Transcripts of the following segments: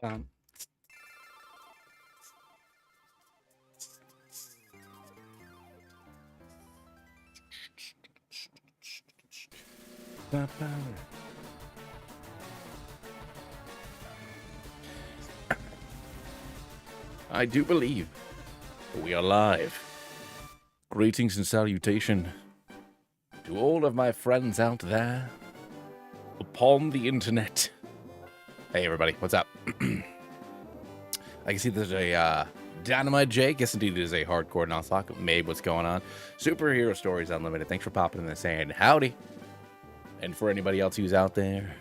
Um, I do believe we are live. Greetings and salutation to all of my friends out there upon the internet. Hey everybody, what's up? I can see there's a Dynamite Jake. Yes, indeed, it is a hardcore Nuzlocke. Mabe, what's going on? Superhero Stories Unlimited. Thanks for popping in and saying howdy. And for anybody else who's out there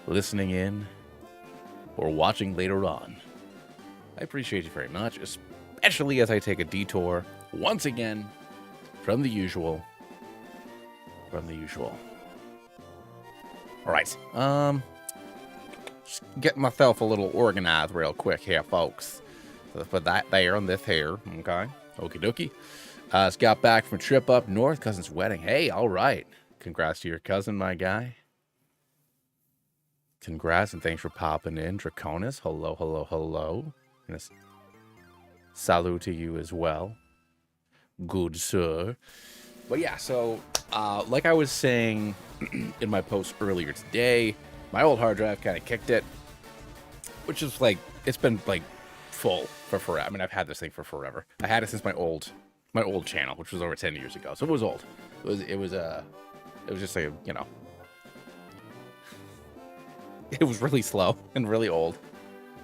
listening in or watching later on, I appreciate you very much, especially as I take a detour once again from the usual. All right. Just getting myself a little organized real quick here, folks. So let's put that there and this here. Okay. Okie dokie. Just got back from a trip up north, cousin's wedding. Hey, all right. Congrats to your cousin, my guy. Congrats and thanks for popping in. Draconis, hello, hello, hello. And salute to you as well. Good, sir. But yeah, so like I was saying in my post earlier today, my old hard drive kind of kicked it, which is like, it's been like full for forever. I mean, I've had this thing for forever. I had it since my old channel, which was over 10 years ago. So it was old. It was just like, you know, it was really slow and really old.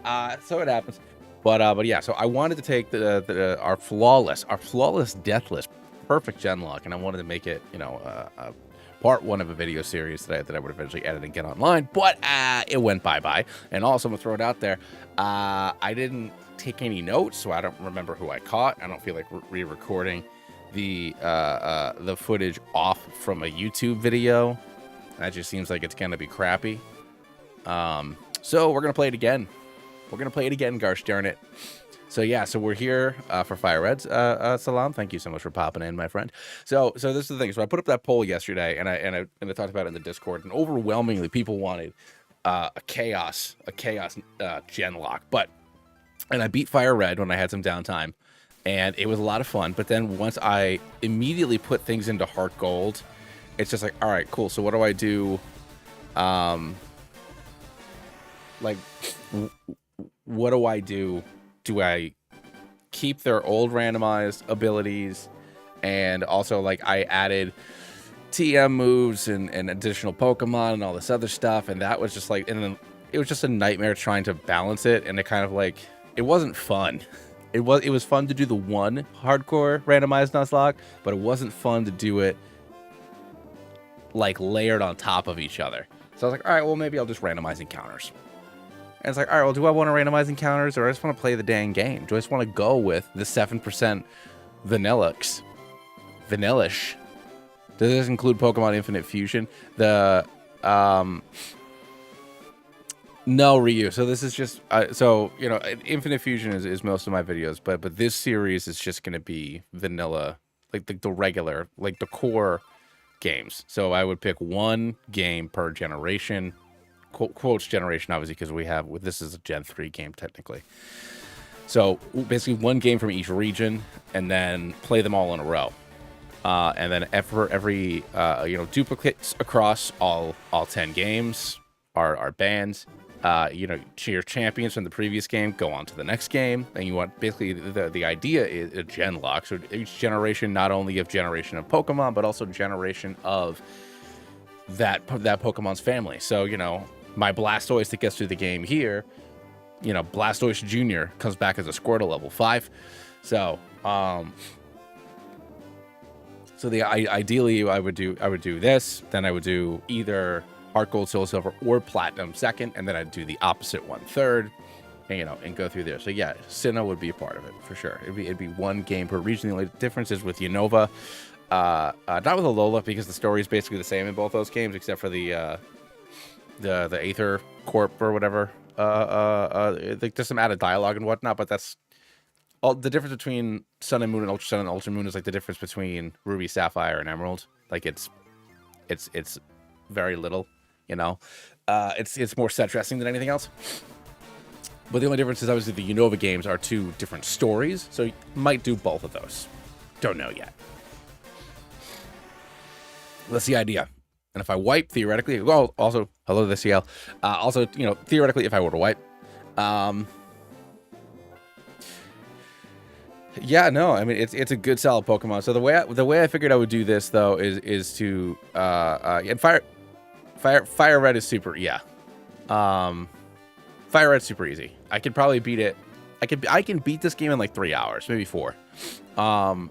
So it happens. But yeah, so I wanted to take our flawless deathless perfect Genlocke, and I wanted to make it, you know, part one of a video series that I would eventually edit and get online. But it went bye-bye. And also, I'm gonna throw it out there. I didn't take any notes, so I don't remember who I caught. I don't feel like re-recording the footage off from a YouTube video. That just seems like it's gonna be crappy. So we're gonna play it again. Gosh darn it. So yeah, so we're here for Fire Reds. Salam, thank you so much for popping in, my friend. So this is the thing. So I put up that poll yesterday, and I talked about it in the Discord, and overwhelmingly people wanted a chaos Genlocke. And I beat Fire Red when I had some downtime, and it was a lot of fun. But then once I immediately put things into Heart Gold, it's just like, all right, cool. So what do I do? Like, what do I do? Do I keep their old randomized abilities? And also, like, I added TM moves and additional Pokemon and all this other stuff. And that was just like, and then it was just a nightmare trying to balance it. And it kind of like, it wasn't fun. It was fun to do the one hardcore randomized Nuzlocke, but it wasn't fun to do it like layered on top of each other. So I was like, all right, well, maybe I'll just randomize encounters. And it's like, all right, well, do I want to randomize encounters, or I just want to play the dang game? Do I just want to go with the 7% vanillish? Does this include Pokemon Infinite Fusion? No, Ryu. So this is just, so, you know, Infinite Fusion is most of my videos, but this series is just going to be vanilla, like the regular, like the core games. So I would pick one game per generation. Quotes generation, obviously, because this is a Gen 3 game technically. So basically one game from each region, and then play them all in a row. And then every you know, duplicates across all 10 games are banned. You know, your champions from the previous game go on to the next game, and you want, basically the idea is a Genlocke. So each generation, not only of generation of Pokemon, but also generation of that Pokemon's family. So, you know, my Blastoise that gets through the game here, you know, Blastoise Jr. comes back as a Squirtle level 5. So, ideally I would do this, then I would do either Heart Gold, Soul Silver, or Platinum second, and then I'd do the opposite one third, and, you know, and go through there. So yeah, Sinnoh would be a part of it for sure. It'd be one game per region. The only difference is with Unova, not with Alola, because the story is basically the same in both those games, except for the Aether Corp or whatever. There's some added dialogue and whatnot, but that's all. The difference between Sun and Moon and Ultra Sun and Ultra Moon is like the difference between Ruby, Sapphire, and Emerald. Like it's very little, you know. It's more set dressing than anything else. But the only difference is obviously the Unova games are 2 different stories, so you might do both of those. Don't know yet. That's the idea. And if I wipe, theoretically, well, also, hello the CL. Also, you know, theoretically, if I were to wipe, yeah, no, I mean it's a good solid Pokemon. So the way I figured I would do this though is to and Fire Red is super, yeah. Fire Red's super easy. I could probably beat it. I can beat this game in like 3 hours, maybe 4. So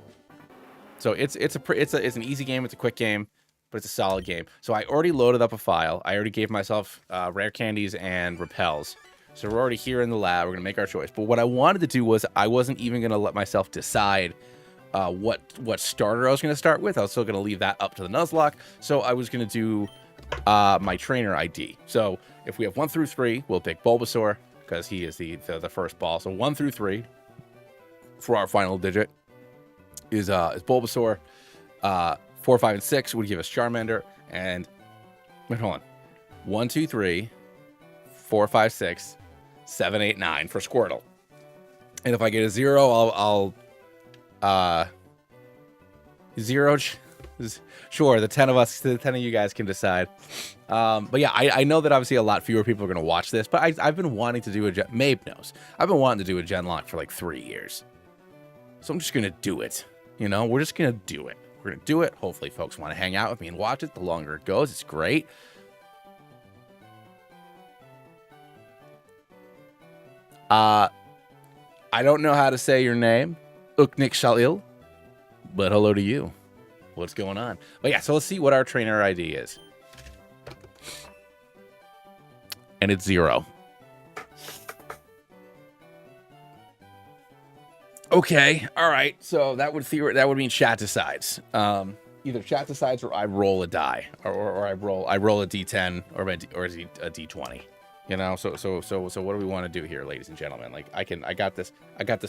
it's an easy game. It's a quick game, but it's a solid game. So I already loaded up a file. I already gave myself rare candies and repels. So we're already here in the lab. We're gonna make our choice. But what I wanted to do was I wasn't even gonna let myself decide what starter I was gonna start with. I was still gonna leave that up to the Nuzlocke. So I was gonna do my trainer ID. So if we have 1 through 3, we'll pick Bulbasaur because he is the first ball. So 1 through 3 for our final digit is Bulbasaur. 4, 5, and 6 would give us Charmander. And wait, hold on. 1, 2, 3, 4, 5, 6, 7, 8, 9 for Squirtle. And if I get a 0, I'll 0. Sure, the 10 of you guys can decide. But yeah, I know that obviously a lot fewer people are going to watch this, but I've been wanting to do a Mabe knows. I've been wanting to do a Genlocke for like 3 years. So I'm just going to do it. You know, we're just going to do it. We're going to do it. Hopefully folks want to hang out with me and watch it. The longer it goes, it's great. I don't know how to say your name, Uknik Shalil, but hello to you. What's going on? But yeah, so let's see what our trainer ID is. And it's 0. Okay, all right. So that would mean chat decides. Either chat decides or I roll a die, or I roll a d10 or a d20. You know, so what do we want to do here, ladies and gentlemen? Like I got this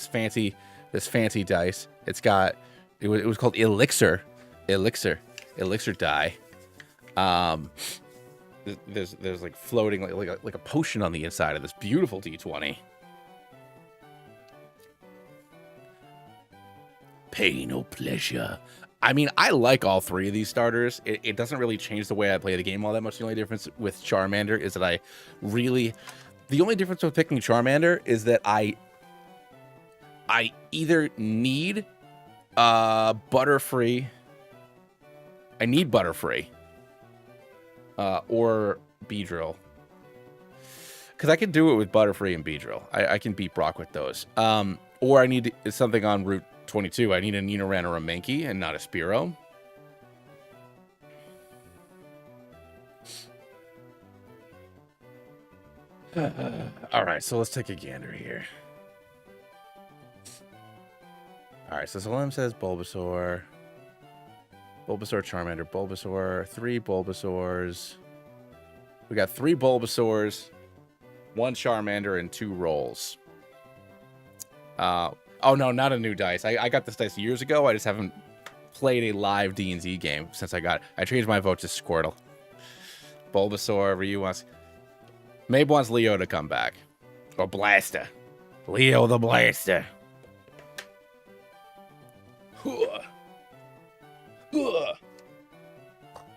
fancy dice. It was called elixir die. There's like floating like a potion on the inside of this beautiful d20. Pain or pleasure. I mean, I like all 3 of these starters. It doesn't really change the way I play the game all that much. The only difference with Charmander is that the only difference with picking Charmander is that I either need Butterfree. I need Butterfree. Or Beedrill. Because I can do it with Butterfree and Beedrill. I can beat Brock with those. Or I need something on Route 22. I need a Nidoran or a Mankey and not a Spearow. All right, so let's take a gander here. All right, so Salim says Bulbasaur. Bulbasaur, Charmander, Bulbasaur. 3 Bulbasaurs. We got 3 Bulbasaurs, 1 Charmander, and 2 rolls. Oh, no, not a new dice. I got this dice years ago. I just haven't played a live D&Z game since I changed my vote to Squirtle. Bulbasaur, Ryu wants... Mabe wants Leo to come back. Or Blaster. Leo the Blaster.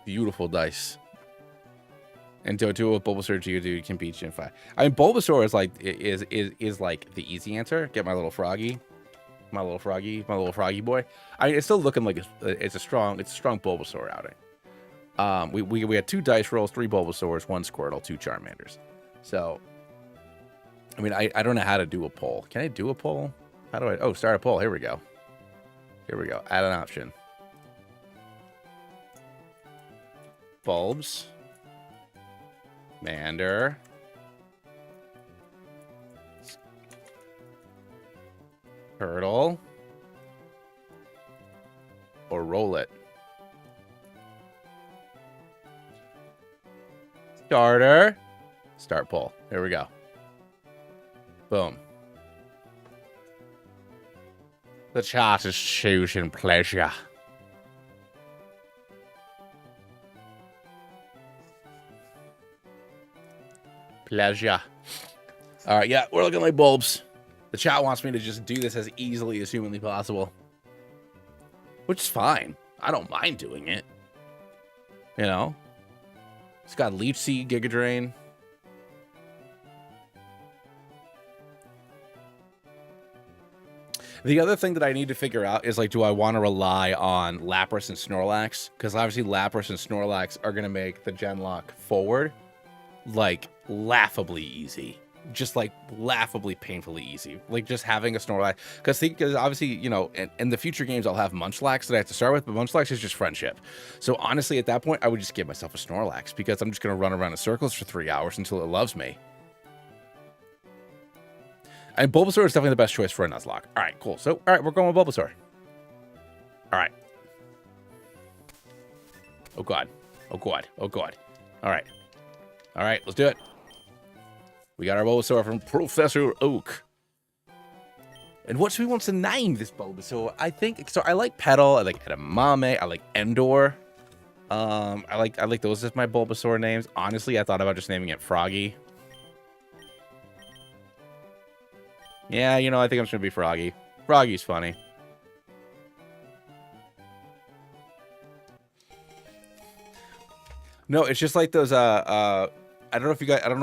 Beautiful dice. And do with Bulbasaur, Geodude can beat Gen 5. I mean, Bulbasaur is like the easy answer. Get my little froggy. My little froggy boy. I mean, it's still looking like it's a strong Bulbasaur outing. We had 2 dice rolls, 3 Bulbasaurs, 1 Squirtle, 2 Charmanders. So, I mean, I don't know how to do a poll. Can I do a poll? How do I? Oh, start a poll. Here we go. Add an option. Bulbs. Mander. Turtle. Or roll it. Starter. Start poll. Here we go. Boom. The chart is choosing pleasure. Pleasure. All right, yeah, we're looking like bulbs. The chat wants me to just do this as easily as humanly possible, which is fine. I don't mind doing it. You know, it's got Leech Seed, Giga Drain. The other thing that I need to figure out is, like, do I want to rely on Lapras and Snorlax? Because obviously Lapras and Snorlax are going to make the Genlocke forward, like, laughably easy. Just, like, laughably painfully easy. Like, just having a Snorlax. Because obviously, you know, in the future games, I'll have Munchlax that I have to start with, but Munchlax is just friendship. So, honestly, at that point, I would just give myself a Snorlax, because I'm just going to run around in circles for 3 hours until it loves me. And Bulbasaur is definitely the best choice for a Nuzlocke. All right, cool. So, all right, we're going with Bulbasaur. All right. Oh, God. Oh, God. Oh, God. All right. All right, let's do it. We got our Bulbasaur from Professor Oak. And what should we want to name this Bulbasaur? I think, so I like Petal, I like Edamame, I like Endor. I like those as my Bulbasaur names. Honestly, I thought about just naming it Froggy. Yeah, you know, I think I'm just gonna be Froggy. Froggy's funny. No, it's just like those I don't know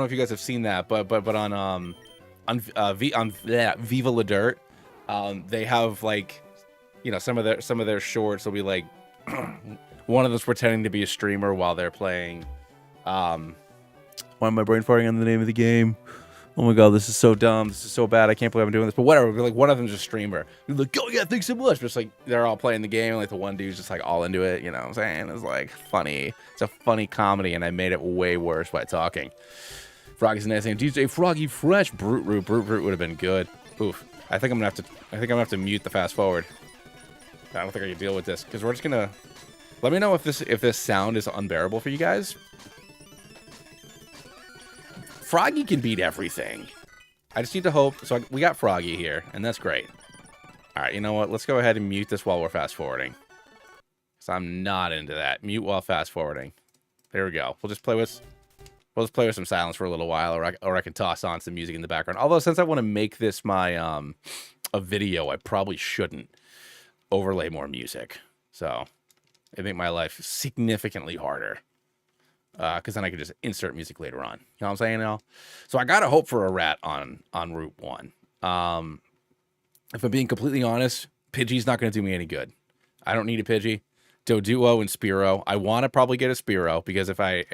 if you guys have seen that, but on Viva La Dirt, they have, like, you know, some of their shorts will be like one of them's pretending to be a streamer while they're playing why am I brain farting on the name of the game? Oh my god, this is so dumb. This is so bad. I can't believe I'm doing this. But whatever. Like, one of them's a streamer. You're like, oh yeah, thanks so much. But it's like they're all playing the game. Like, the one dude's just like all into it. You know what I'm saying? It's like funny. It's a funny comedy, and I made it way worse by talking. Froggy's nice name. DJ Froggy Fresh. Brute Root. Brute Root would have been good. Oof. I think I'm gonna have to mute the fast forward. I don't think I can deal with this, because we're just gonna. Let me know if this sound is unbearable for you guys. Froggy can beat everything. I just need to hope. So we got Froggy here, and that's great. All right, you know what? Let's go ahead and mute this while we're fast forwarding. Because I'm not into that. Mute while fast forwarding. There we go. We'll just play with some silence for a little while, or I can toss on some music in the background. Although, since I want to make this my a video, I probably shouldn't overlay more music. So it'd make my life significantly harder. Because then I could just insert music later on. You know what I'm saying now? So I gotta hope for a rat on Route 1. If I'm being completely honest, Pidgey's not gonna do me any good. I don't need a Pidgey. Doduo and Spearow. I want to probably get a Spearow, because if I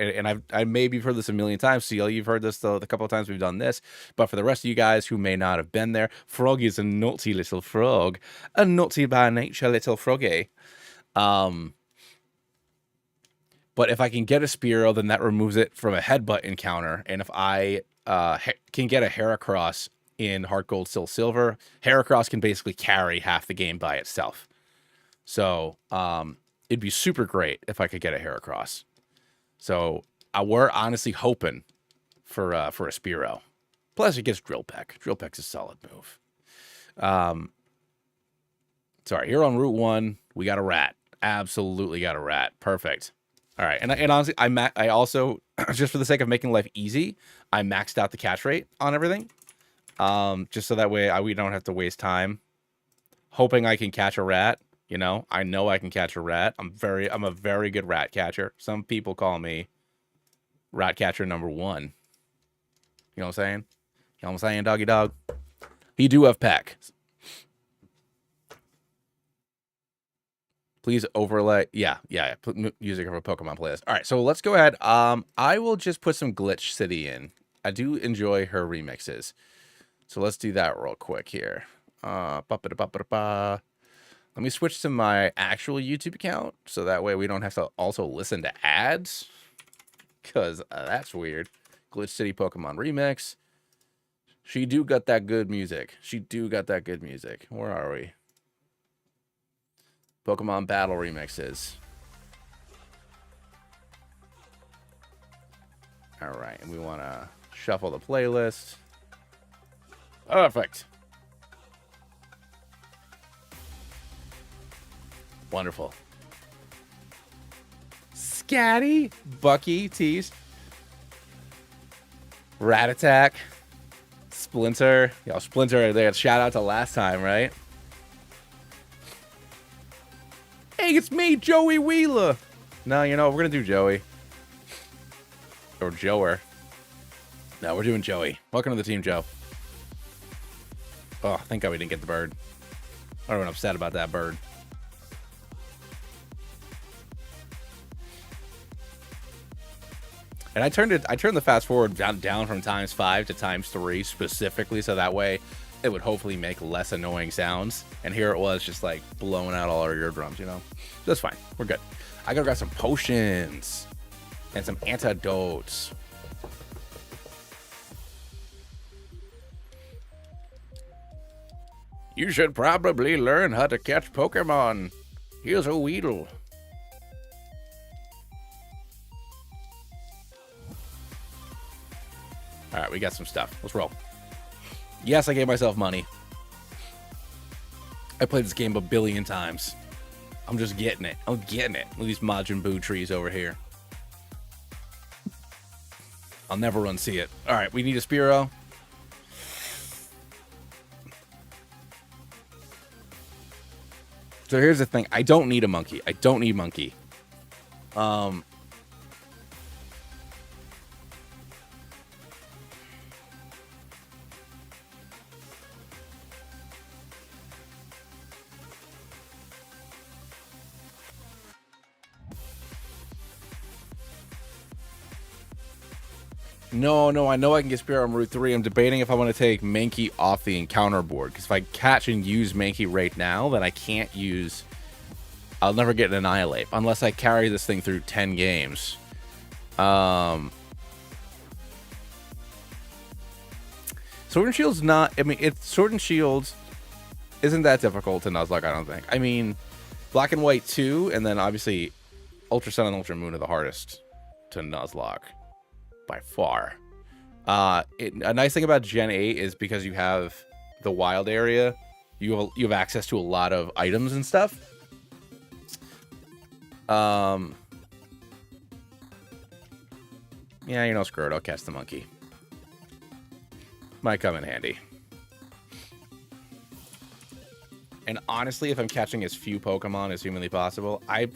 maybe heard this a million times. CL, you've heard this the couple of times we've done this. But for the rest of you guys who may not have been there, Froggy is a naughty little frog. A naughty by nature little froggy. But if I can get a Spearow, then that removes it from a headbutt encounter. And if I can get a Heracross in Heart Gold, Soul Silver, Heracross can basically carry half the game by itself. So it'd be super great if I could get a Heracross. So we're honestly hoping for a Spearow. Plus, it gets Drill Peck. Drill Peck's a solid move. Sorry, here on Route 1, we got a rat. Absolutely got a rat. Perfect. All right, and honestly, I also, just for the sake of making life easy, I maxed out the catch rate on everything, just so that way we don't have to waste time hoping I can catch a rat. You know I can catch a rat. I'm a very good rat catcher. Some people call me rat catcher number 1. You know what I'm saying? You know what I'm saying, doggy dog? He do have peck. Please overlay. Yeah. Put music of a Pokemon playlist. All right, so let's go ahead. I will just put some Glitch City in. I do enjoy her remixes. So let's do that real quick here. Let me switch to my actual YouTube account, so that way we don't have to also listen to ads, because that's weird. Glitch City Pokemon Remix. She do got that good music. Where are we? Pokemon Battle Remixes. All right, and we want to shuffle the playlist. Perfect. Wonderful. Scatty, Bucky, Tease, Rat Attack, Splinter. Yo, Splinter, they had shout out to last time, right? Hey, it's me, Joey Wheeler. No, you know, we're going to do Joey. Or Joer. No, we're doing Joey. Welcome to the team, Joe. Oh, thank God we didn't get the bird. I don't upset about that bird. And I turned the fast forward down from ×5 to ×3 specifically, so that way it would hopefully make less annoying sounds. And here it was just like blowing out all our eardrums, you know? That's fine. We're good. I gotta grab some potions and some antidotes. You should probably learn how to catch Pokemon. Here's a Weedle. All right, we got some stuff. Let's roll. Yes, I gave myself money. I played this game a billion times. I'm just getting it. I'm getting it. Look at these Majin Buu trees over here. I'll never unsee it. All right, we need a Spearow. So here's the thing. I don't need a monkey. I don't need monkey. No, I know I can get Spearow on Route 3. I'm debating if I want to take Mankey off the encounter board. Because if I catch and use Mankey right now, then I can't use... I'll never get an Annihilate. Unless I carry this thing through 10 games. Sword and Shield's not... I mean, Sword and Shield isn't that difficult to Nuzlocke, I don't think. I mean, Black and White 2, and then obviously Ultra Sun and Ultra Moon are the hardest to Nuzlocke. By far. A nice thing about Gen 8 is because you have the wild area, you have access to a lot of items and stuff. Yeah, you know, screw it. I'll catch the monkey. Might come in handy. And honestly, if I'm catching as few Pokemon as humanly possible, I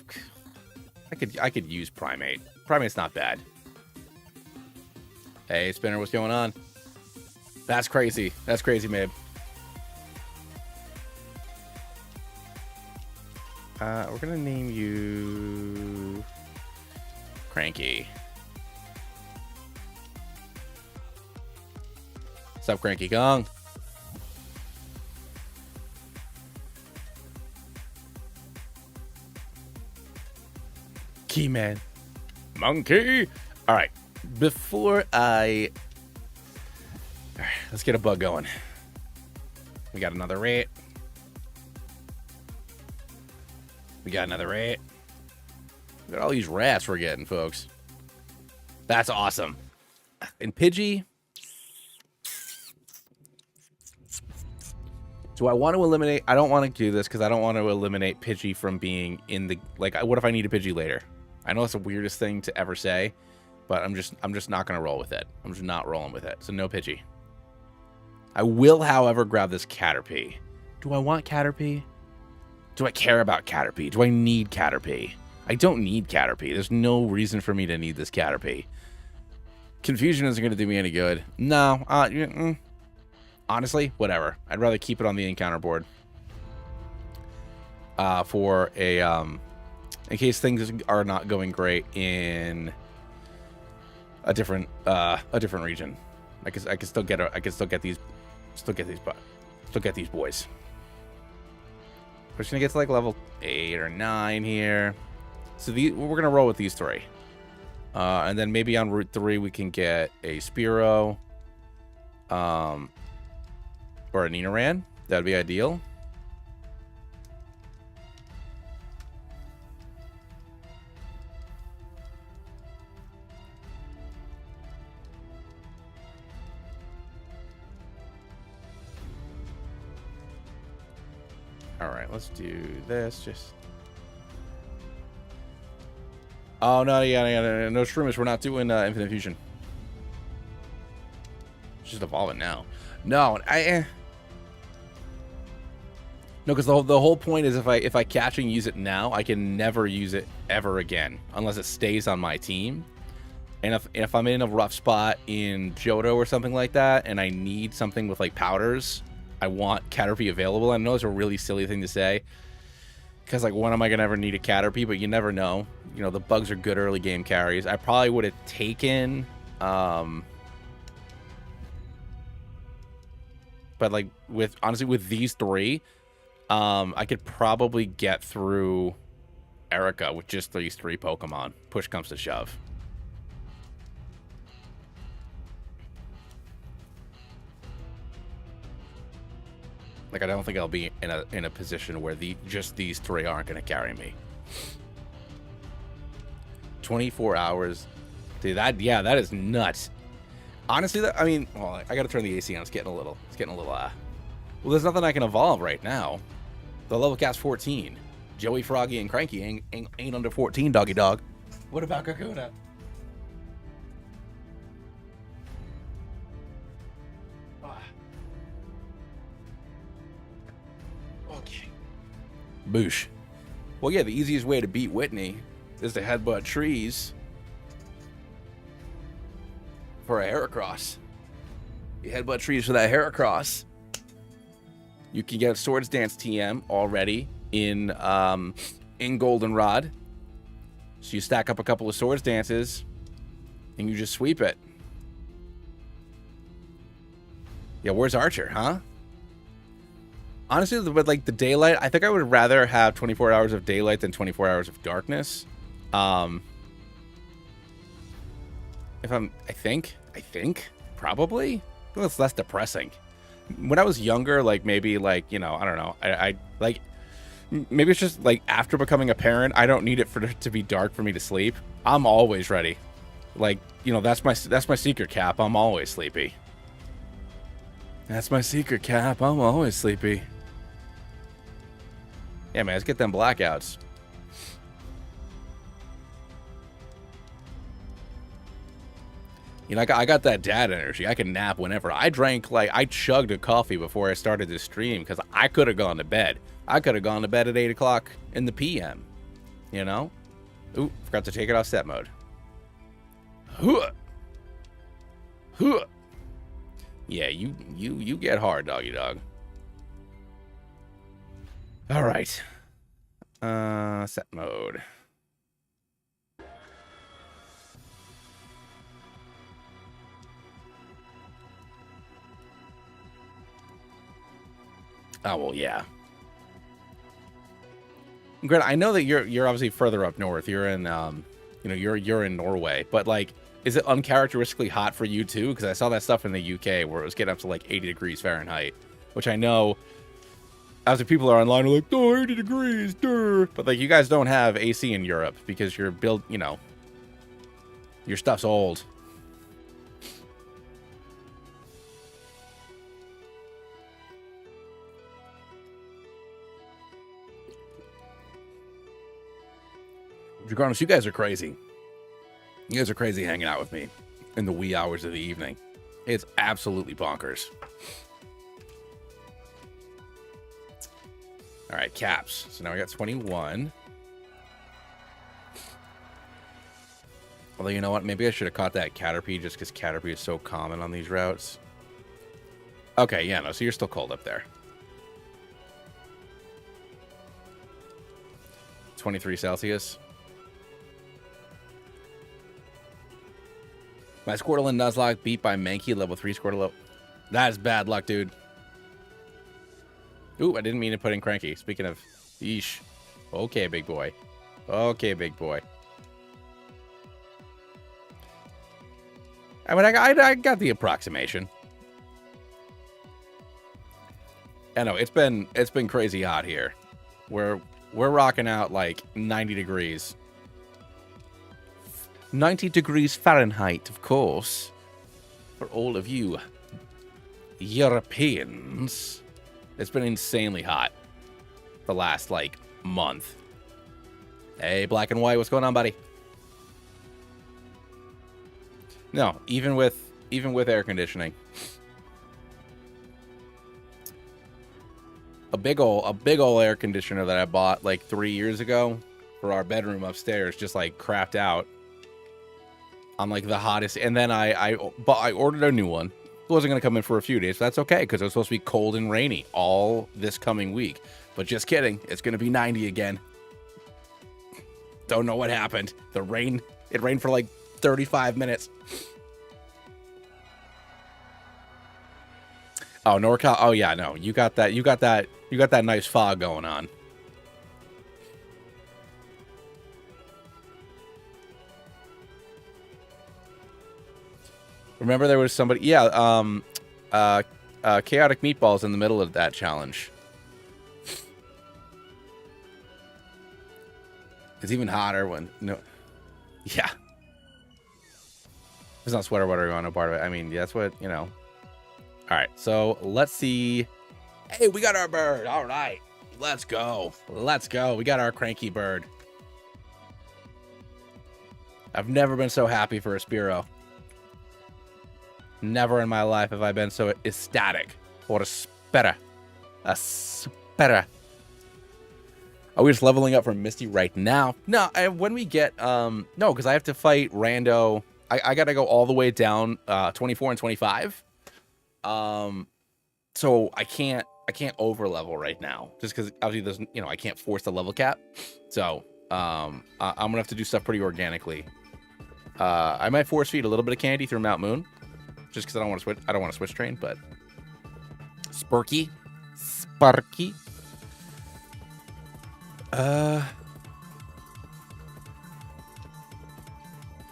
could use Primate. Primate's not bad. Hey, Spinner, what's going on? That's crazy. That's crazy, Mabe. We're going to name you... Cranky. What's up, Cranky Kong? Keyman. Monkey. All right. Before I... Let's get a bug going. We got another rat. We got another rat. Look at all these rats we're getting, folks. That's awesome. And Pidgey... Do I want to eliminate... I don't want to do this because I don't want to eliminate Pidgey from being in the... Like, what if I need a Pidgey later? I know it's the weirdest thing to ever say, but I'm just not going to roll with it. I'm just not rolling with it. So no Pidgey. I will, however, grab this Caterpie. Do I want Caterpie? Do I care about Caterpie? Do I need Caterpie? I don't need Caterpie. There's no reason for me to need this Caterpie. Confusion isn't going to do me any good. No. Honestly, whatever. I'd rather keep it on the encounter board. For a, in case things are not going great in a different region. I can still get these boys. We're just gonna get to like level 8 or 9 here. So we're gonna roll with these 3. And then maybe on Route 3 we can get a Spearow. Or a Nidoran. That'd be ideal. Alright, let's do this. Just... Oh, no, yeah, no Shroomish. We're not doing Infinite Fusion. Just evolve it now. No, no, because the whole point is if I catch and use it now, I can never use it ever again unless it stays on my team. And if I'm in a rough spot in Johto or something like that, and I need something with like powders, I want Caterpie available. I know it's a really silly thing to say, because like when am I gonna ever need a Caterpie? But you never know. You know, the bugs are good early game carries. I probably would have taken, but like honestly with these three, I could probably get through Erica with just these three Pokemon. Push comes to shove. Like, I don't think I'll be in a position where just these three aren't going to carry me. 24 hours. Dude, that is nuts. Honestly, I mean, well, I got to turn the AC on. It's getting a little, well, there's nothing I can evolve right now. The level cap's 14. Joey, Froggy, and Cranky ain't under 14, doggy dog. What about Kakuna? Okay. Boosh. Well, yeah, the easiest way to beat Whitney is to headbutt trees for a Heracross. You headbutt trees for that Heracross. You can get Swords Dance TM already in Goldenrod. So you stack up a couple of Swords Dances and you just sweep it. Yeah, where's Archer, huh? Honestly, with like the daylight, I think I would rather have 24 hours of daylight than 24 hours of darkness. I think, probably. I feel it's less depressing. When I was younger, like maybe like, you know, I don't know. I like, maybe it's just like after becoming a parent, I don't need it for it to be dark for me to sleep. I'm always ready. Like, you know, that's my secret cap. I'm always sleepy. That's my secret cap. I'm always sleepy. Yeah, man, let's get them blackouts. You know, I got that dad energy. I can nap whenever. I chugged a coffee before I started this stream because I could have gone to bed. I could have gone to bed at 8 o'clock in the PM. You know? Ooh, forgot to take it off set mode. Huh. Huh. Yeah, you get hard, doggy dog. All right. Set mode. Oh, well, yeah. Greta, I know that you're obviously further up north. You're in you know, you're in Norway, but like, is it uncharacteristically hot for you too? Because I saw that stuff in the UK where it was getting up to like 80 degrees Fahrenheit, which I know as the people are online are like, oh, 80 degrees, duh. But like, you guys don't have AC in Europe because you're built, you know, your stuff's old. Regardless, you guys are crazy. You guys are crazy hanging out with me in the wee hours of the evening. It's absolutely bonkers. All right, caps. So now we got 21. Although, you know what? Maybe I should have caught that Caterpie just because Caterpie is so common on these routes. Okay, yeah, no, so you're still cold up there. 23 Celsius. My Squirtle and Nuzlocke beat by Mankey, level 3 Squirtle. That is bad luck, dude. Ooh, I didn't mean to put in Cranky. Speaking of, yeesh. Okay, big boy. Okay, big boy. I mean, I got the approximation. I know it's been crazy hot here. We're rocking out like 90 degrees. 90 degrees Fahrenheit, of course, for all of you Europeans. It's been insanely hot the last, like, month. Hey, Black and White, what's going on, buddy? No, even with even with air conditioning. A big ol' air conditioner that I bought like 3 years ago for our bedroom upstairs just like crapped out on like the hottest, and then I ordered a new one. It wasn't gonna come in for a few days, but that's okay because it was supposed to be cold and rainy all this coming week. But just kidding, it's gonna be 90 again. Don't know what happened. It rained for like 35 minutes. Oh, NorCal. Oh yeah, no, you got that nice fog going on. Remember there was somebody, yeah, Chaotic Meatballs in the middle of that challenge. It's even hotter when, no, yeah. It's not sweater weather on a part of it. I mean, that's what, you know. All right, so let's see. Hey, we got our bird. All right, let's go. Let's go. We got our cranky bird. I've never been so happy for a Spearow. Never in my life have I been so ecstatic for a Spera. A Spera. Are we just leveling up from Misty right now? No, when we get, no, because I have to fight Rando. I got to go all the way down 24 and 25. So I can't over level right now just because obviously there's, you know, I can't force the level cap. So I'm gonna have to do stuff pretty organically. I might force feed a little bit of candy through Mount Moon just because I don't want to switch train, but Sparky.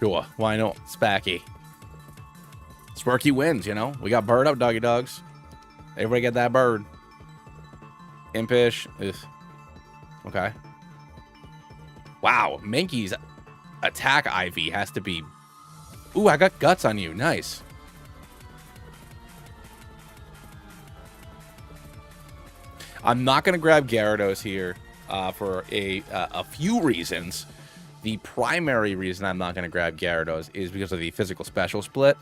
Sure, why not? Spacky. Sparky wins, you know? We got bird up, doggy dogs. Everybody get that bird. Impish. Ugh. Okay. Wow, Mankey's attack IV has to be... Ooh, I got guts on you. Nice. I'm not going to grab Gyarados here for a few reasons. The primary reason I'm not going to grab Gyarados is because of the physical special split.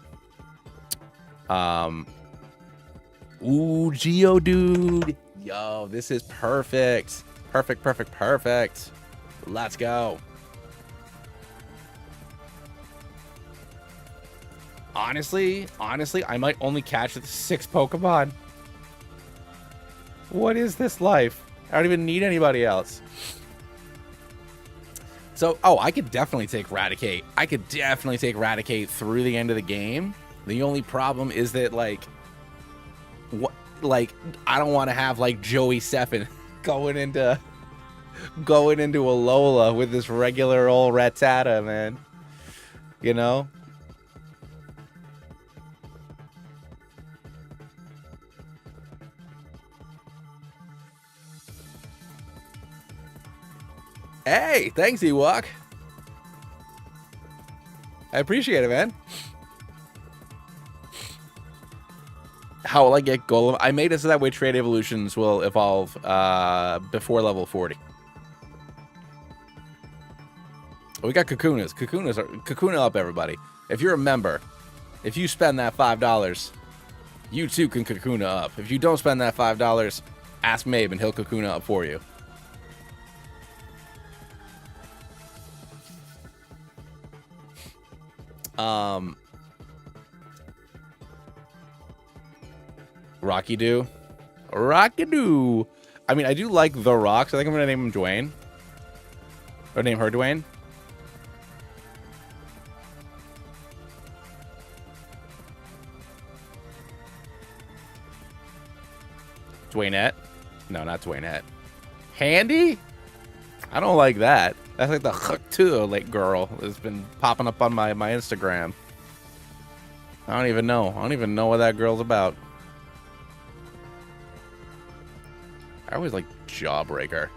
Ooh, Geodude. Yo, this is perfect. Perfect. Let's go. Honestly, I might only catch 6 Pokemon. What is this life? I don't even need anybody else. So, oh, I could definitely take Raticate. I could definitely take Raticate through the end of the game. The only problem is that, like, I don't want to have, like, Joey Seffen going into a Lola with this regular old Rattata, man. You know? Hey, thanks, Ewok. I appreciate it, man. How will I get Golem? I made it so that way trade evolutions will evolve before level 40. We got Kakunas. Kakuna up, everybody. If you're a member, if you spend that $5, you too can Kakuna up. If you don't spend that $5, ask Mabe and he'll Kakuna up for you. Rocky-Doo. I mean, I do like the Rocks. I think I'm gonna name him Dwayne. Or name her Dwayne. Dwaynette? No, not Dwaynette. Handy? I don't like that. That's like the Huk-Tuh like girl that's been popping up on my Instagram. I don't even know. I don't even know what that girl's about. I always like Jawbreaker.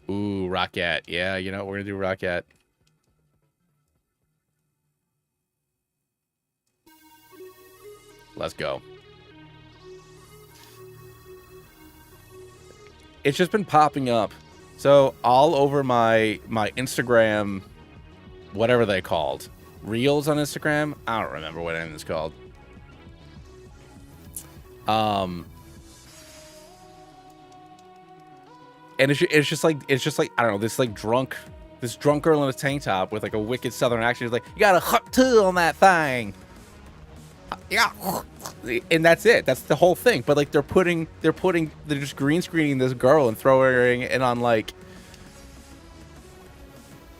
Ooh, Rocket. Yeah, you know, we're gonna do Rocket. Let's go. It's just been popping up So all over my Instagram, whatever they called, Reels on Instagram. I don't remember what it's called. And it's just like I don't know, this drunk girl in a tank top with like a wicked southern accent. She's like, you got a hot two on that thing. Yeah, and that's it. That's the whole thing. But like they're just green screening this girl and throwing it on like,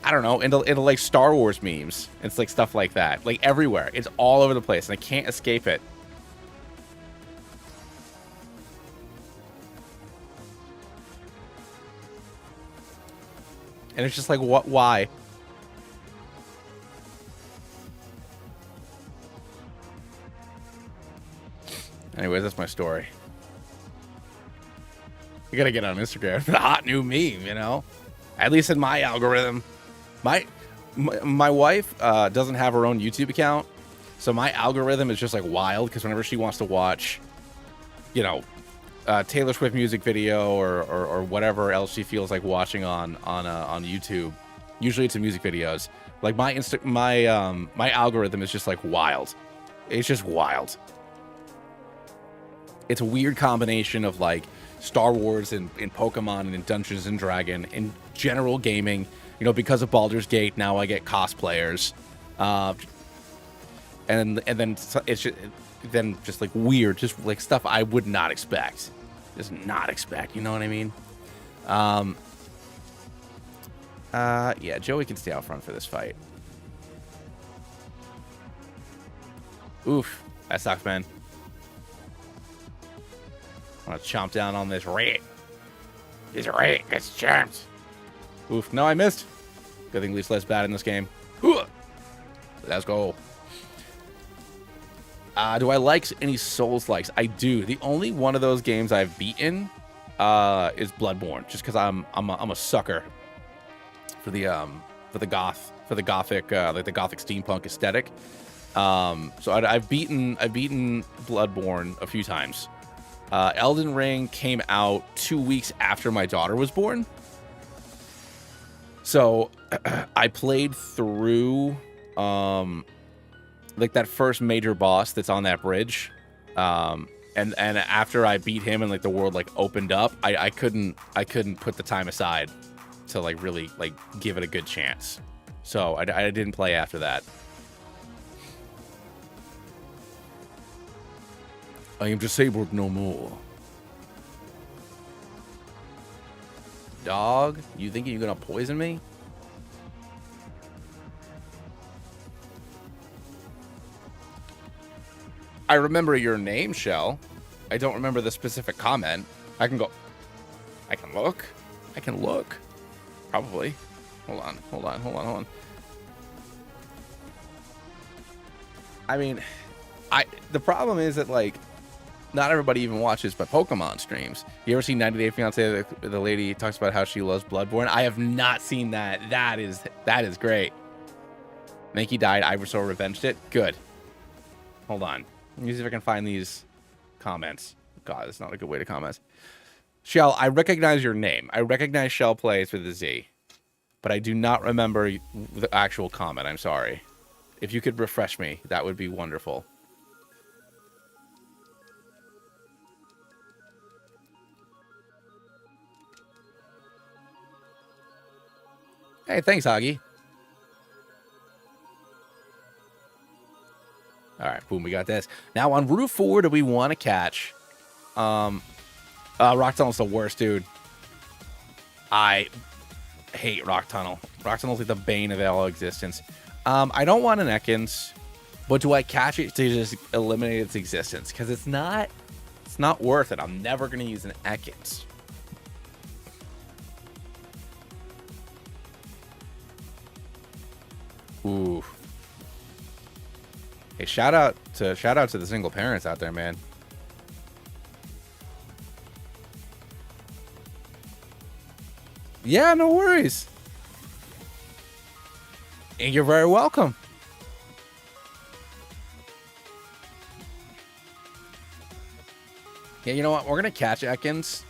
I don't know, into like Star Wars memes. It's like stuff like that, like everywhere. It's all over the place, and I can't escape it. And it's just like, what? Why? Anyways, that's my story. You gotta get on Instagram. The hot new meme, you know? At least in my algorithm. My wife doesn't have her own YouTube account, so my algorithm is just like wild, because whenever she wants to watch, you know, Taylor Swift music video or whatever else she feels like watching on YouTube, usually it's in music videos. Like my algorithm is just like wild. It's just wild. It's a weird combination of like Star Wars and Pokemon and Dungeons and Dragon and general gaming. You know, because of Baldur's Gate, now I get cosplayers, and then it's just like weird, just like stuff I would not expect, you know what I mean? Yeah, Joey can stay out front for this fight. Oof, that sucks, man. I'm gonna chomp down on this rat. This rat gets chomped. Oof, no, I missed. Good thing Lee's less bad in this game. Let's go. Do I like any Souls-likes? I do. The only one of those games I've beaten is Bloodborne, just because I'm a sucker for the gothic like the gothic steampunk aesthetic. So I've beaten Bloodborne a few times. Elden Ring came out 2 weeks after my daughter was born. So I played through like that first major boss that's on that bridge. And after I beat him and like the world like opened up, I couldn't put the time aside to like really like give it a good chance. So I didn't play after that. I am disabled no more. Dog, you think you're gonna poison me? I remember your name, Shell. I don't remember the specific comment. I can look. Probably. Hold on. I mean, the problem is that like not everybody even watches my Pokemon streams. You ever seen 90 Day Fiancé? The lady talks about how she loves Bloodborne. I have not seen that. That is great. Mankey died. Ivysaur revenged it. Good. Hold on. Let me see if I can find these comments. God, that's not a good way to comment. Shell, I recognize your name. I recognize Shell Plays with a Z, but I do not remember the actual comment. I'm sorry. If you could refresh me, that would be wonderful. Hey, thanks, Hoggy. All right, boom, we got this. Now, on Route 4, do we want to catch? Rock Tunnel's the worst, dude. I hate Rock Tunnel. Rock Tunnel's like the bane of all existence. I don't want an Ekans, but do I catch it to just eliminate its existence? Because it's not worth it. I'm never going to use an Ekans. Ooh. Hey, shout out to the single parents out there, man. Yeah, no worries. And you're very welcome. Yeah, you know what? We're gonna catch Ekans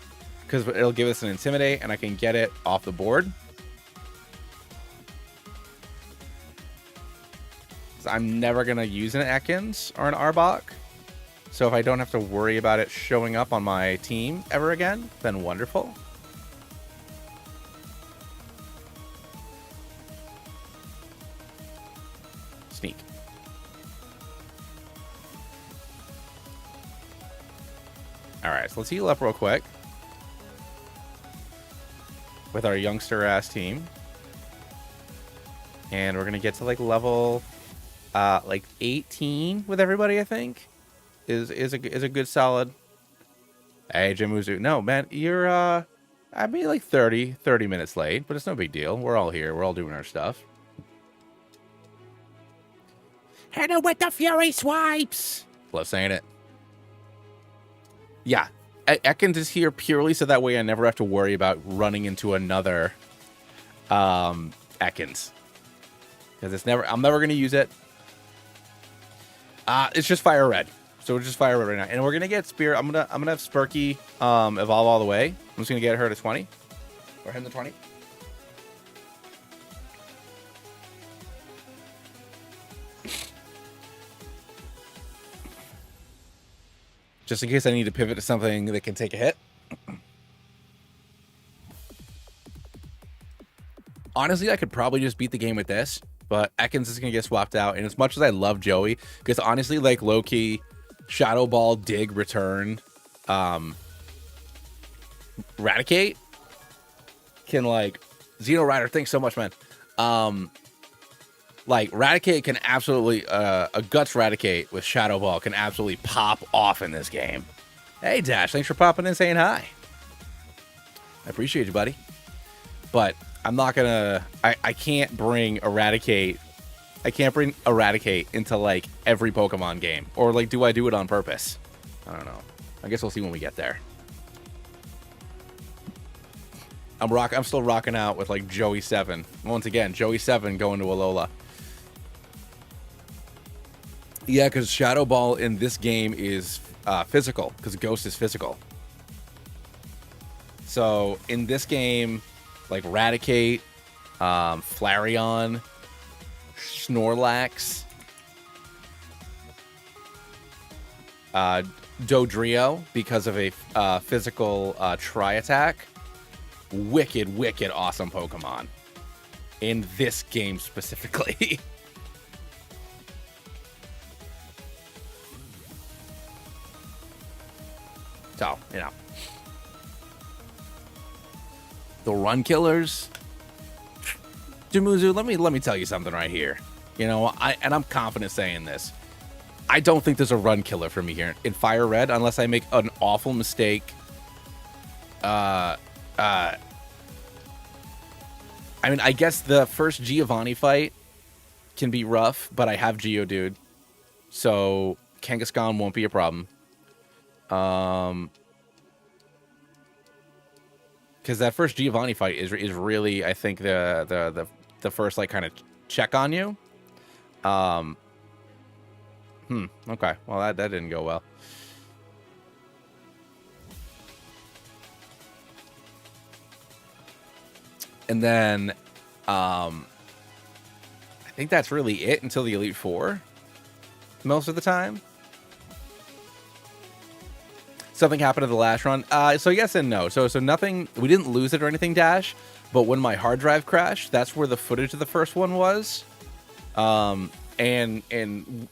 because it'll give us an intimidate, and I can get it off the board. So I'm never gonna use an Ekans or an Arbok. So if I don't have to worry about it showing up on my team ever again, then wonderful. Sneak. All right, so let's heal up real quick with our youngster ass team, and we're gonna get to like level like 18 with everybody. I think is a good solid. Hey, Jimuzu. No, man, you're I mean like 30 minutes late, but it's no big deal. We're all here. We're all doing our stuff. Hit it with the fury swipes. Love saying it. Yeah, Ekans is here purely so that way I never have to worry about running into another Ekans, because I'm never gonna use it. It's just fire red, so we're just fire red right now, and we're gonna get Spear. I'm gonna have Spurky evolve all the way. I'm just gonna get her to 20, or him to 20. Just in case I need to pivot to something that can take a hit. Honestly, I could probably just beat the game with this, but Ekans is going to get swapped out. And as much as I love Joey, because honestly, like low-key, Shadow Ball, Dig, Return, Eradicate can like... Xeno Rider, thanks so much, man. Like, Raticate can absolutely, a Guts Raticate with Shadow Ball can absolutely pop off in this game. Hey, Dash, thanks for popping in and saying hi. I appreciate you, buddy. But I'm not gonna, I can't bring Eradicate, into, like, every Pokemon game. Or, like, do I do it on purpose? I don't know. I guess we'll see when we get there. I'm still rocking out with, like, Joey 7. Once again, Joey 7 going to Alola. Yeah, because Shadow Ball in this game is physical, because Ghost is physical. So in this game, like Raticate, Flareon, Snorlax, Dodrio, because of a physical tri-attack, wicked awesome Pokemon in this game specifically. So, you know, the run killers. Jimuzu, let me tell you something right here. You know, I'm confident saying this. I don't think there's a run killer for me here in Fire Red unless I make an awful mistake. I mean, I guess the first Giovanni fight can be rough, but I have Geodude, so Kangaskhan won't be a problem. Because that first Giovanni fight is really, I think, the first like kind of check on you. Okay. Well, that didn't go well. And then, I think that's really it until the Elite Four. Most of the time. Something happened to the last run. So yes and no. So nothing. We didn't lose it or anything, Dash. But when my hard drive crashed, that's where the footage of the first one was. And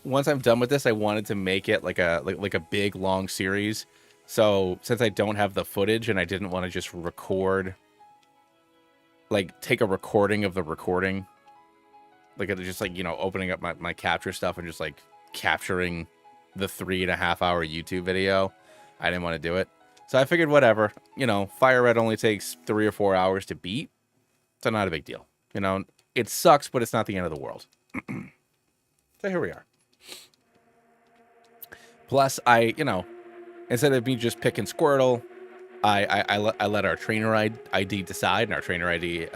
once I'm done with this, I wanted to make it like a big long series. So since I don't have the footage and I didn't want to just record, like take a recording of the recording, like just like, you know, opening up my capture stuff and just like capturing the 3.5 hour YouTube video. I didn't want to do it. So I figured whatever, you know, Fire Red only takes 3 or 4 hours to beat. So not a big deal. You know, it sucks, but it's not the end of the world. So here we are. Plus, you know, instead of me just picking Squirtle, I let our trainer ID decide, and our trainer ID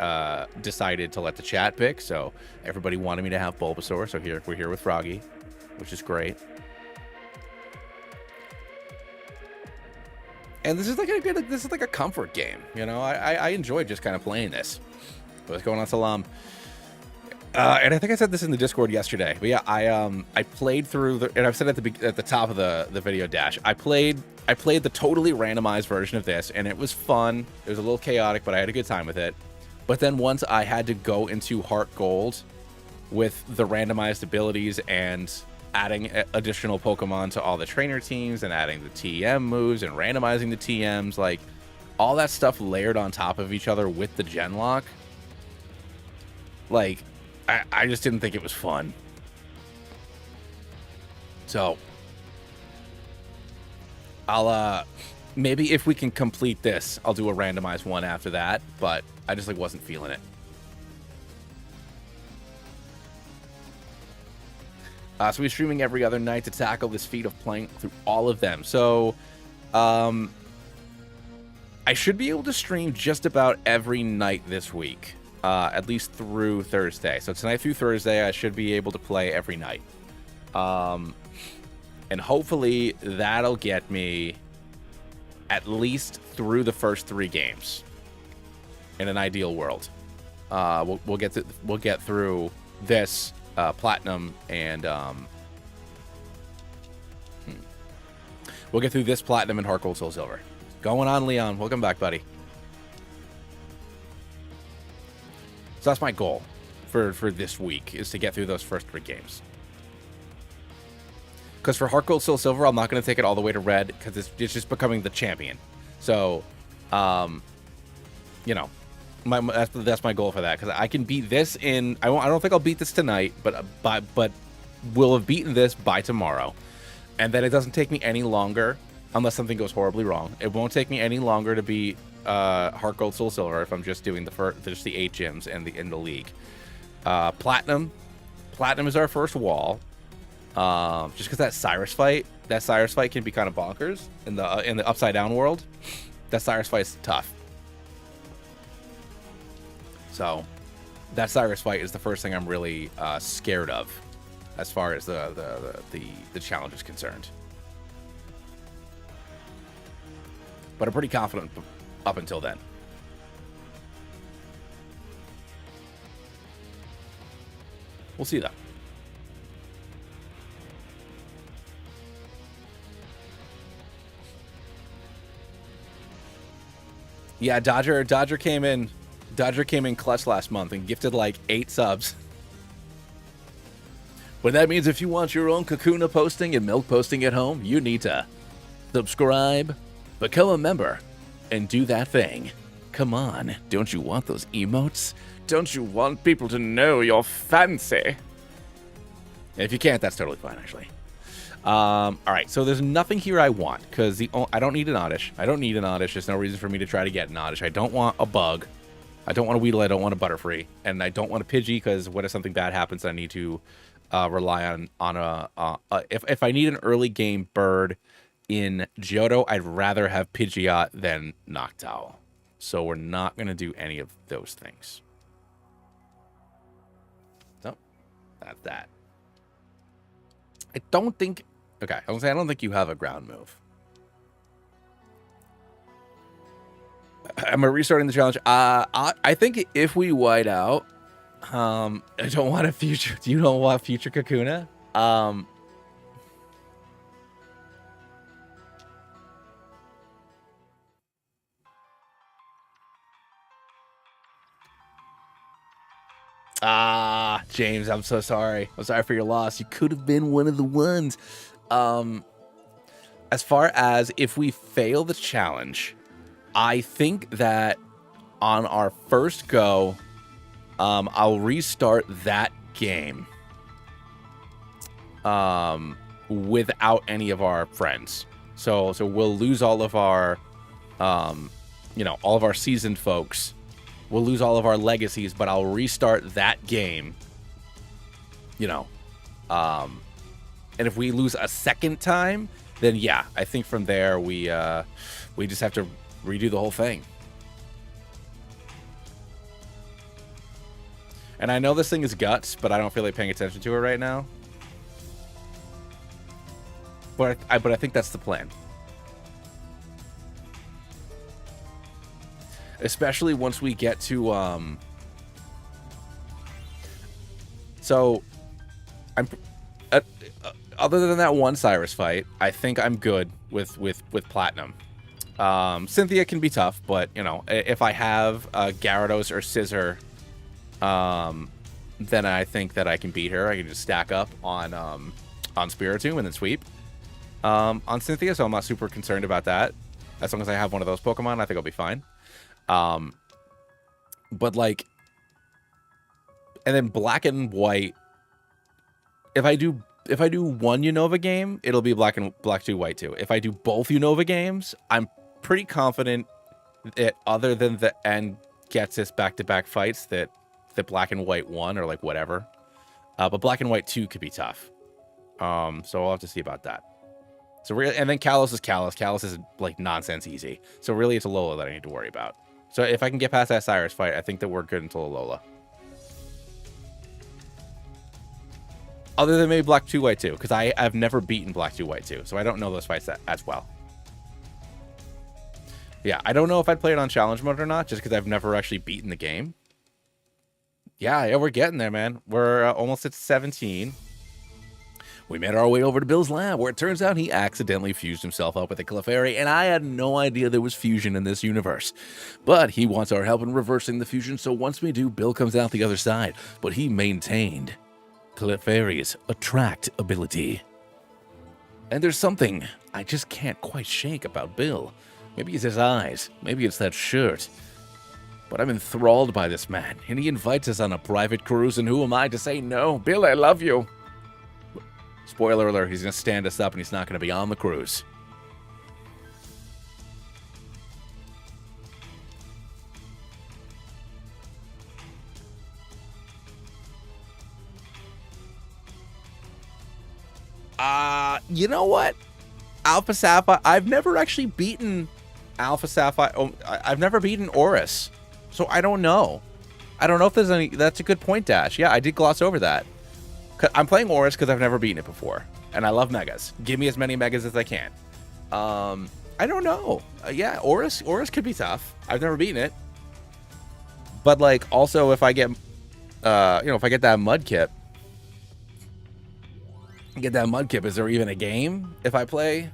decided to let the chat pick. So everybody wanted me to have Bulbasaur. So we're here with Froggy, which is great. And this is like a comfort game, you know. I enjoy just kind of playing this. What's going on, Salam? And I think I said this in the Discord yesterday, but yeah, I played through and I've said at the top of the video dash. I played the totally randomized version of this, and it was fun. It was a little chaotic, but I had a good time with it. But then once I had to go into Heart Gold with the randomized abilities and adding additional Pokemon to all the trainer teams and adding the TM moves and randomizing the TMs, like all that stuff layered on top of each other with the Genlocke, like I just didn't think it was fun. So I'll maybe if we can complete this, I'll do a randomized one after that, but I just like wasn't feeling it. So we're streaming every other night to tackle this feat of playing through all of them. So I should be able to stream just about every night this week, at least through Thursday. So tonight through Thursday, I should be able to play every night. And hopefully that'll get me at least through the first 3 games in an ideal world. We'll get through this platinum and we'll get through this platinum and Heart Gold Soul Silver. Going on, Leon. Welcome back, buddy. So that's my goal for this week, is to get through those first 3 games. Because for Heart Gold Soul Silver, I'm not going to take it all the way to red because it's just becoming the champion. So, you know, that's my goal for that, because I can beat this in. I don't think I'll beat this tonight, but we'll have beaten this by tomorrow, and then it doesn't take me any longer unless something goes horribly wrong. It won't take me any longer to beat Heart Gold Soul Silver if I'm just doing just the HMs and the league. Platinum is our first wall. Just because that Cyrus fight can be kind of bonkers in the upside down world. That Cyrus fight is tough. So that Cyrus fight is the first thing I'm really scared of as far as the challenge is concerned. But I'm pretty confident up until then. We'll see though. Yeah, Dodger came in clutch last month and gifted like 8 subs. But that means if you want your own Kakuna posting and milk posting at home, you need to subscribe, become a member, and do that thing. Come on, don't you want those emotes? Don't you want people to know you're fancy? And if you can't, that's totally fine, actually. All right, so there's nothing here I want, because I don't need an Oddish. I don't need an Oddish. There's no reason for me to try to get an Oddish. I don't want a Bug. I don't want a Weedle. I don't want a Butterfree. And I don't want a Pidgey, because what if something bad happens? I need to rely on a... if I need an early game bird in Johto, I'd rather have Pidgeot than Noctowl. So we're not going to do any of those things. So, that's that. I don't think... Okay, I was saying I don't think you have a ground move. Am I restarting the challenge? I think if we white out, I don't want a future. You don't want future Kakuna? James, I'm so sorry. I'm sorry for your loss. You could have been one of the ones. As far as if we fail the challenge, I think that on our first go, I'll restart that game without any of our friends. So we'll lose all of our, all of our seasoned folks. We'll lose all of our legacies, but I'll restart that game, and if we lose a second time, then yeah, I think from there we just have to redo the whole thing. And I know this thing is guts, but I don't feel like paying attention to it right now. But I think that's the plan. especially once we get to so I'm other than that one Cyrus fight, I think I'm good with platinum. Cynthia can be tough, but you know, if I have Gyarados or Scizor, then I think that I can beat her. I can just stack up on Spiritomb and then sweep on Cynthia, so I'm not super concerned about that. As long as I have one of those Pokemon, I think I'll be fine. But like, and then Black and White. If I do one Unova game, it'll be Black 2, White 2. If I do both Unova games, I'm pretty confident that other than the end gets us back-to-back fights that Black and White 1 or like whatever. But Black and White 2 could be tough. So I'll have to see about that. So really, and then Kalos is Kalos. Kalos is like nonsense easy. So really, it's Alola that I need to worry about. So if I can get past that Cyrus fight, I think that we're good until Alola. Other than maybe Black 2, White 2, because I've never beaten Black 2, White 2, so I don't know those fights as well. Yeah, I don't know if I'd play it on challenge mode or not, just because I've never actually beaten the game. Yeah, we're getting there, man. We're almost at 17. We made our way over to Bill's lab, where it turns out he accidentally fused himself up with a Clefairy, and I had no idea there was fusion in this universe. But he wants our help in reversing the fusion, so once we do, Bill comes out the other side. But he maintained Clefairy's attract ability. And there's something I just can't quite shake about Bill. Maybe it's his eyes, maybe it's that shirt. But I'm enthralled by this man, and he invites us on a private cruise, and who am I to say no? Bill, I love you. Spoiler alert, he's going to stand us up and he's not going to be on the cruise. You know what? Alpha Sapphire, I've never actually beaten Alpha Sapphire. Oh, I've never beaten Oris. So I don't know. I don't know if there's any. That's a good point, Dash. Yeah, I did gloss over that. I'm playing Oris because I've never beaten it before. And I love Megas. Give me as many Megas as I can. I don't know. Yeah, Oris could be tough. I've never beaten it. But, like, also if I get, if I get that Mudkip, is there even a game if I play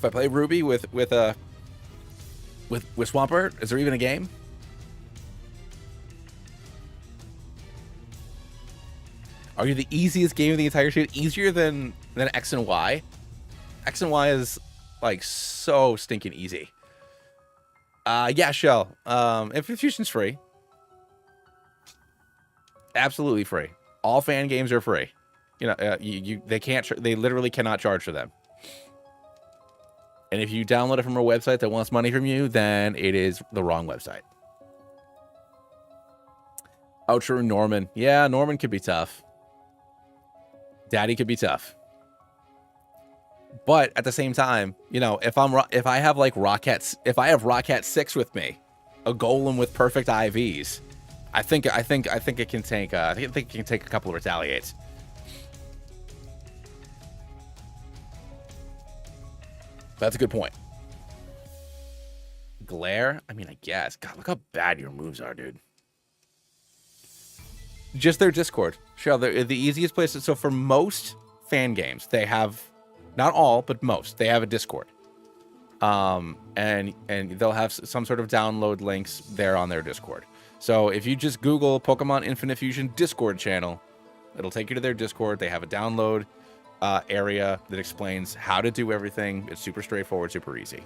Ruby with Swampert? Is there even a game? Are you the easiest game of the entire shit? Easier than X and Y? X and Y is like so stinking easy. Yeah, Shell. Infusion's free. Absolutely free. All fan games are free. You know, they literally cannot charge for them. And if you download it from a website that wants money from you, then it is the wrong website. Oh, true, Norman. Yeah, Norman could be tough. Daddy could be tough. But at the same time, you know, if I have like Rocket 6 with me, a Golem with perfect IVs, I think it can take it can take a couple of retaliates. That's a good point. Glare? I mean, I guess. God, look how bad your moves are, dude. Just their Discord. Sure, the easiest place. So for most fan games, they have, not all, but most, they have a Discord. And they'll have some sort of download links there on their Discord. So if you just Google Pokemon Infinite Fusion Discord channel, it'll take you to their Discord. They have a download area that explains how to do everything. It's super straightforward, super easy.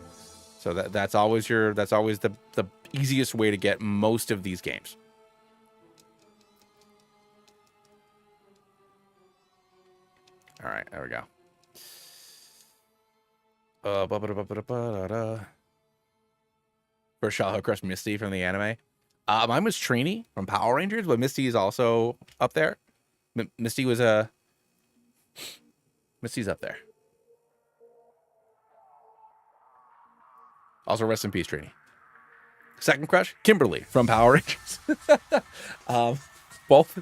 So that's always the easiest way to get most of these games. All right, there we go. First shot hook crush Misty from the anime. Mine was Trini from Power Rangers, but Misty is also up there. Misty's up there. Also, rest in peace, Trini. Second crush, Kimberly from Power Rangers. Both.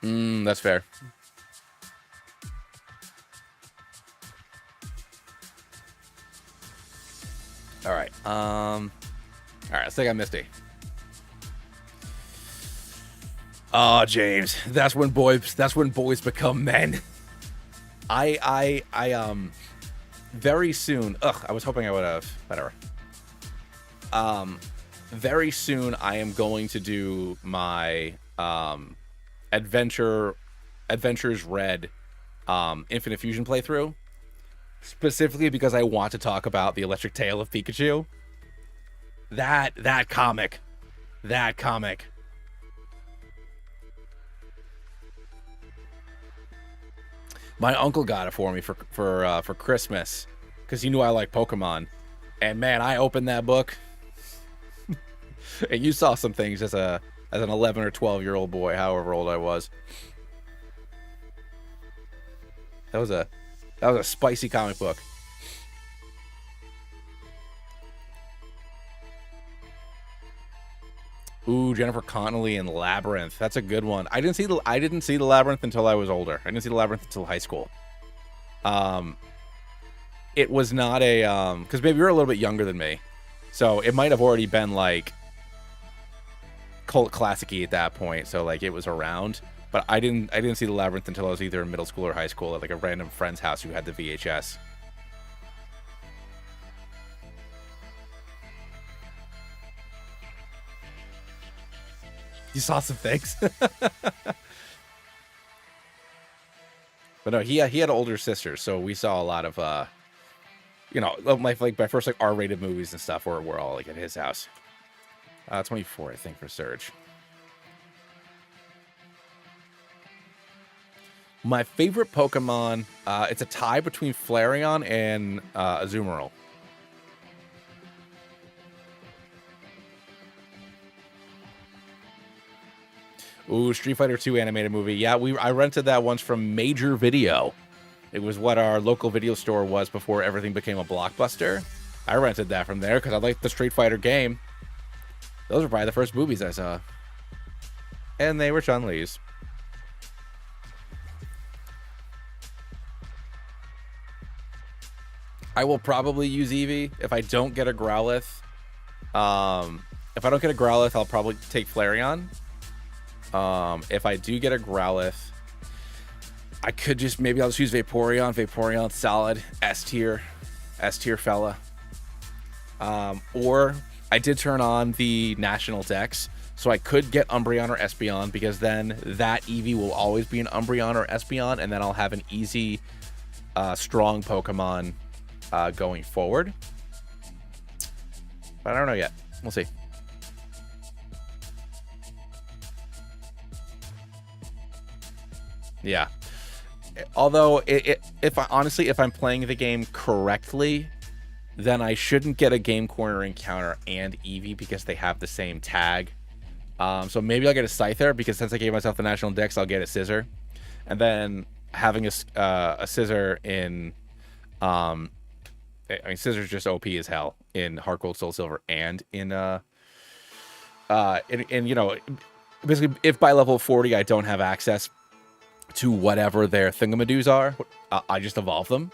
That's fair. All right. Let's take on Misty. Oh, James, that's when boys become men. I very soon. I was hoping I would have. Whatever. Very soon I am going to do my Adventures Red Infinite Fusion playthrough, specifically because I want to talk about the Electric Tail of Pikachu. That comic. My uncle got it for me for Christmas because he knew I like Pokemon, and man, I opened that book, and you saw some things as an 11 or 12-year-old boy, however old I was. That was a spicy comic book. Ooh, Jennifer Connelly in Labyrinth. That's a good one. I didn't see the Labyrinth until I was older. I didn't see the Labyrinth until high school. It was not a because maybe you're a little bit younger than me, so it might have already been like cult classic-y at that point. So like it was around, but I didn't see the Labyrinth until I was either in middle school or high school at like a random friend's house who had the VHS. You saw some things. But no, he had older sisters, so we saw a lot of my first like R-rated movies and stuff were all like at his house. 24, I think, for Surge. My favorite Pokemon, it's a tie between Flareon and Azumarill. Ooh, Street Fighter 2 animated movie. Yeah, I rented that once from Major Video. It was what our local video store was before everything became a Blockbuster. I rented that from there because I liked the Street Fighter game. Those were probably the first movies I saw. And they were Chun-Li's. I will probably use Eevee if I don't get a Growlithe. If I don't get a Growlithe, I'll probably take Flareon. If I do get a Growlithe, I could maybe I'll just use Vaporeon. Vaporeon's solid. S tier fella. Or I did turn on the national decks, so I could get Umbreon or Espeon, because then that Eevee will always be an Umbreon or Espeon, and then I'll have an easy, strong Pokemon going forward. But I don't know yet. We'll see. Yeah. Although, if I'm playing the game correctly, then I shouldn't get a Game Corner encounter and Eevee because they have the same tag. So maybe I'll get a Scyther, because since I gave myself the national dex, I'll get a Scissor. And then having a Scissor in... Scissor's just OP as hell in Heart Gold, Soul Silver, and in basically, if by level 40 I don't have access to whatever their thingamadoos are, I just evolve them,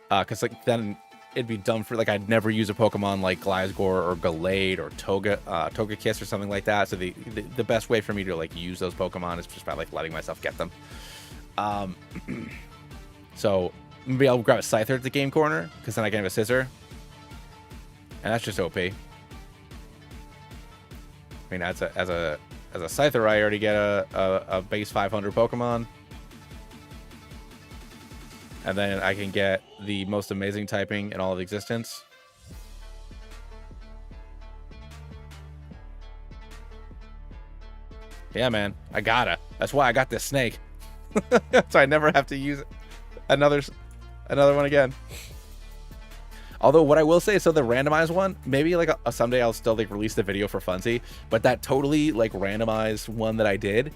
because then it'd be dumb for I'd never use a Pokemon like Gliscor or Gallade or Togekiss or something like that. So the best way for me to use those Pokemon is just by letting myself get them. So maybe I'll grab a Scyther at the Game Corner, because then I can have a Scissor, and that's just OP. I mean, as a Scyther, I already get a base 500 Pokemon. And then I can get the most amazing typing in all of existence. Yeah, man. I gotta. That's why I got this snake. So I never have to use another one again. Although what I will say is, so the randomized one, maybe someday I'll still release the video for funsies, but that totally randomized one that I did,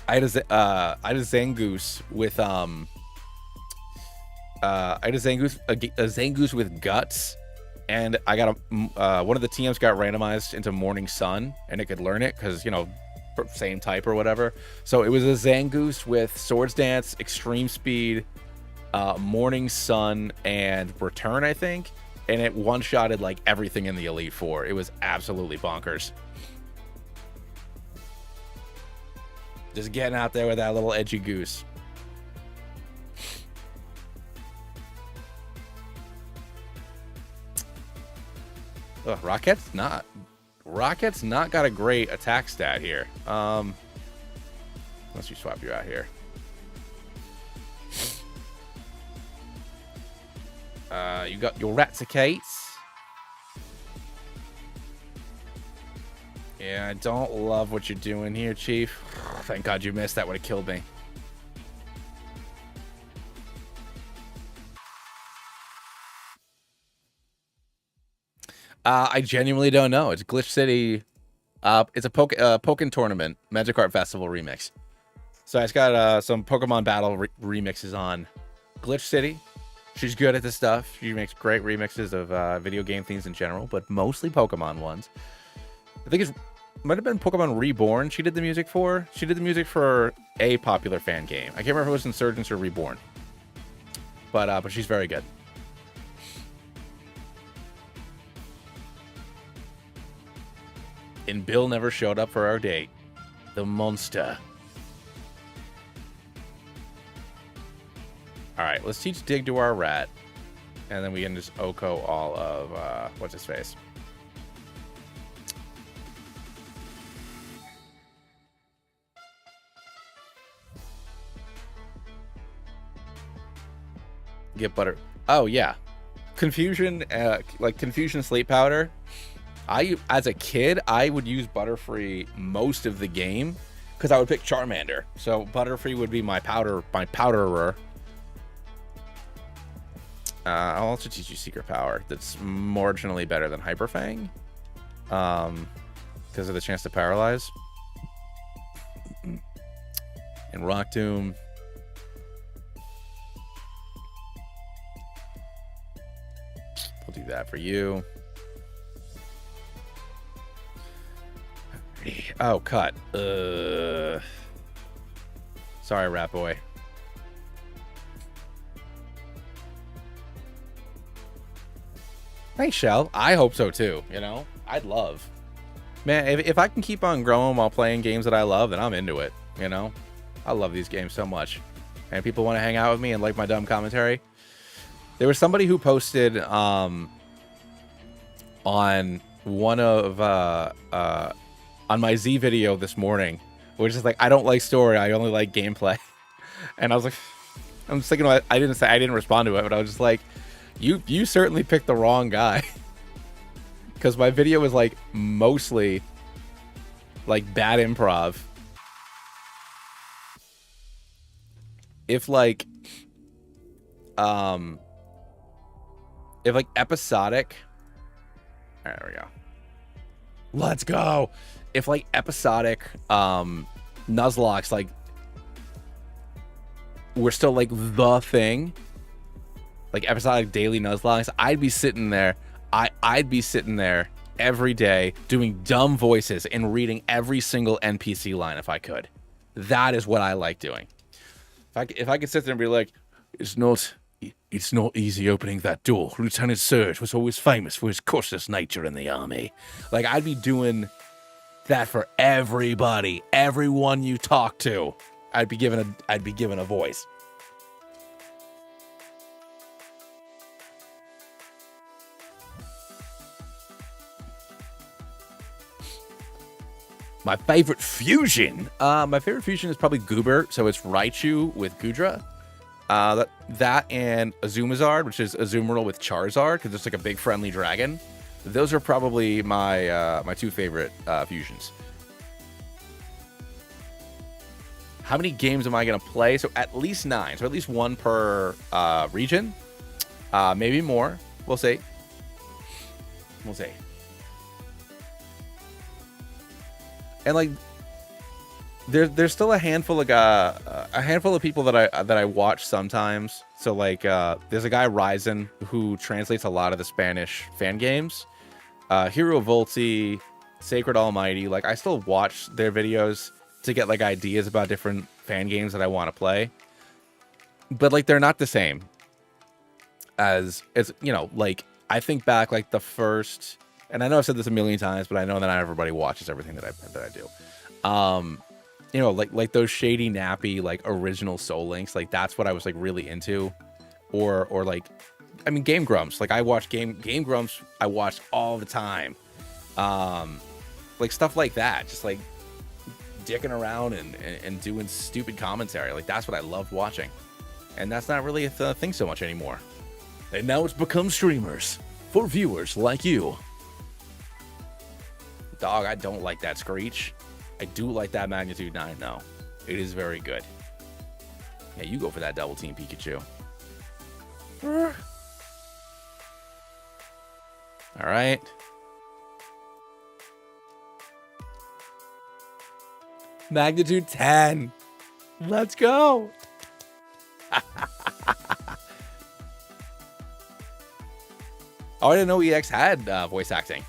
I had a Zangoose with Zangoose with guts, and I got one of the TMs got randomized into Morning Sun, and it could learn it because same type or whatever. So it was a Zangoose with Swords Dance, Extreme Speed, Morning Sun, and Return, I think. and it one-shotted like everything in the Elite Four. It was absolutely bonkers. Just getting out there with that little edgy goose. Ugh, Rocket's not got a great attack stat here. Unless you swap you out here. You got your Raticates. Yeah, I don't love what you're doing here, Chief. Thank God you missed. That would have killed me. I genuinely don't know. It's Glitch City. It's a Pokken Tournament, Magikarp Festival remix. So it's got some Pokemon Battle remixes on Glitch City. She's good at this stuff. She makes great remixes of video game themes in general, but mostly Pokemon ones. I think it might have been Pokemon Reborn she did the music for. She did the music for a popular fan game. I can't remember if it was Insurgents or Reborn. But she's very good. And Bill never showed up for our date. The monster. Alright, let's teach Dig to our rat. And then we can just Oko all of, what's his face? Get butter. Oh, yeah. Confusion, like Confusion Sleep Powder. As a kid, I would use Butterfree most of the game because I would pick Charmander. So Butterfree would be my powderer. I'll also teach you Secret Power. That's marginally better than Hyper Fang, because of the chance to paralyze. And Rock Tomb. We'll do that for you. Oh, cut. Sorry, Rat Boy. Thanks, Shell. I hope so too. You know, I'd love. Man, if I can keep on growing while playing games that I love, then I'm into it. You know, I love these games so much. And people want to hang out with me and like my dumb commentary. There was somebody who posted on one of on my Z video this morning, which is like, I don't like story, I only like gameplay. And I was like, I'm just thinking, I didn't respond to it, but I was just like, you certainly picked the wrong guy. Because my video was like mostly like bad improv. If like episodic. All right, there we go. Let's go. If like episodic Nuzlocke's like we're still like the thing, like episodic daily Nuzlocke's, I'd be sitting there every day doing dumb voices and reading every single NPC line if I could. That is what I like doing. If I could sit there and be like, it's not easy opening that door. Lieutenant Surge was always famous for his cautious nature in the army. Like, I'd be doing that for everybody, everyone you talk to. I'd be given a voice. My favorite fusion. My favorite fusion is probably Goober. So it's Raichu with Goodra. That and Azumazard, which is Azumarill with Charizard, because it's like a big friendly dragon. Those are probably my my two favorite fusions. How many games am I going to play? So at least 9. So at least 1 per region. Maybe more. We'll see. We'll see. And like, there's still a handful of people that I watch sometimes. So like, there's a guy Ryzen who translates a lot of the Spanish fan games. Hero Volti, Sacred Almighty. Like, I still watch their videos to get like ideas about different fan games that I want to play. But like, they're not the same as you know. Like, I think back like the first, and I know I've said this a million times, but I know that not everybody watches everything that I do. You know, like those shady, nappy, like original Soul Links, like that's what I was like really into, or like, I mean, Game Grumps. Like I watched Game Grumps. I watched all the time, like stuff like that. Just like dicking around and doing stupid commentary. Like that's what I loved watching, and that's not really a thing so much anymore. And now it's become streamers for viewers like you. Dog, I don't like that Screech. I do like that Magnitude 9, though. It is very good. Yeah, you go for that double team Pikachu. All right. Magnitude 10. Let's go. Oh, I didn't know EX had voice acting.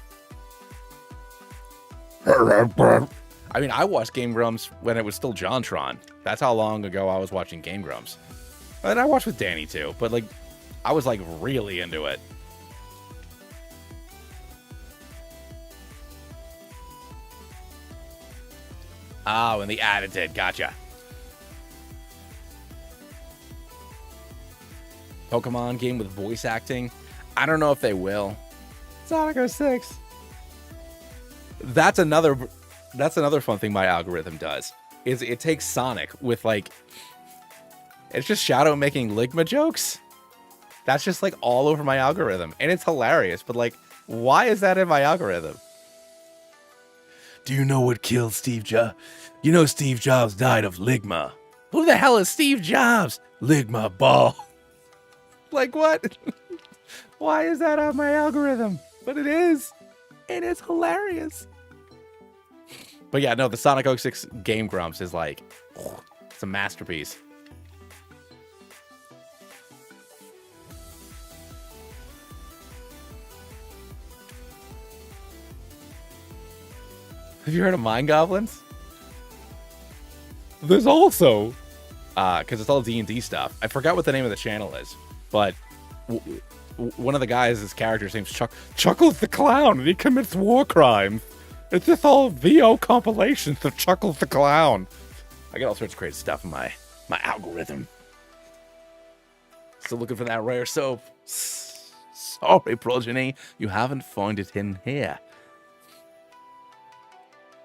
I mean, I watched Game Grumps when it was still JonTron. That's how long ago I was watching Game Grumps. And I watched with Danny too, but like, I was like really into it. Oh, and the added, gotcha. Pokemon game with voice acting. I don't know if they will. Sonic 06. That's another fun thing my algorithm does. Is it takes Sonic with like, it's just Shadow making Ligma jokes. That's just like all over my algorithm, and it's hilarious. But like, why is that in my algorithm? Do you know what killed Steve Jobs? You know Steve Jobs died of Ligma. Who the hell is Steve Jobs? Ligma ball. Like what? Why is that on my algorithm? But it is. And it's hilarious. But yeah, no, the Sonic 06 Game Grumps is like, it's a masterpiece. Have you heard of Mind Goblins? There's also, because it's all D&D stuff. I forgot what the name of the channel is, but one of the guys, his character's name's Chuckles the Clown, and he commits war crimes. It's just all VO compilations of Chuckles the Clown. I got all sorts of crazy stuff in my algorithm. Still looking for that rare soap. Sorry, progeny, you haven't found it in here.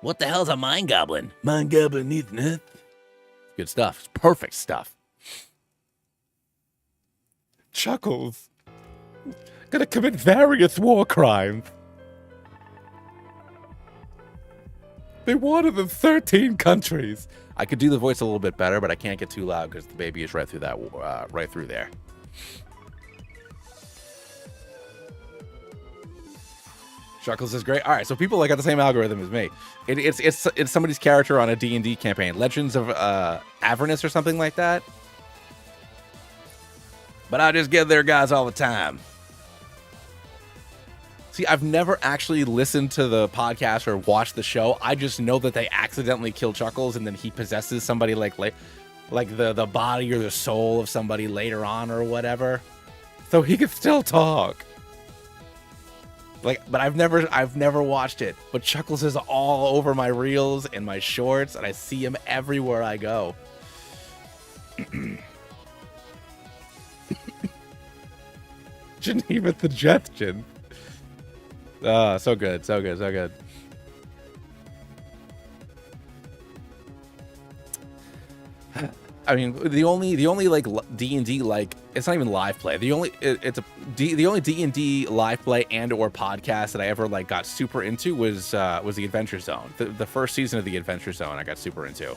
What the hell's a Mind Goblin? Mind Goblin needs nothing. Good stuff. It's perfect stuff. Chuckles. Gonna commit various war crimes. They wanted in 13 countries. I could do the voice a little bit better, but I can't get too loud because the baby is right through that, right through there. Chuckles is great. All right, so people like got the same algorithm as me. It's somebody's character on a D&D campaign, Legends of Avernus or something like that. But I just get there, guys, all the time. See, I've never actually listened to the podcast or watched the show. I just know that they accidentally kill Chuckles, and then he possesses somebody like the body or the soul of somebody later on or whatever, so he can still talk. Like, but I've never watched it. But Chuckles is all over my reels and my shorts, and I see him everywhere I go. Geneva the Jetkin. So good, so good, so good. I mean, the only like D&D, like, it's not even live play. The only D&D live play and or podcast that I ever like got super into was the Adventure Zone. The first season of the Adventure Zone I got super into,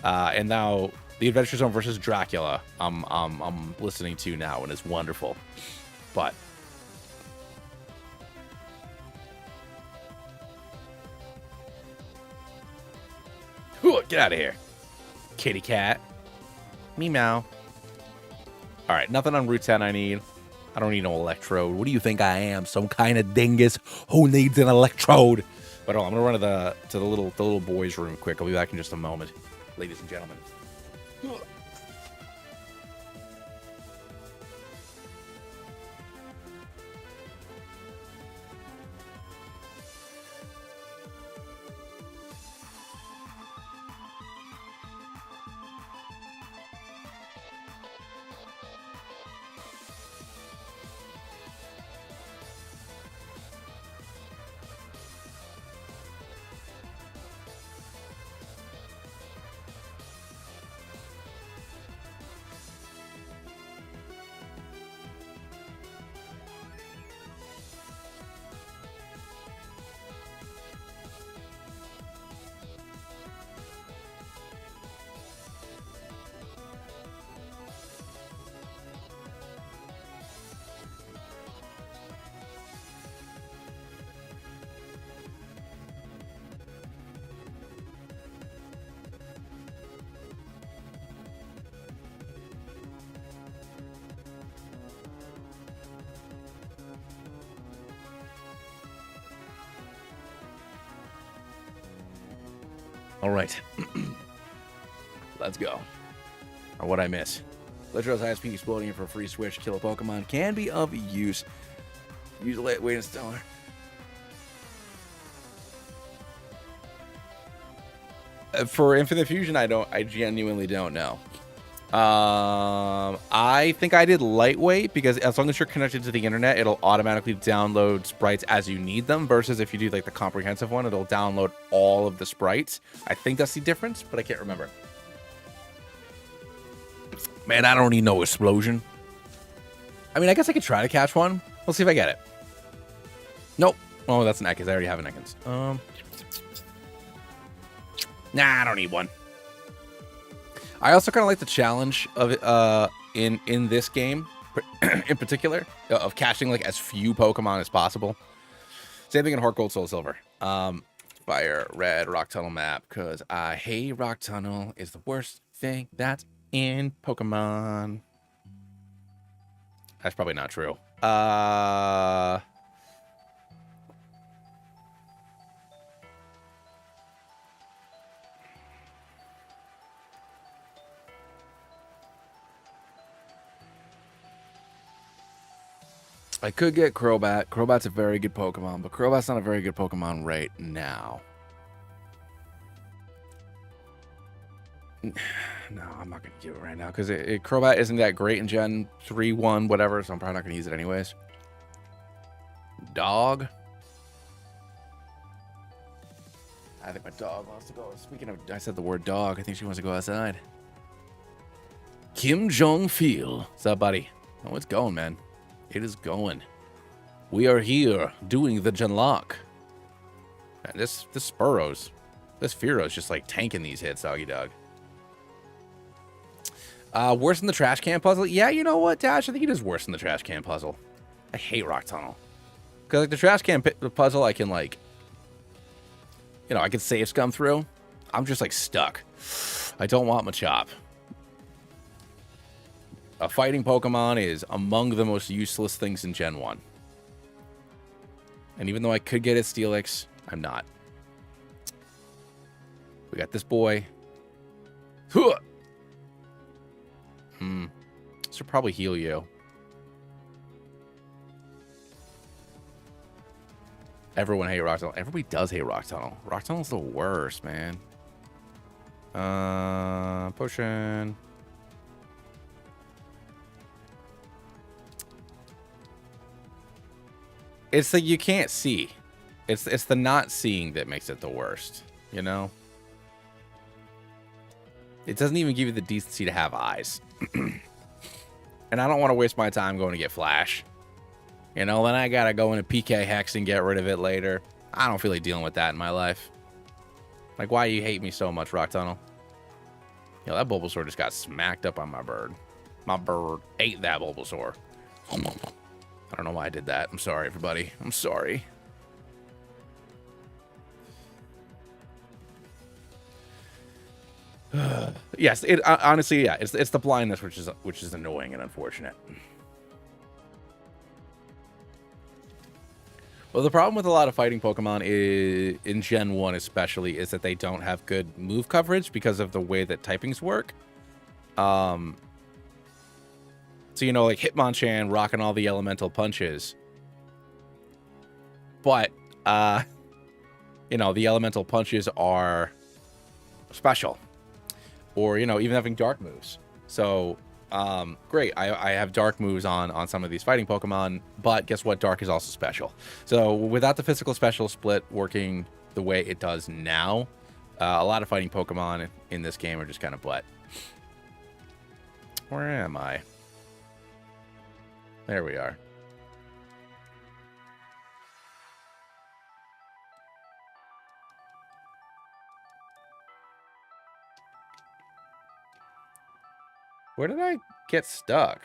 and now the Adventure Zone versus Dracula I'm listening to now, and it's wonderful. But get out of here, kitty cat. Meow. All right, nothing on Route 10 I need. I don't need no electrode. What do you think I am? Some kind of dingus who needs an electrode? But I'm gonna run to the little boys' room quick. I'll be back in just a moment, ladies and gentlemen. All right. Let's go. Or what I miss. Legendaries ISP exploding for a free switch. Kill a Pokemon can be of use. Use a lightweight and stellar. For Infinite Fusion, I genuinely don't know. I think I did lightweight because as long as you're connected to the internet, it'll automatically download sprites as you need them. Versus if you do like the comprehensive one, it'll download all of the sprites. I think that's the difference, but I can't remember. Man, I don't need no explosion. I mean, I guess I could try to catch one. We'll see if I get it. Nope. Oh, that's an Ekans. I already have an Ekans. Nah, I don't need one. I also kind of like the challenge of it in this game, in particular, of catching like as few Pokemon as possible. Same thing in Heart Gold, Soul Silver. Fire Red Rock Tunnel map because I hate Rock Tunnel is the worst thing that's in Pokemon. That's probably not true. I could get Crobat. Crobat's a very good Pokemon, but Crobat's not a very good Pokemon right now. No, I'm not going to do it right now because Crobat isn't that great in Gen 3, 1, whatever, so I'm probably not going to use it anyways. Dog. I think my dog wants to go. Speaking of, I said the word dog. I think she wants to go outside. Kim Jong-fil. What's up, buddy? Oh, it's going, man. It is going. We are here doing the Genlocke. Man, this Spuros, this Fearo's just like tanking these hits, doggy dog. Worse than the trash can puzzle? Yeah, you know what, Dash? I think it is worse than the trash can puzzle. I hate Rock Tunnel. Because like the trash can puzzle, I can like, you know, I can save scum through. I'm just like stuck. I don't want Machop. A fighting Pokemon is among the most useless things in Gen 1. And even though I could get it Steelix, I'm not. We got this boy. Huh. This should probably heal you. Everyone hate Rock Tunnel. Everybody does hate Rock Tunnel. Rock Tunnel's the worst, man. Potion. It's like you can't see. It's the not seeing that makes it the worst, you know? It doesn't even give you the decency to have eyes. And I don't want to waste my time going to get Flash. You know, then I gotta go into PK Hex and get rid of it later. I don't feel like dealing with that in my life. Like, why you hate me so much, Rock Tunnel? You know, that Bulbasaur just got smacked up on my bird. My bird ate that Bulbasaur. I don't know why I did that. I'm sorry, everybody. I'm sorry. Yes, it honestly, yeah, it's the blindness which is annoying and unfortunate. Well, the problem with a lot of fighting Pokemon is, in Gen 1 especially, is that they don't have good move coverage because of the way that typings work. So, you know, like Hitmonchan rocking all the elemental punches. But, you know, the elemental punches are special. Or, you know, even having dark moves. So, great. I have dark moves on some of these fighting Pokemon, but guess what? Dark is also special. So, without the physical special split working the way it does now, a lot of fighting Pokemon in this game are just kind of butt. Where am I? There we are. Where did I get stuck?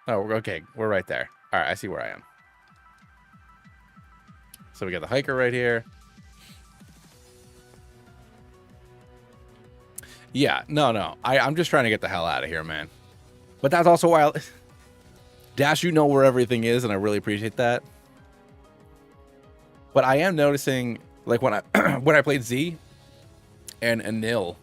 Oh, okay. We're right there. All right, I see where I am. So we got the hiker right here. Yeah, no. I'm just trying to get the hell out of here, man. But that's also why Dash, you know where everything is, and I really appreciate that. But I am noticing, like, when I when I played Z and Nil,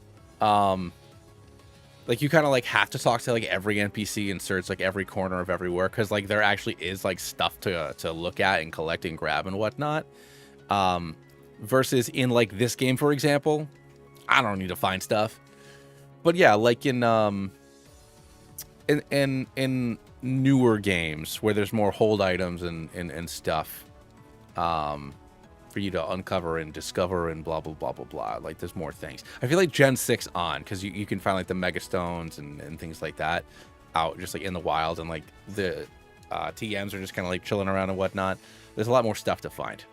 like, you kind of like have to talk to like every NPC and search like every corner of everywhere, because like there actually is like stuff to look at and collect and grab and whatnot. Versus in like this game, for example, I don't need to find stuff. But yeah, like in newer games where there's more hold items and stuff, for you to uncover and discover and blah blah blah blah blah. Like there's more things. I feel like Gen 6 on, because you can find like the mega stones and things like that out just like in the wild, and like the TMs are just kind of like chilling around and whatnot. There's a lot more stuff to find.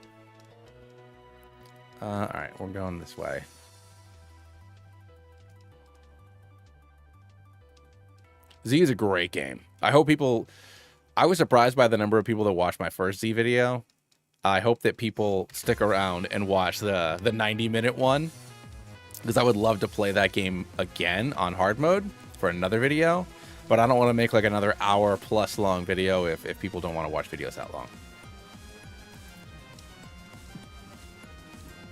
All right, we're going this way. Z is a great game. I hope people... I was surprised by the number of people that watched my first Z video. I hope that people stick around and watch the 90-minute one, because I would love to play that game again on hard mode for another video, but I don't want to make like another hour-plus long video if people don't want to watch videos that long.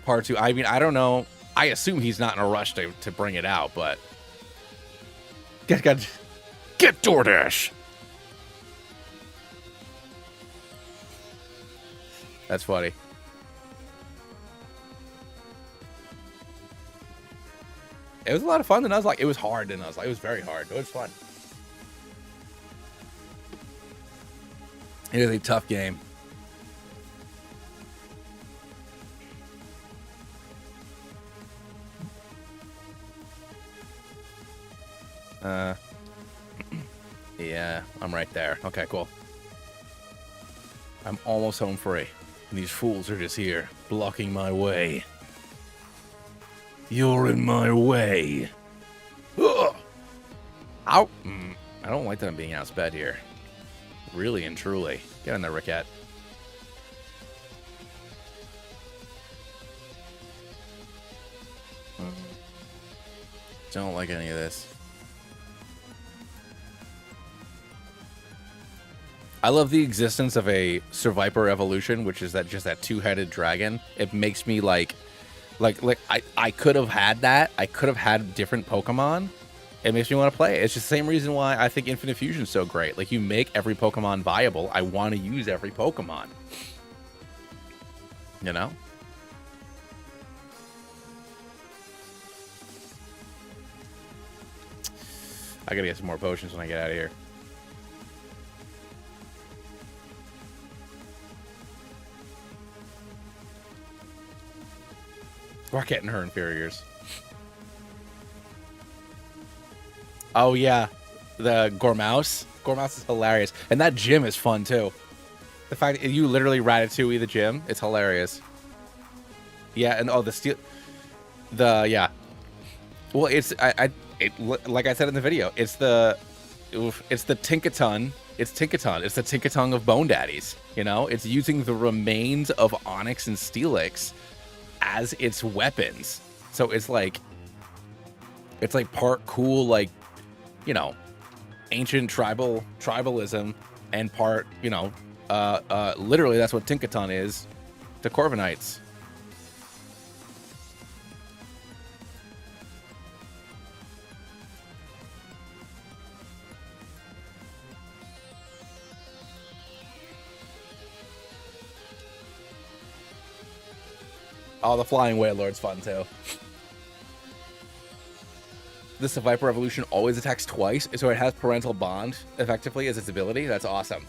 Part 2, I mean, I don't know. I assume he's not in a rush to bring it out, but... Get DoorDash! That's funny. It was a lot of fun in Nuzlocke. It was hard in Nuzlocke. It was very hard. It was fun. It is a tough game. Yeah, I'm right there. Okay, cool. I'm almost home free. And these fools are just here, blocking my way. You're in my way. Ugh. Ow. I don't like that I'm being outsped here. Really and truly. Get in there, Rickette. Don't like any of this. I love the existence of a Survivor evolution, which is that just that two-headed dragon. It makes me like I could have had that. I could have had different Pokemon. It makes me want to play it. It's just the same reason why I think Infinite Fusion is so great. Like, you make every Pokemon viable. I want to use every Pokemon. You know? I gotta get some more potions when I get out of here. Rocket and her inferiors. Oh, yeah. The Gormouse. Gormouse is hilarious. And that gym is fun, too. The fact that you literally Ratatouille the gym, it's hilarious. Yeah, and oh, the steel... yeah. Well, it's... like I said in the video, it's the Tinkaton. It's Tinkaton. It's the Tinkaton of Bone Daddies. You know? It's using the remains of Onyx and Steelix as its weapons. So it's like part cool, like, you know, ancient tribalism, and part, you know, literally that's what Tinkaton is to Corviknights. Oh, the Flying Wailord's fun, too. This Viper Evolution always attacks twice, so it has Parental Bond, effectively, as its ability. That's awesome.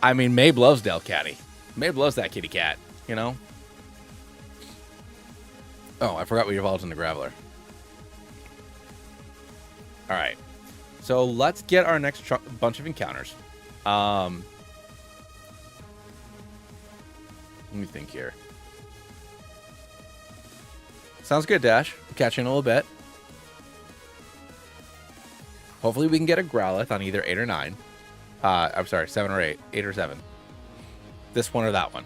I mean, Mabe loves Delcatty. Mabe loves that kitty cat, you know? Oh, I forgot we evolved into Graveler. Alright. So, let's get our next bunch of encounters. Let me think here. Sounds good, Dash. We'll catch you in a little bit. Hopefully we can get a Growlithe on either 8 or 9. I'm sorry, 7 or 8. 8 or 7. This one or that one.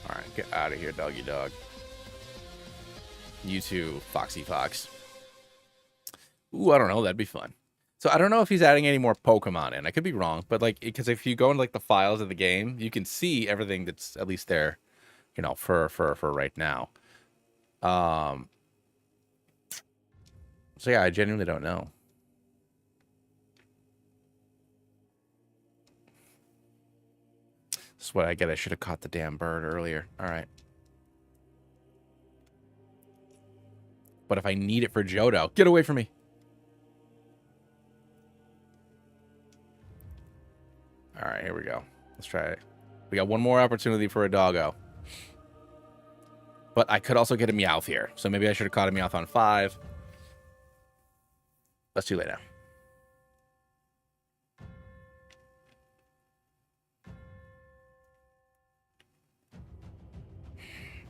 Alright, get out of here, doggy dog. You too, Foxy Fox. Ooh, I don't know. That'd be fun. So I don't know if he's adding any more Pokemon in. I could be wrong, but like, because if you go into like the files of the game, you can see everything that's at least there, you know, for right now. So yeah, I genuinely don't know. This is what I get. I should have caught the damn bird earlier. All right. But if I need it for Johto, get away from me. All right, here we go. Let's try it. We got one more opportunity for a doggo. But I could also get a Meowth here. So maybe I should have caught a Meowth on 5. That's too late now.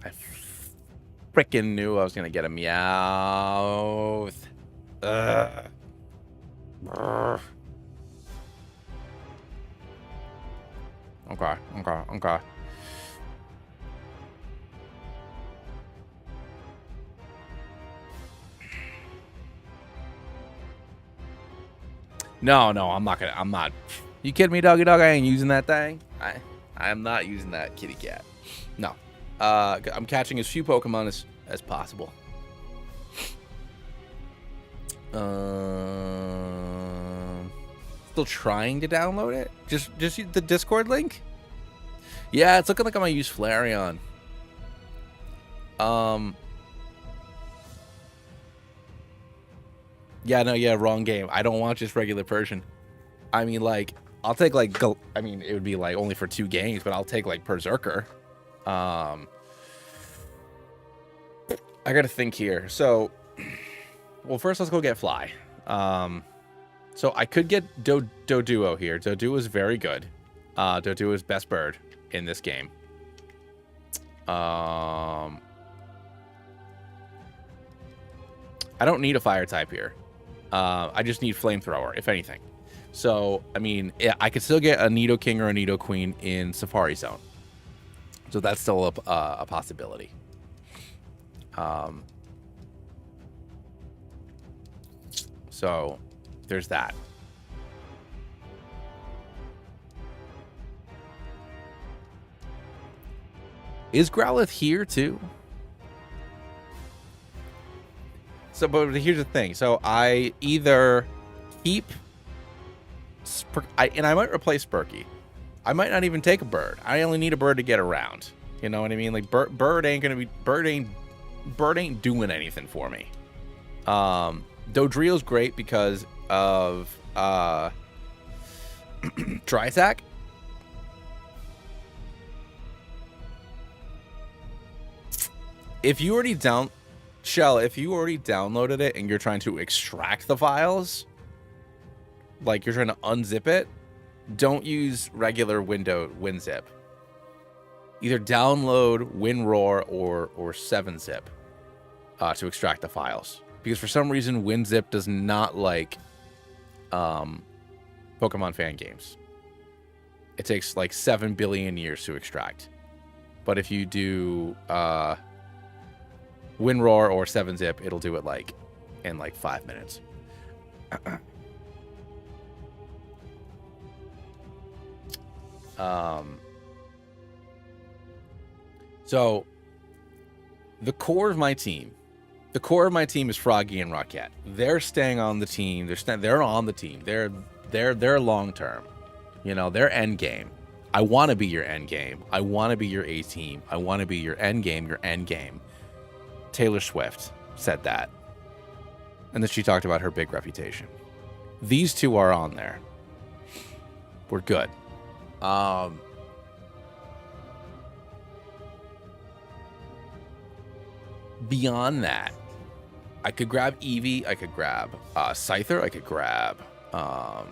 I freaking knew I was going to get a Meowth. Okay. No, I'm not. You kidding me, doggy dog? I ain't using that thing. I am not using that kitty cat. No. I'm catching as few Pokemon as possible. Still trying to download it? Just use the Discord link? Yeah, it's looking like I might use Flareon. Yeah, wrong game. I don't want just regular Persian. I mean, like, I'll take, like, I mean, it would be, like, only for 2 games, but I'll take, like, Berserker. I gotta think here. So, well, first let's go get Fly. So I could get Doduo here. Doduo is very good. Doduo is best bird in this game. I don't need a fire type here. I just need flamethrower, if anything. So, I mean, yeah, I could still get a Nidoking or a Nidoqueen in Safari Zone. So that's still a possibility. So there's that. Is Growlithe here too? So, but here's the thing. So I either keep and I might replace Spurky. I might not even take a bird. I only need a bird to get around. You know what I mean? Like bird ain't doing anything for me. Dodrio's great because of Dry Attack. If you already downloaded it and you're trying to extract the files, like you're trying to unzip it, don't use regular WinZip. Either download WinRAR or 7-zip to extract the files. Because for some reason, WinZip does not like Pokemon fan games. It takes like 7 billion years to extract. But if you do WinRAR or 7-zip, it'll do it like in like 5 minutes. So the core of my team is Froggy and Rocket. They're staying on the team. They're on the team. They're long term. You know, they're end game. I want to be your end game. I want to be your A team. I want to be your end game. Your end game. Taylor Swift said that, and then she talked about her big reputation. These two are on there. We're good. Beyond that, I could grab Eevee. I could grab Scyther. I could grab, I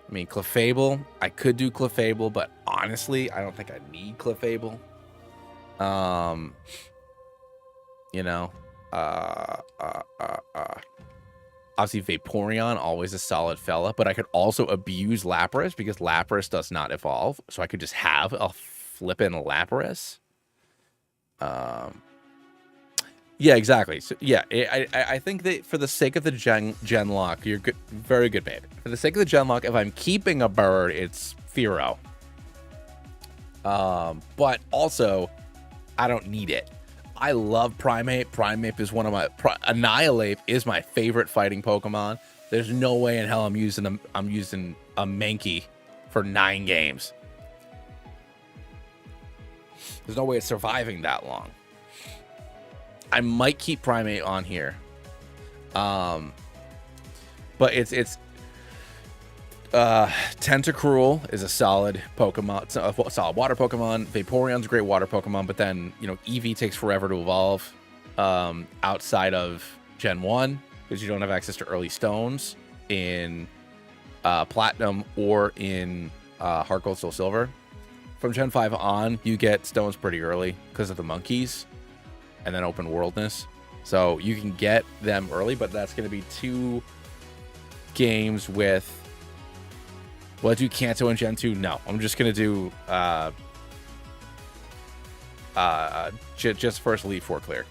mean, Clefable. I could do Clefable, but honestly, I don't think I need Clefable. You know, obviously Vaporeon, always a solid fella, but I could also abuse Lapras because Lapras does not evolve, so I could just have a flippin' Lapras. Yeah, exactly. So, yeah, I think that for the sake of the Genlocke, you're good, very good, babe. For the sake of the Genlocke, if I'm keeping a bird, it's Firo. But also, I don't need it. I love Primeape. Primeape is one of my Annihilate is my favorite fighting Pokemon. There's no way in hell I'm using a Mankey for 9 games. There's no way it's surviving that long. I might keep Primeape on here. But it's Tentacruel is a solid Pokemon, a solid water Pokemon. Vaporeon's a great water Pokemon, but then, you know, Eevee takes forever to evolve outside of Gen 1 because you don't have access to early stones in Platinum or in Heart Gold, Soul Silver. From Gen 5 on, you get stones pretty early because of the monkeys and then open worldness. So you can get them early, but that's going to be 2 games with... Will I do Kanto in Gen 2? No. I'm just going to do just first Elite 4 clear.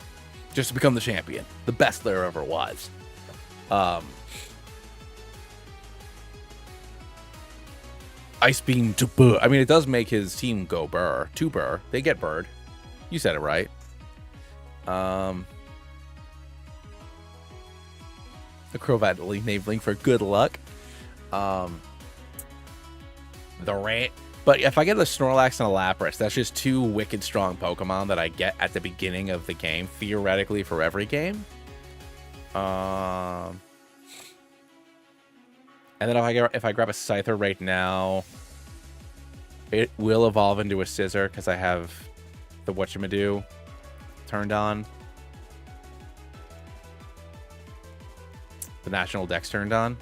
Just to become the champion. The best there ever was. Ice Beam to Burr. I mean, it does make his team go Burr. To Burr. They get Bird. You said it right. The Crobat enabling for good luck. The Rant. But if I get a Snorlax and a Lapras, that's just 2 wicked strong Pokemon that I get at the beginning of the game, theoretically for every game. And then if I grab a Scyther right now, it will evolve into a Scissor because I have the whatchamadoo turned on. The National Dex turned on.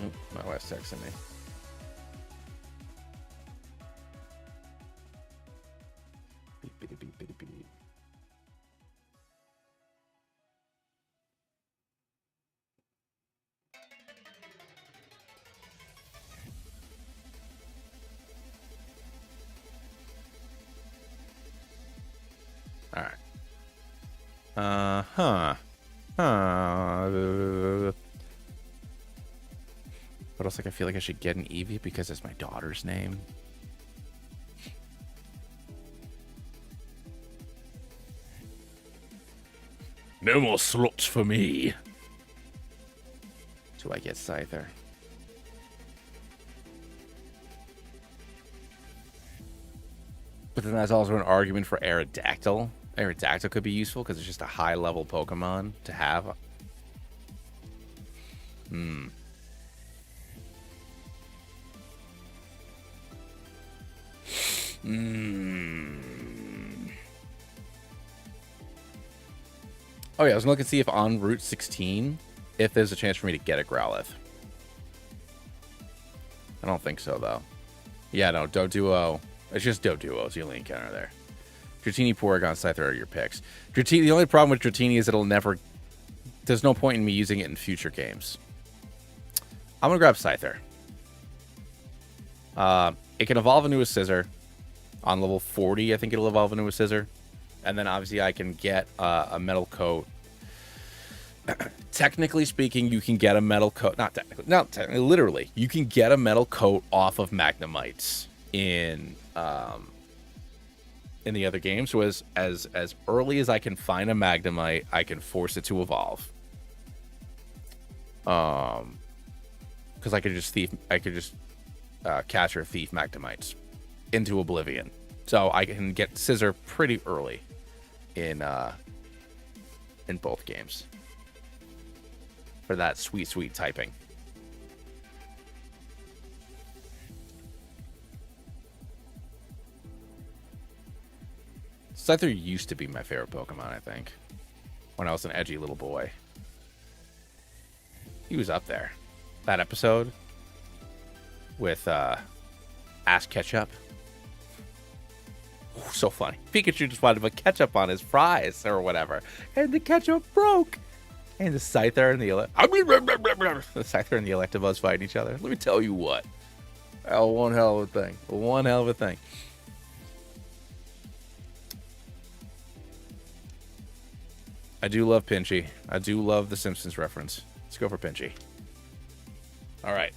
Oh, my wife's texting me. Beep, beep, beep, beep, beep. All right. But also, I feel like I should get an Eevee because it's my daughter's name. No more slots for me. Do I get Scyther? But then that's also an argument for Aerodactyl. Aerodactyl could be useful because it's just a high-level Pokemon to have. Oh yeah, I was looking to see if on Route 16, if there's a chance for me to get a Growlithe. I don't think so, though. Yeah, no, Doduo. It's just Doduo is the only encounter there. Dratini, Porygon, Scyther are your picks. Dratini, the only problem with Dratini is it'll never... There's no point in me using it in future games. I'm going to grab Scyther. It can evolve into a Scissor. On level 40, I think it'll evolve into a Scissor. And then obviously I can get a Metal Coat. Technically speaking, you can get a Metal Coat. Not technically, literally. You can get a Metal Coat off of Magnemites in the other games. So as early as I can find a Magnemite, I can force it to evolve. Because I could just capture Thief Magnemites into oblivion. So I can get Scissor pretty early in both games for that sweet typing. Scyther used to be my favorite Pokemon, I think, when I was an edgy little boy. He was up there. That episode with Ass Ketchup. Ooh, so funny. Pikachu just wanted to put ketchup on his fries or whatever, and the ketchup broke. And the Scyther and the Scyther and the Electabuzz fighting each other. Let me tell you what. Oh, one hell of a thing. One hell of a thing. I do love Pinchy. I do love the Simpsons reference. Let's go for Pinchy. All right.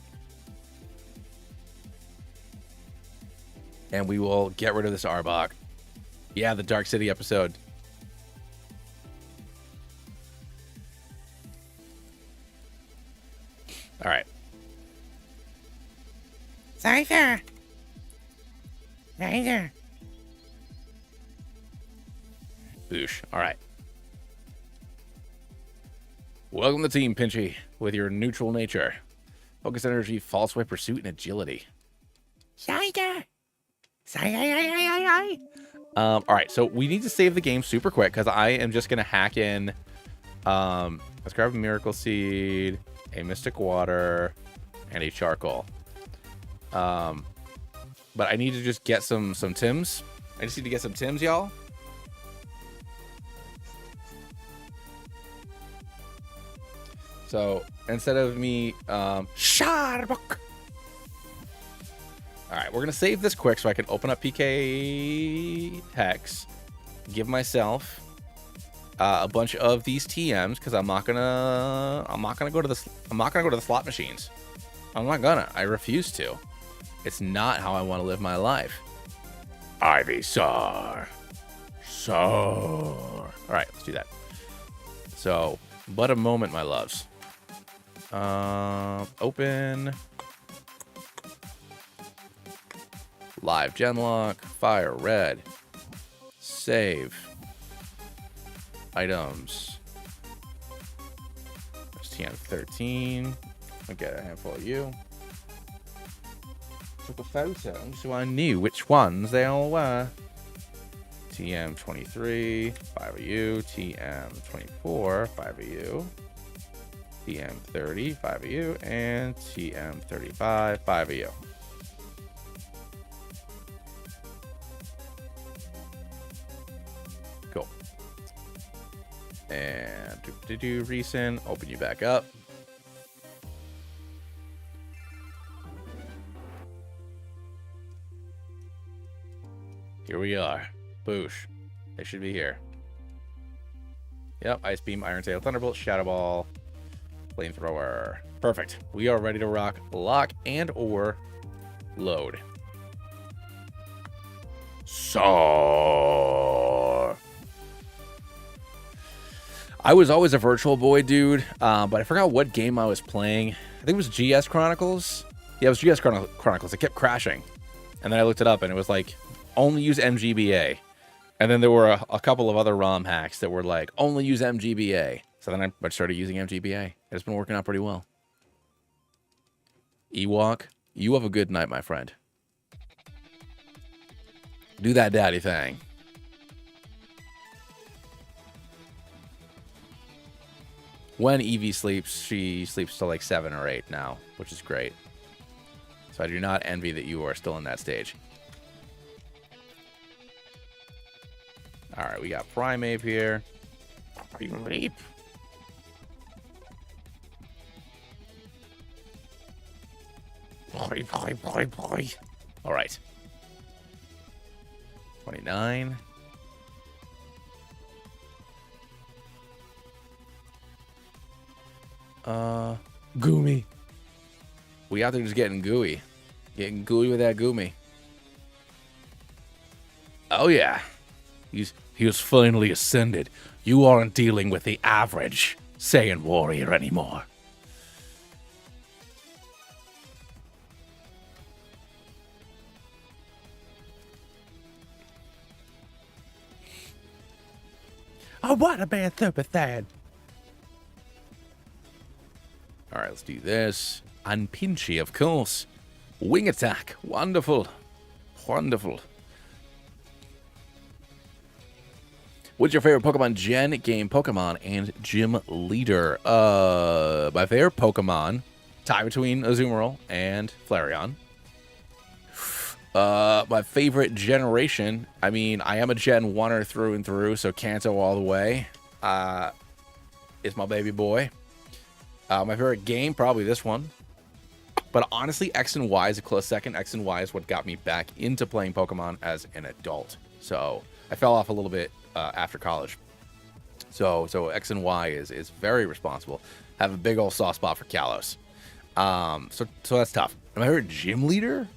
And we will get rid of this Arbok. Yeah, the Dark City episode. All right. Scyther. Scyther. Boosh. All right. Welcome to the team, Pinchy, with your neutral nature. Focus energy, false way pursuit, and agility. Scyther. All right, so we need to save the game super quick because I am just gonna hack in. Let's grab a Miracle Seed, a Mystic Water, and a Charcoal. But I need to just get some Tims. I just need to get some Tims, y'all. So instead of me, Sharbok. all right, we're gonna save this quick so I can open up PK Hex, give myself a bunch of these TMs because I'm not gonna go to the slot machines. I'm not gonna. I refuse to. It's not how I want to live my life. Ivysaur. All right, let's do that. So, but a moment, my loves. Open. Live Genlocke. Fire red. Save. Items. There's TM13. I'll get a handful of you. Took a photo so I knew which ones they all were. TM23, 5 of you. TM24, 5 of you. TM30, 5 of you. And TM35, 5 of you. Cool. And do recent. Open you back up. Here we are. Boosh. They should be here. Yep. Ice Beam, Iron Tail, Thunderbolt, Shadow Ball, Flamethrower. Perfect. We are ready to rock, lock, and or load. So I was always a Virtual Boy dude, but I forgot what game I was playing. I think it was GS Chronicles. Yeah, it was GS Chronicles. It kept crashing. And then I looked it up and it was like, only use MGBA. And then there were a couple of other ROM hacks that were like, only use MGBA. So then I started using MGBA. It's been working out pretty well. Ewok, you have a good night, my friend. Do that daddy thing. When Eevee sleeps, she sleeps till like 7 or 8 now, which is great. So I do not envy that you are still in that stage. All right, we got Primeape here. Primeape. All right. 29. Goomy. We out there just getting gooey. Getting gooey with that Goomy. Oh, yeah. He has finally ascended. You aren't dealing with the average Saiyan warrior anymore. I want to be a Super Saiyan. All right, let's do this. And Pinchy, of course. Wing attack. Wonderful. Wonderful. What's your favorite Pokemon Gen, game Pokemon, and gym leader? My favorite Pokemon, tie between Azumarill and Flareon. My favorite generation, I mean, I am a Gen 1er through and through, so Kanto all the way is my baby boy. My favorite game, probably this one. But honestly, X and Y is a close second. X and Y is what got me back into playing Pokemon as an adult. So I fell off a little bit after college. So X and Y is very responsible. Have a big old soft spot for Kalos. So that's tough. Am I a gym leader?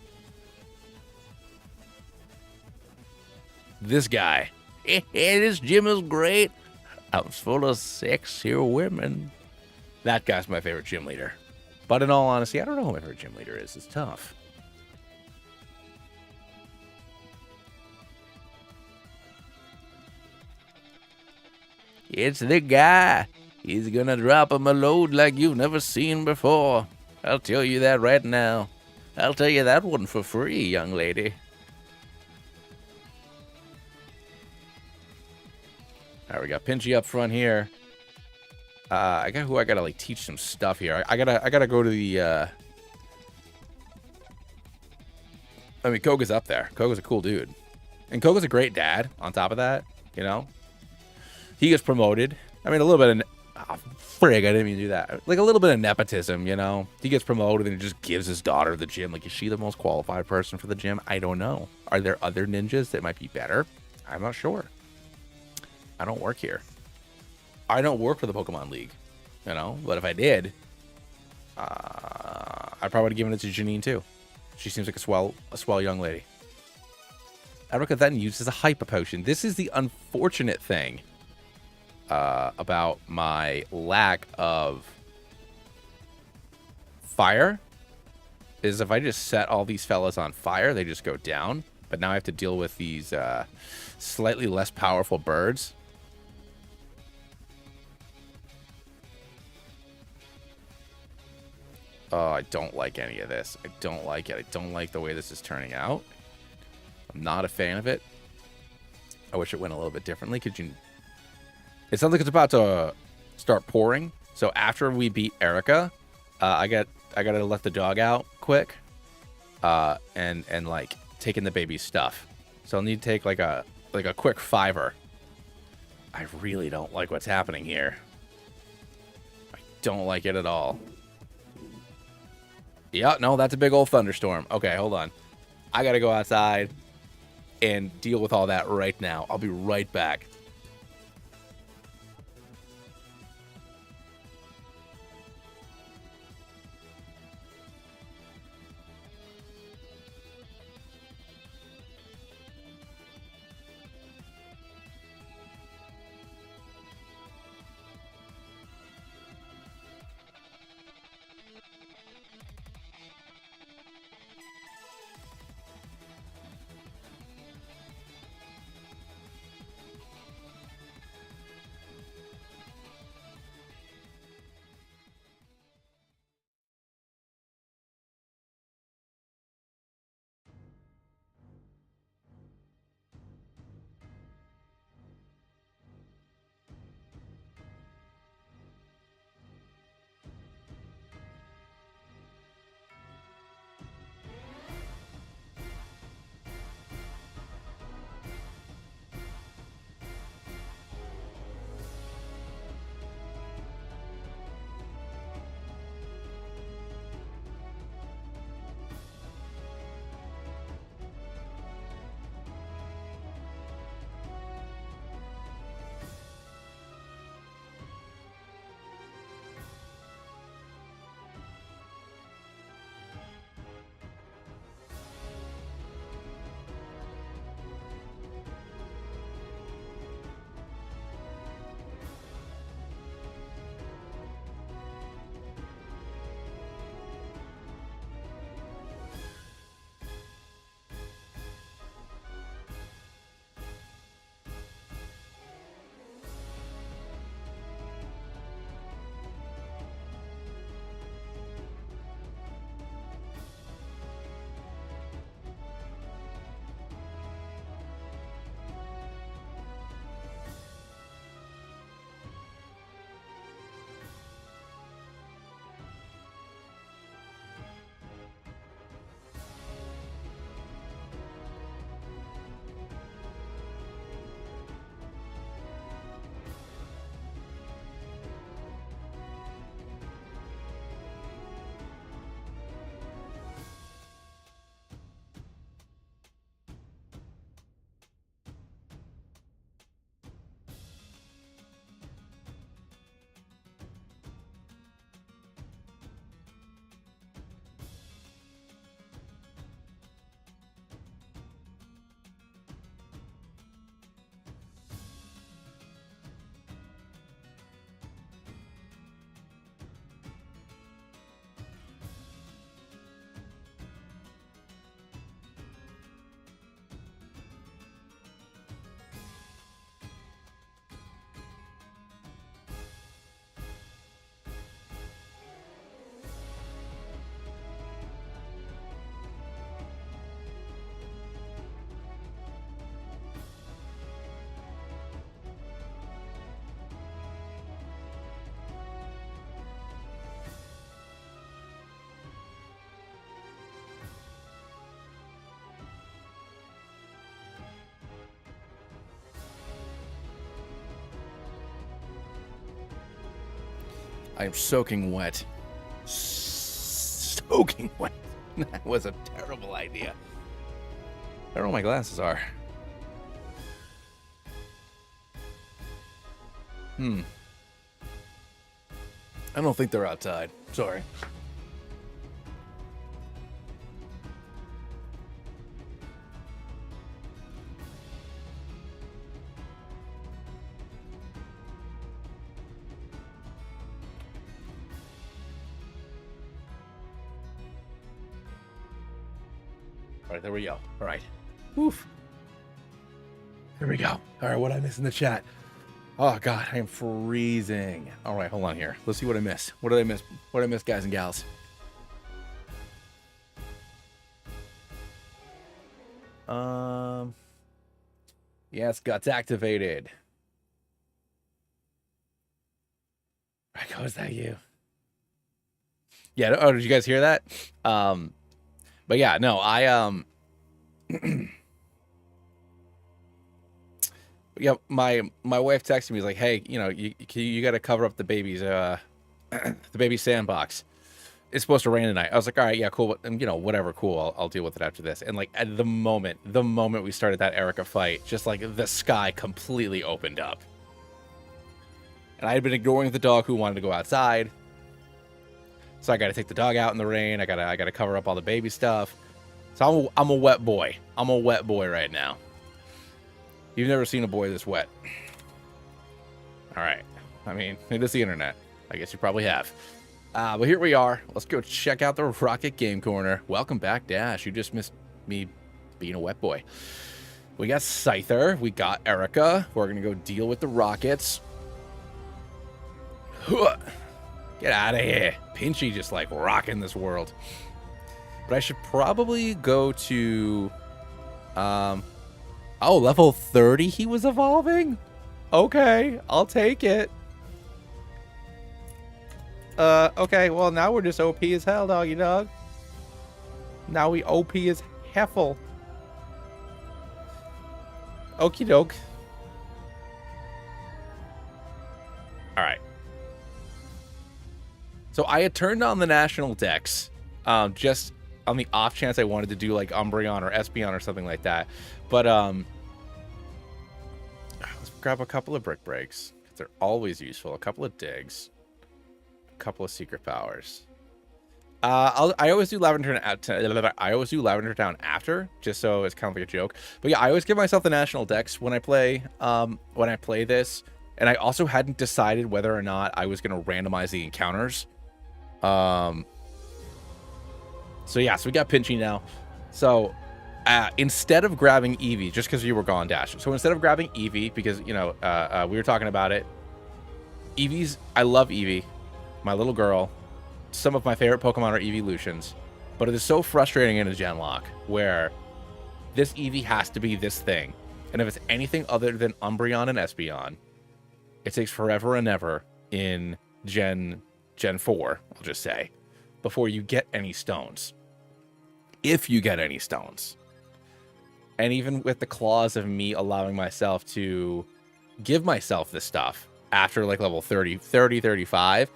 This guy. Hey, this gym is great. I was full of sexy women. That guy's my favorite gym leader. But in all honesty, I don't know who my favorite gym leader is. It's tough. It's the guy. He's gonna drop him a load like you've never seen before. I'll tell you that right now. I'll tell you that one for free, young lady. All right, we got Pinchy up front here. I gotta like teach some stuff here. I gotta go to the. I mean, Koga's up there. Koga's a cool dude, and Koga's a great dad. On top of that, you know, he gets promoted. I mean, a little bit of. Oh, frig, I didn't mean to do that. Like a little bit of nepotism, you know. He gets promoted and he just gives his daughter the gym. Like, is she the most qualified person for the gym? I don't know. Are there other ninjas that might be better? I'm not sure. I don't work here. I don't work for the Pokemon League, you know. But if I did, I probably would have given it to Janine too. She seems like a swell young lady. Erica then uses a Hyper Potion. This is the unfortunate thing about my lack of fire. Is if I just set all these fellas on fire, they just go down. But now I have to deal with these slightly less powerful birds. Oh, I don't like any of this. I don't like it. I don't like the way this is turning out. I'm not a fan of it. I wish it went a little bit differently. It sounds like it's about to start pouring. So after we beat Erica, I gotta let the dog out quick, and like taking the baby's stuff. So I'll need to take like a quick 5-er. I really don't like what's happening here. I don't like it at all. Yeah, no, that's a big old thunderstorm. Okay, hold on. I gotta go outside and deal with all that right now. I'll be right back. I am soaking wet. Soaking wet. That was a terrible idea. I don't know what my glasses are. I don't think they're outside. Sorry. All right, there we go. All right. Oof. There we go. All right, what did I miss in the chat? Oh, God, I am freezing. All right, hold on here. Let's see what I missed. What did I miss? What did I miss, guys and gals? Yes, guts activated. Right, was that you? Yeah, oh, did you guys hear that? But yeah, no, yeah, my wife texted me, was like, hey, you know, you got to cover up the baby's the baby sandbox. It's supposed to rain tonight. I was like, all right, yeah, cool, but you know, whatever, cool. I'll deal with it after this. And like at the moment we started that Erica fight, just like the sky completely opened up. And I had been ignoring the dog who wanted to go outside. So I got to take the dog out in the rain. I got to cover up all the baby stuff. So I'm a wet boy. I'm a wet boy right now. You've never seen a boy this wet. All right. I mean, it is the internet. I guess you probably have. But here we are. Let's go check out the Rocket Game Corner. Welcome back, Dash. You just missed me being a wet boy. We got Scyther. We got Erica. We're going to go deal with the Rockets. Get out of here. Pinchy just like rocking this world. But I should probably go to... oh, level 30 he was evolving? Okay, I'll take it. Okay, well, now we're just OP as hell, doggy dog. Now we OP as heffel. Okie doke. Alright. So I had turned on the national decks, just on the off chance I wanted to do like Umbreon or Espeon or something like that. But, let's grab a couple of Brick Breaks. They're always useful. A couple of Digs. Couple of secret powers. I always do Lavender Town after, just so it's kind of like a joke. But yeah, I always give myself the national decks when I play this, and I also hadn't decided whether or not I was going to randomize the encounters. So yeah, so we got Pinchy now. So instead of grabbing Eevee, just because you were gone, Dash. So instead of grabbing Eevee, because you know we were talking about it, I love Eevee. My little girl. Some of my favorite Pokemon are Eeveelutions, but it is so frustrating in a Genlocke where this Eevee has to be this thing, and if it's anything other than Umbreon and Espeon, it takes forever and ever in Gen 4, I'll just say, before you get any stones. If you get any stones. And even with the clause of me allowing myself to give myself this stuff after like level 35,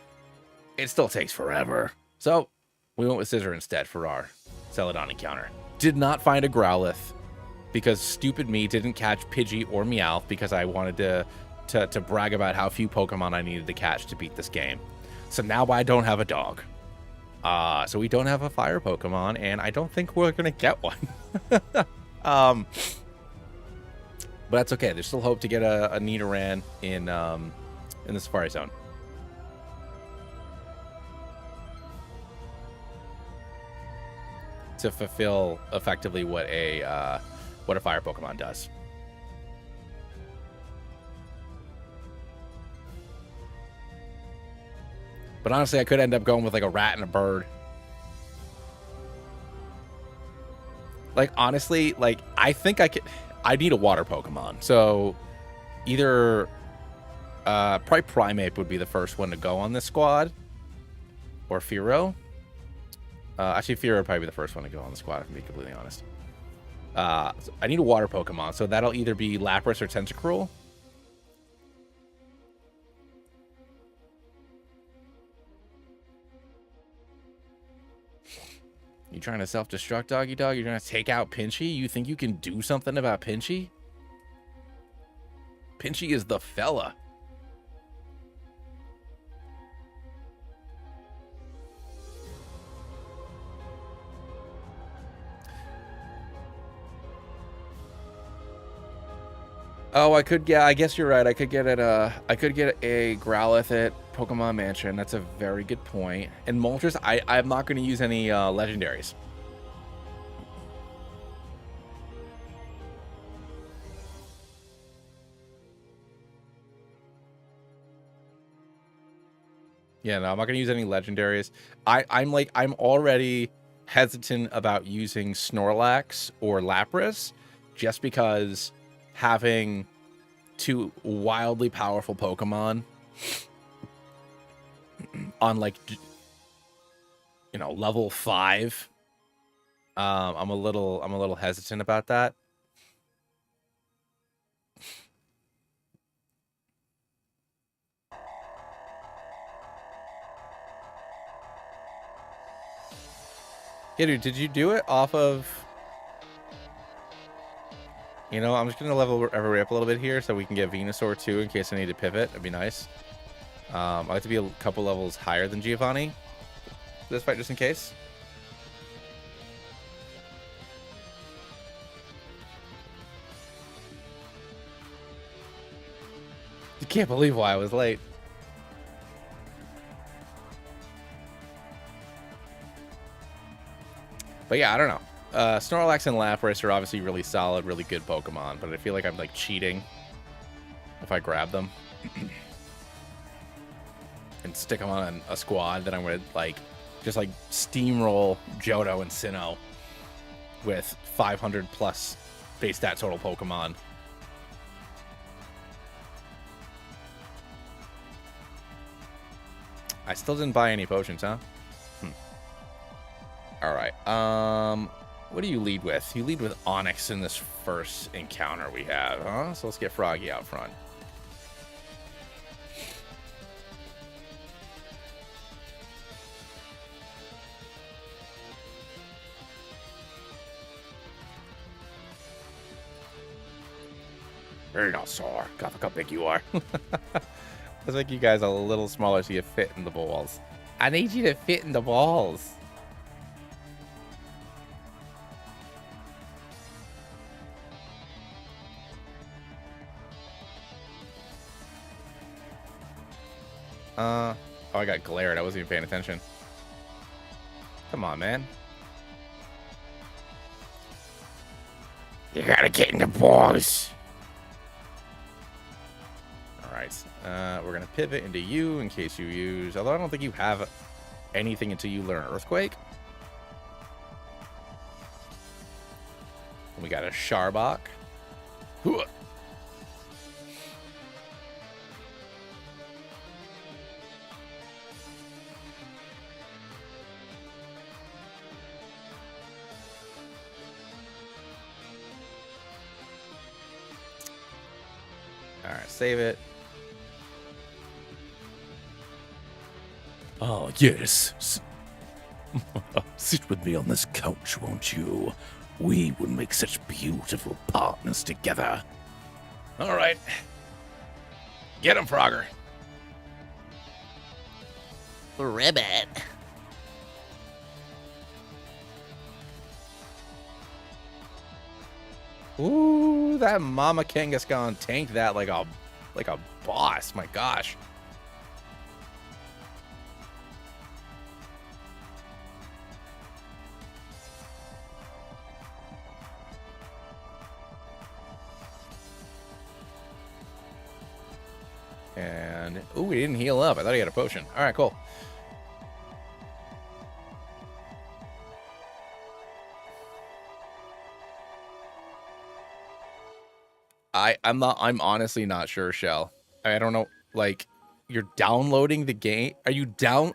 it still takes forever. So we went with Scissor instead for our Celadon encounter. Did not find a Growlithe because stupid me didn't catch Pidgey or Meowth because I wanted to brag about how few Pokemon I needed to catch to beat this game. So now I don't have a dog. So we don't have a fire Pokemon, and I don't think we're gonna get one. But that's okay. There's still hope to get a Nidoran in the Safari Zone. To fulfill effectively what a fire Pokemon does. But honestly, I could end up going with like a rat and a bird. Like honestly, like I think I need a water Pokemon. So either probably Primeape would be the first one to go on this squad, or Fearow. Actually, Fearow would probably be the first one to go on the squad, if I'm being completely honest. So I need a water Pokemon, so that'll either be Lapras or Tentacruel. You trying to self-destruct, doggy dog? You're trying to take out Pinchy? You think you can do something about Pinchy? Pinchy is the fella. Oh, I could get. I guess you're right. I could get it. I could get a Growlithe at Pokemon Mansion. That's a very good point. And Moltres, I'm not going to use any legendaries. Yeah, no, I'm not going to use any legendaries. I'm already hesitant about using Snorlax or Lapras, just because having two wildly powerful Pokemon on, like, you know, level 5, I'm a little hesitant about that. Yeah, dude, did you do it off of... You know, I'm just going to level everybody up a little bit here so we can get Venusaur too in case I need to pivot. That'd be nice. I like to be a couple levels higher than Giovanni this fight just in case. You can't believe why I was late. But yeah, I don't know. Snorlax and Lapras are obviously really solid, really good Pokemon, but I feel like I'm like cheating if I grab them and stick them on a squad that I'm gonna like just like steamroll Johto and Sinnoh with 500 plus base stat total Pokemon. I still didn't buy any potions, huh? All right. What do you lead with? You lead with Onyx in this first encounter we have, huh? So let's get Froggy out front. Venusaur. God, look how big you are. Looks like you guys are a little smaller so you fit in the balls. I need you to fit in the balls. Oh, I got glared. I wasn't even paying attention. Come on, man. You gotta get in the balls. All right. We're gonna pivot into you in case you use. Although I don't think you have anything until you learn Earthquake. And we got a Sharbok. Hooah. All right, save it. Oh, yes. Sit with me on this couch, won't you? We would make such beautiful partners together. All right. Get him, Frogger. Ribbit. Ooh, that Mama Kangaskhan tanked that like a boss. My gosh. And ooh, he didn't heal up. I thought he had a potion. All right, cool. I'm honestly not sure, Shell. I don't know, like, you're downloading the game? Are you down?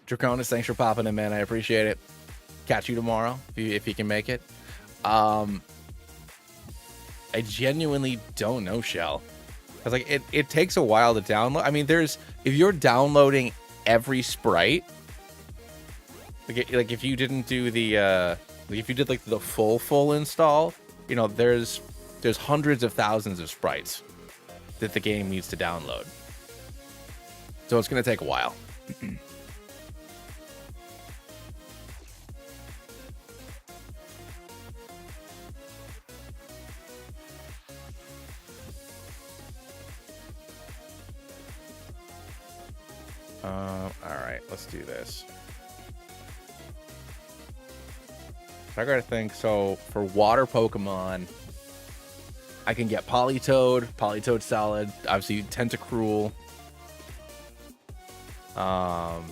Draconis, thanks for popping in, man. I appreciate it. Catch you tomorrow if you can make it. I genuinely don't know, Shell. Because like it takes a while to download. I mean, if you're downloading every sprite, like if you didn't do the like if you did like the full install, you know, there's hundreds of thousands of sprites that the game needs to download. So it's gonna take a while. Alright, let's do this. So I gotta think, so for water Pokemon, I can get Politoed solid, obviously Tentacruel. Politoed,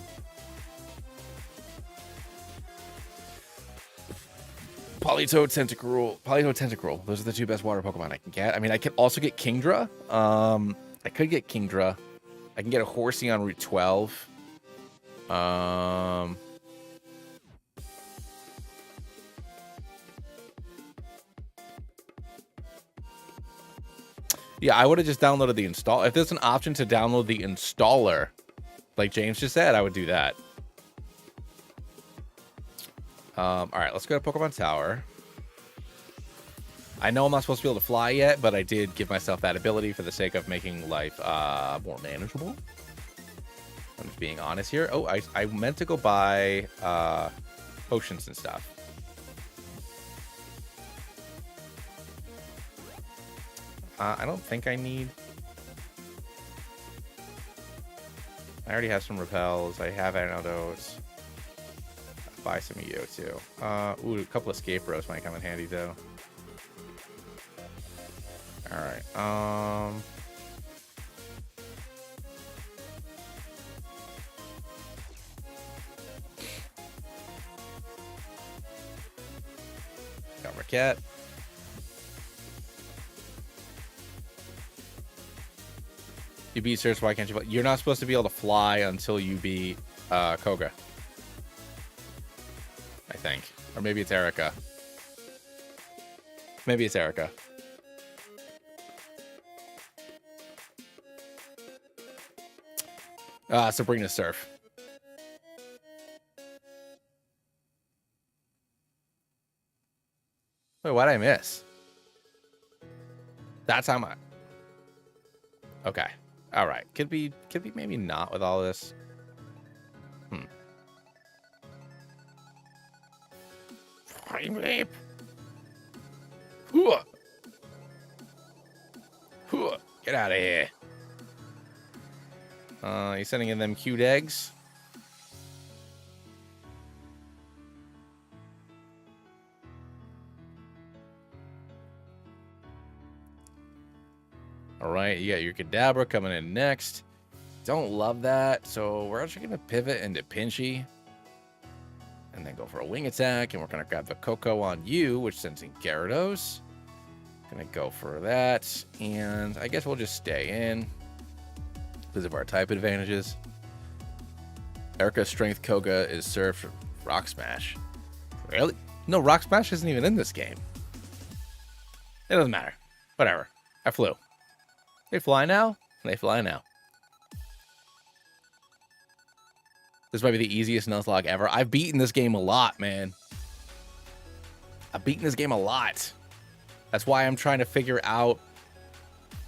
Tentacruel. Those are the two best water Pokemon I can get. I mean, I can also get Kingdra. I could get Kingdra. I can get a Horsey on Route 12. Yeah, I would have just downloaded the install. If there's an option to download the installer, like James just said, I would do that. All right, let's go to Pokemon Tower. I know I'm not supposed to be able to fly yet, but I did give myself that ability for the sake of making life more manageable. I'm just being honest here. Oh, I meant to go buy potions and stuff. I don't think I need... I already have some repels. I have antidotes. I'll buy some EO too. Ooh, a couple of escape rows might come in handy though. Alright, got Marquette. You beat Sirs, why can't you? You're not supposed to be able to fly until you beat Koga. I think. Or maybe it's Erica. Maybe it's Erica. Sabrina Surf. Wait, what did I miss? That's how much. Okay. All right. Could be maybe not with all this. Frame leap. Get out of here. You sending in them cute eggs? All right, you got your Kadabra coming in next. Don't love that, so we're actually going to pivot into Pinchy. And then go for a wing attack, and we're going to grab the Coco on you, which sends in Gyarados. Going to go for that, and I guess we'll just stay in because of our type advantages. Erica's Strength Koga is served for Rock Smash. Really? No, Rock Smash isn't even in this game. It doesn't matter. Whatever. I flew. They fly now? They fly now. This might be the easiest Nuzlocke ever. I've beaten this game a lot, man. I've beaten this game a lot. That's why I'm trying to figure out...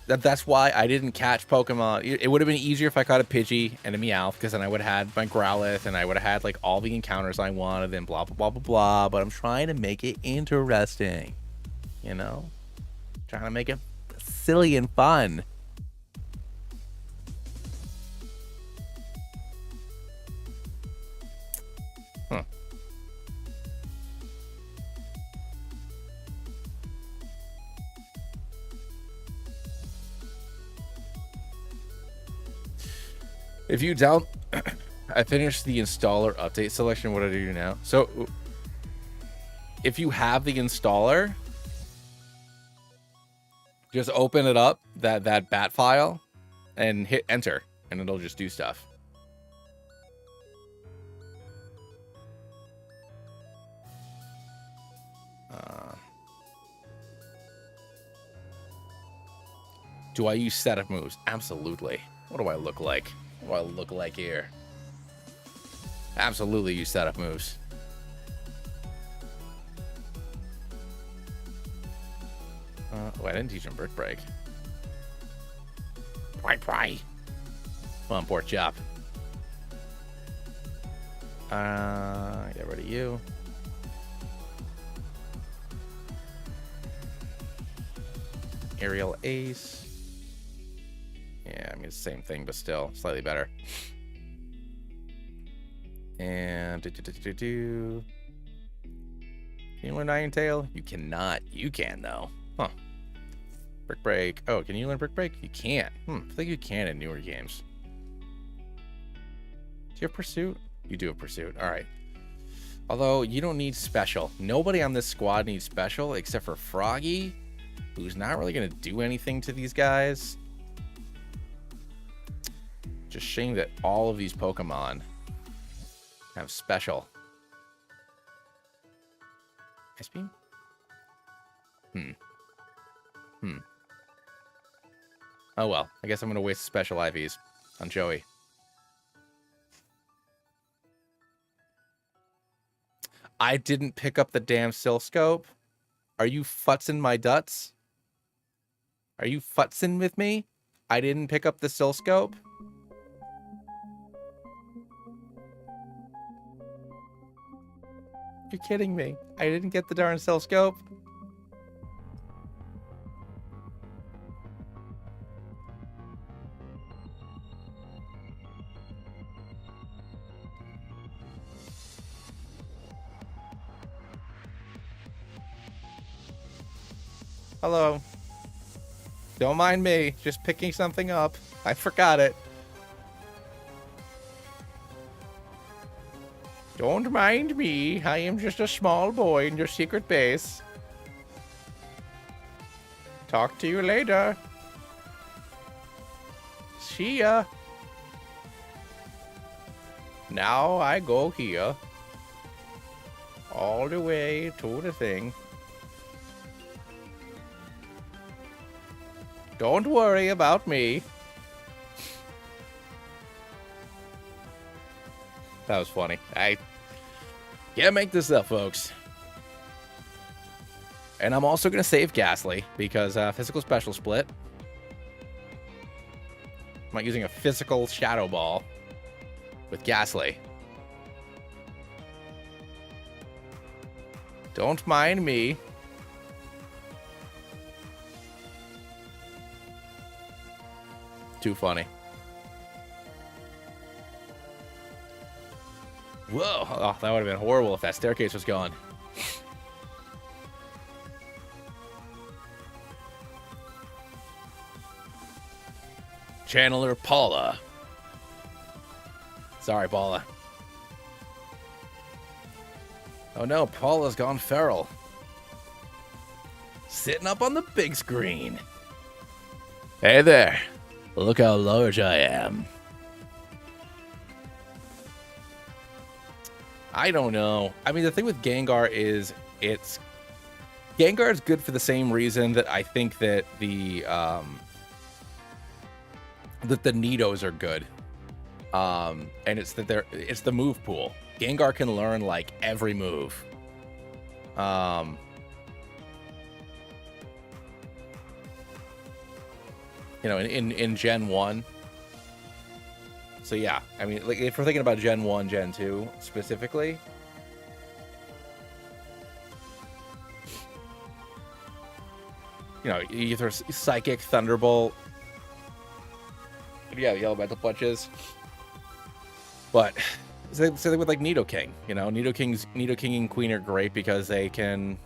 That's why I didn't catch Pokemon. It would have been easier if I caught a Pidgey and a Meowth, because then I would have had my Growlithe, and I would have had like all the encounters I wanted, and blah, blah, blah, blah, blah. But I'm trying to make it interesting. You know? Trying to make it silly and fun. Huh. If you down... I finished the installer update selection. What do I do now? So, if you have the installer, just open it up, that bat file, and hit enter, and it'll just do stuff. Do I use setup moves? Absolutely. What do I look like? What do I look like here? Absolutely use setup moves. Oh, I didn't teach him Brick Break. Pry. Come on, pork chop. Get rid of you. Aerial Ace. Yeah, I mean, it's the same thing, but still slightly better. And Can you learn Iron Tail? You cannot. You can though. Huh. Brick Break. Oh, can you learn Brick Break? You can't. I think you can in newer games. Do you have Pursuit? You do have Pursuit. All right. Although you don't need special. Nobody on this squad needs special except for Froggy, who's not really going to do anything to these guys. Just shame that all of these Pokemon have special. Ice Beam? Oh well, I guess I'm gonna waste special IVs on Joey. I didn't pick up the damn Silph scope. Are you futzing my duts? Are you futzing with me? I didn't pick up the Silph scope. You're kidding me. I didn't get the darn Silph scope. Hello. Don't mind me. Just picking something up. I forgot it. Don't mind me. I am just a small boy in your secret base. Talk to you later. See ya. Now I go here. All the way to the thing. Don't worry about me. That was funny. I can't make this up, folks. And I'm also going to save Ghastly because physical special split. I'm not using a physical Shadow Ball with Ghastly. Don't mind me. Too funny. Whoa. Oh, that would have been horrible if that staircase was gone. Channeler Paula. Sorry, Paula. Oh no, Paula's gone feral. Sitting up on the big screen. Hey there. Look how large I am. I don't know. I mean, the thing with Gengar is Gengar is good for the same reason that I think that the Nidos are good. And it's that it's the move pool. Gengar can learn like every move. You know, in Gen 1. So yeah, I mean, like if we're thinking about Gen 1, Gen 2 specifically, you know, either Psychic, Thunderbolt, yeah, the Elemental Punches. But same thing with like Nidoking. You know, Nidoking and Queen are great because they can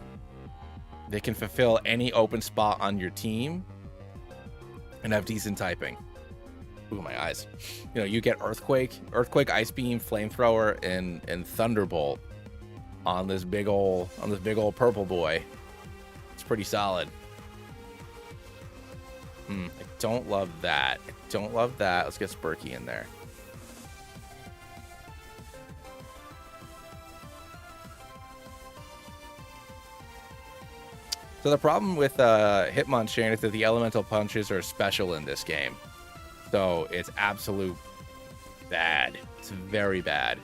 fulfill any open spot on your team and have decent typing. Ooh, my eyes. You know, you get Earthquake, Ice Beam, Flamethrower, and Thunderbolt on this big old purple boy. It's pretty solid. I don't love that. Let's get Spurky in there. So the problem with Hitmonchan is that the elemental punches are special in this game. So it's absolute bad. It's very bad.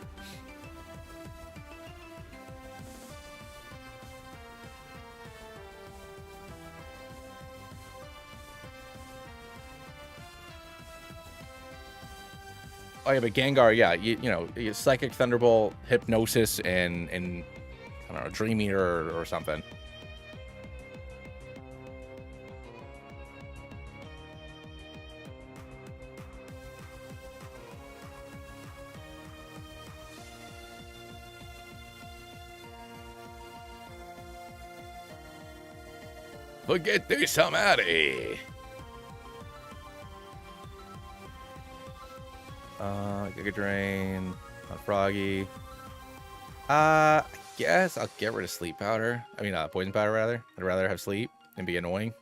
Oh yeah, but Gengar, yeah, you know, Psychic Thunderbolt, Hypnosis, and I don't know, Dream Eater or something. Forget this, somebody. Giga Drain, not Froggy. I guess I'll get rid of Sleep Powder. I mean, Poison Powder, rather. I'd rather have Sleep than be annoying.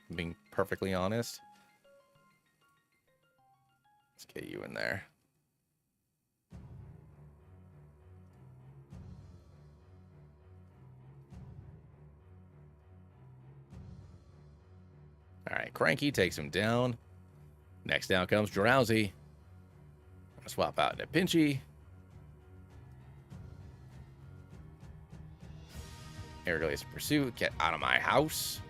I'm being perfectly honest. Let's get you in there. All right, Cranky takes him down. Next down comes Drowsy. I'm gonna swap out into Pinchy. Aerialist Pursuit, get out of my house.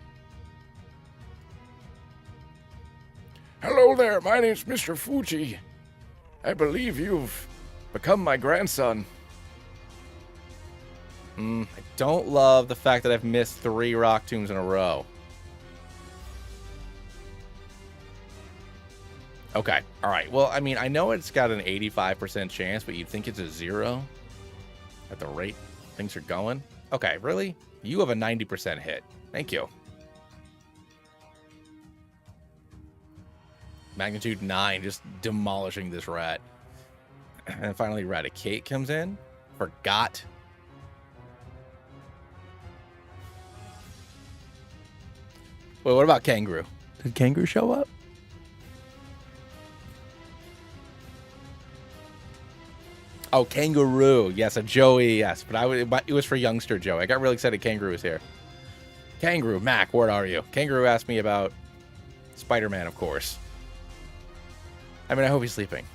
Hello there, my name's Mr. Fuji. I believe you've become my grandson. I don't love the fact that I've missed 3 Rock Tombs in a row. Okay, all right. Well, I mean, I know it's got an 85% chance, but you'd think it's a 0 at the rate things are going. Okay, really? You have a 90% hit. Thank you. Magnitude 9, just demolishing this rat. And finally, Raticate comes in. Forgot. Wait, what about Kangaroo? Did Kangaroo show up? Oh, Kangaroo. Yes, a Joey, yes. But it was for youngster Joey. I got really excited Kangaroo was here. Kangaroo, Mac, where are you? Kangaroo asked me about Spider-Man, of course. I mean, I hope he's sleeping.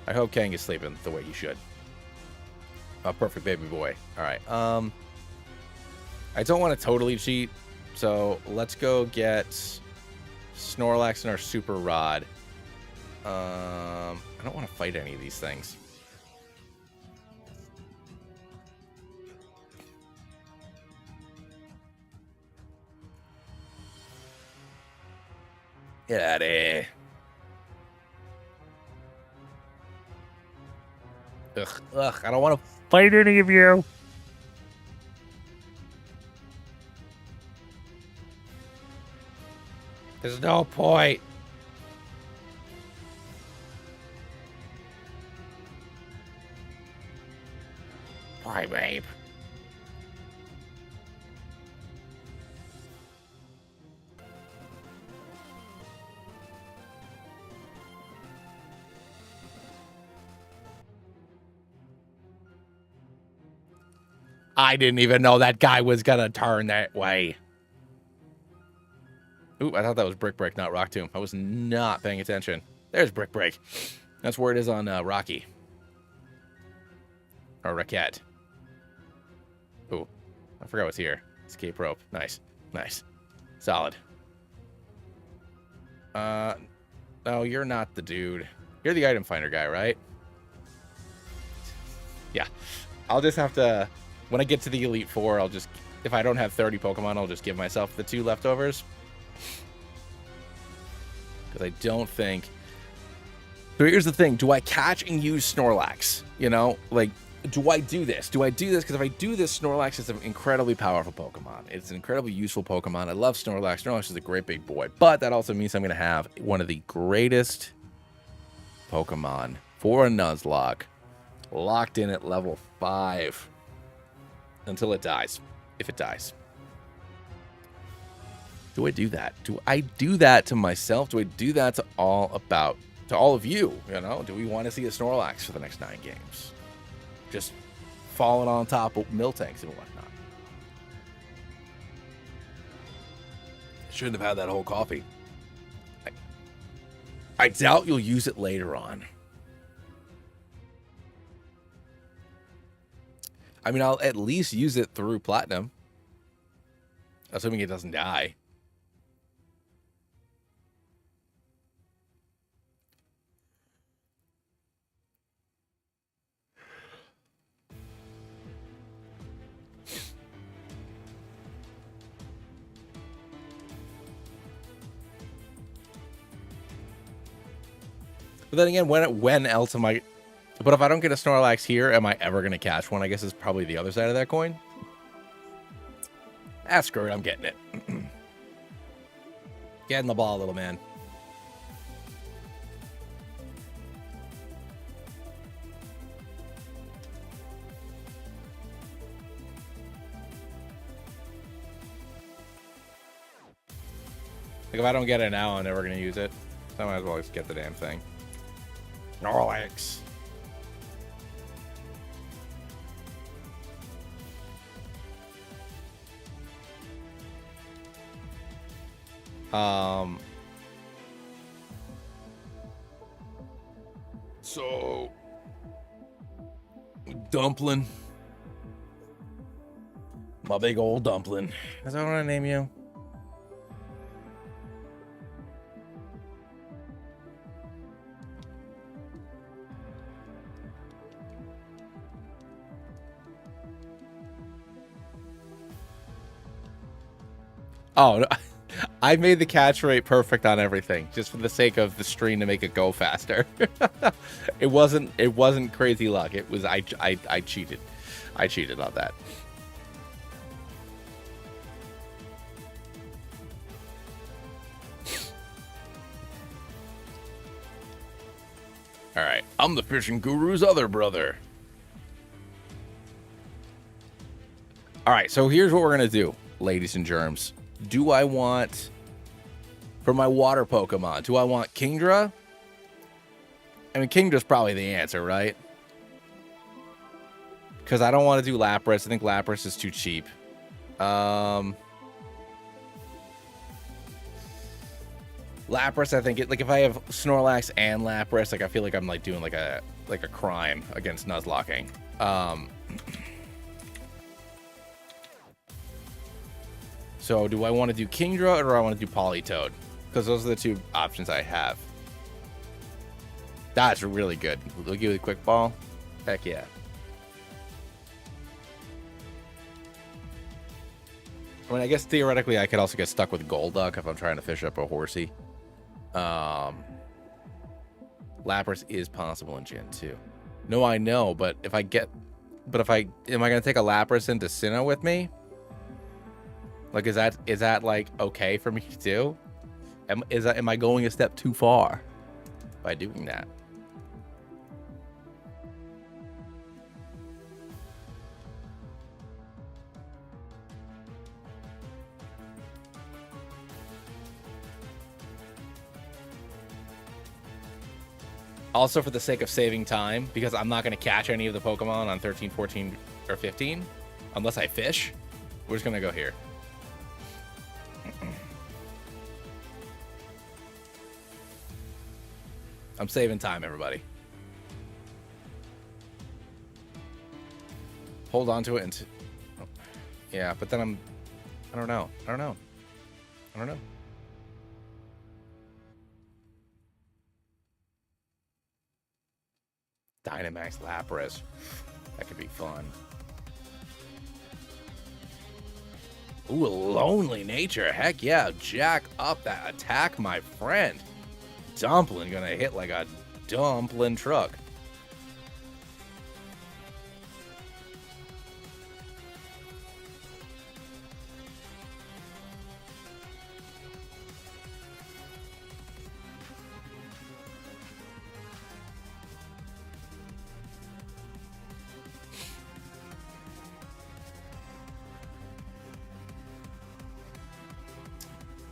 I hope Kang is sleeping the way he should. A perfect baby boy. All right. I don't want to totally cheat, so let's go get Snorlax and our Super Rod. I don't want to fight any of these things. Get out of here. Ugh, I don't want to fight any of you. There's no point. Bye, babe. I didn't even know that guy was gonna turn that way. Ooh, I thought that was Brick Break, not Rock Tomb. I was not paying attention. There's Brick Break. That's where it is on Rocky. Or Raquette. Ooh, I forgot what's here. Escape rope. Nice. Nice. Solid. No, you're not the dude. You're the item finder guy, right? Yeah. I'll just have to... When I get to the Elite Four, I'll just... If I don't have 30 Pokemon, I'll just give myself the 2 leftovers. Because I don't think... So here's the thing. Do I catch and use Snorlax? You know? Like, do I do this? Do I do this? Because if I do this, Snorlax is an incredibly powerful Pokemon. It's an incredibly useful Pokemon. I love Snorlax. Snorlax is a great big boy. But that also means I'm going to have one of the greatest Pokemon for a Nuzlocke locked in at level 5. Until it dies. If it dies. Do I do that? Do I do that to myself? Do I do that to all of you? You know? Do we want to see a Snorlax for the next 9 games? Just falling on top of Miltanks and whatnot. Shouldn't have had that whole coffee. I doubt you'll use it later on. I mean, I'll at least use it through platinum. Assuming it doesn't die. But then again, when else am I... But if I don't get a Snorlax here, am I ever going to catch one? I guess is probably the other side of that coin. Ah, screw it. I'm getting it. Get in the ball, little man. Like, if I don't get it now, I'm never going to use it. So I might as well just get the damn thing. Snorlax. So dumpling. My big old dumpling. Is that what I name you? Oh, no. I made the catch rate perfect on everything, just for the sake of the stream to make it go faster. It wasn't crazy luck. It was I cheated. I cheated on that. All right, I'm the fishing guru's other brother. All right, so here's what we're gonna do, ladies and germs. Do I want, for my water Pokemon, do I want Kingdra? I mean, Kingdra's probably the answer, right? Because I don't want to do Lapras. I think Lapras is too cheap. Lapras, I think, like, if I have Snorlax and Lapras, like, I feel like I'm, like, doing, like a crime against Nuzlocking. So do I want to do Kingdra or do I want to do Politoed? Because those are the two options I have. That's really good. We'll give you a quick ball. Heck yeah. I mean, I guess theoretically I could also get stuck with Golduck if I'm trying to fish up a Horsey. Lapras is possible in Gen 2. No, I know, but am I going to take a Lapras into Sinnoh with me? Like, is that like okay for me to do? Am I going a step too far by doing that? Also, for the sake of saving time, because I'm not going to catch any of the Pokemon on 13, 14, or 15, unless I fish, we're just going to go here. I'm saving time, everybody. Hold on to it and... Yeah, but then I don't know. Dynamax Lapras. That could be fun. Ooh, lonely nature. Heck yeah. Jack up that attack, my friend. Dumpling gonna hit like a dumpling truck.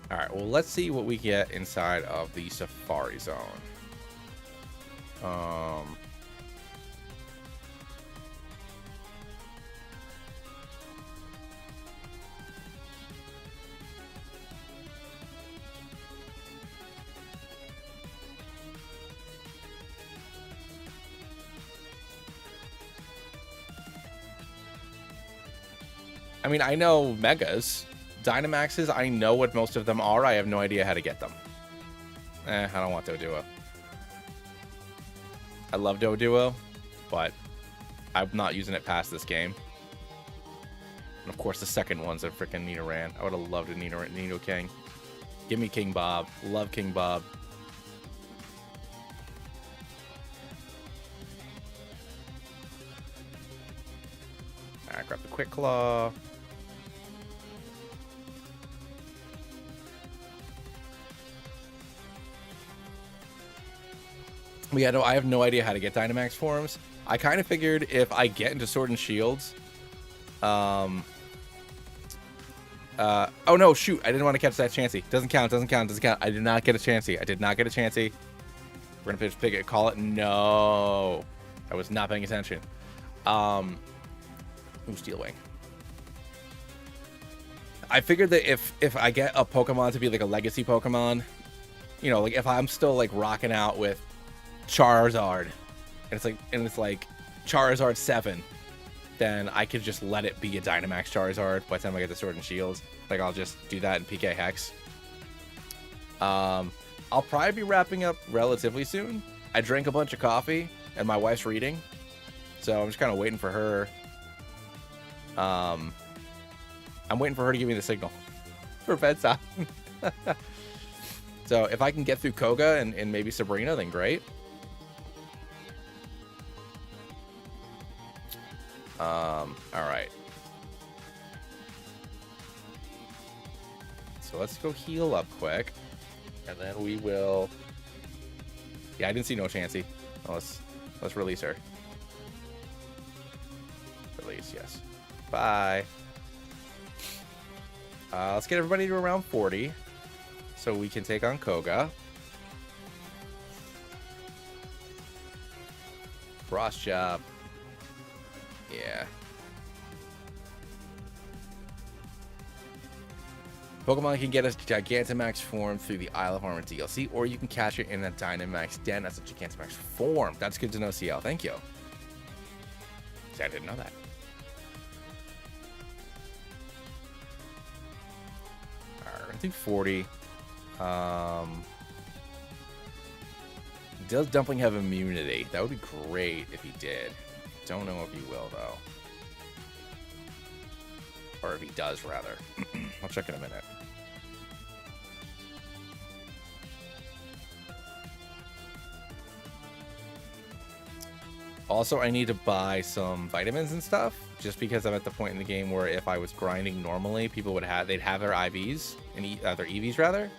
All right, well, let's see what we get inside of the Safari Zone. I mean, I know Megas. Dynamaxes, I know what most of them are. I have no idea how to get them. I don't want Doduo. I love Doduo, but I'm not using it past this game. And of course, the second one's a freaking Nidoran. I would have loved a Nido King. Give me King Bob. Love King Bob. Alright, grab the Quick Claw. Yeah, no, I have no idea how to get Dynamax forms. I kind of figured if I get into Sword and Shields, oh no, shoot, I didn't want to catch that Chansey. Doesn't count, doesn't count, doesn't count. I did not get a Chansey. I did not get a Chansey. We're gonna just pick it, call it. No, I was not paying attention. Ooh, Steel Wing. I figured that if I get a Pokemon to be like a legacy Pokemon, you know, like if I'm still like rocking out with Charizard, and it's like Charizard 7, then I could just let it be a Dynamax Charizard by the time I get the Sword and Shields. Like, I'll just do that in PK Hex. I'll probably be wrapping up relatively soon. I drank a bunch of coffee, and my wife's reading, so I'm just kind of waiting for her. I'm waiting for her to give me the signal for bedtime. So if I can get through Koga and maybe Sabrina, then great. All right. So let's go heal up quick, and then we will. Yeah, I didn't see no Chansey. Oh, let's release her. Release, yes. Bye. Let's get everybody to around 40, so we can take on Koga. Frost Job. Yeah. Pokemon can get a Gigantamax form through the Isle of Armor DLC, or you can catch it in a Dynamax den as a Gigantamax form. That's good to know, CL. Thank you. See, I didn't know that. Alright, we're gonna do 40. Does Dumpling have immunity? That would be great if he did. Don't know if he will, though. Or if he does, rather. I'll check in a minute. Also, I need to buy some vitamins and stuff, just because I'm at the point in the game where if I was grinding normally, people would have their IVs and their EVs rather.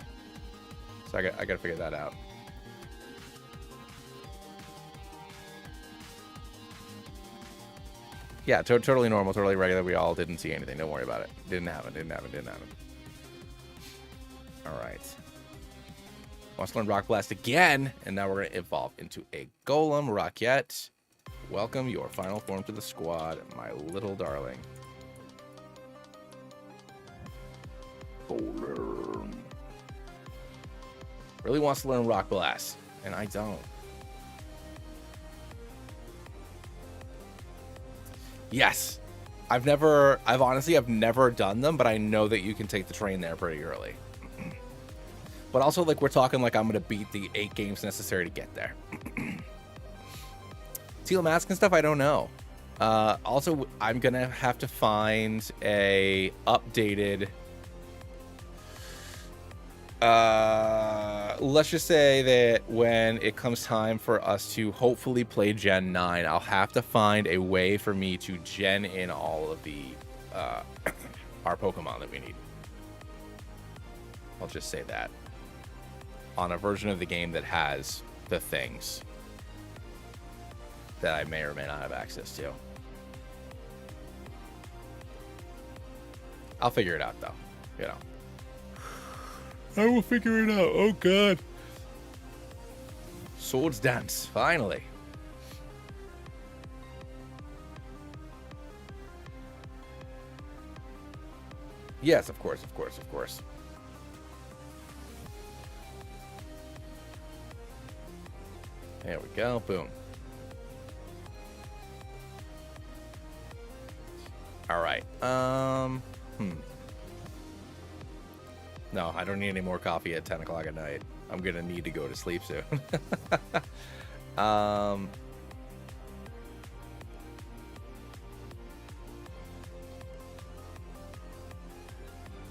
So I gotta figure that out. Yeah, totally normal, totally regular. We all didn't see anything. Don't worry about it. Didn't happen. All right. Wants to learn Rock Blast again, and now we're going to evolve into a Golem. Rockette, welcome your final form to the squad, my little darling. Golem. Really wants to learn Rock Blast, and I don't. Yes. I've honestly never done them, but I know that you can take the train there pretty early. But also, like, we're talking like I'm going to beat the 8 games necessary to get there. Teal Mask and stuff, I don't know. Also, I'm going to have to find a updated... let's just say that when it comes time for us to hopefully play Gen 9, I'll have to find a way for me to gen in all of the our Pokemon that we need. I'll just say that. On a version of the game that has the things that I may or may not have access to. I'll figure it out, though. You know. I will figure it out. Oh, God. Swords Dance. Finally. Yes, of course, of course, of course. There we go. Boom. All right. No, I don't need any more coffee at 10 o'clock at night. I'm gonna need to go to sleep soon.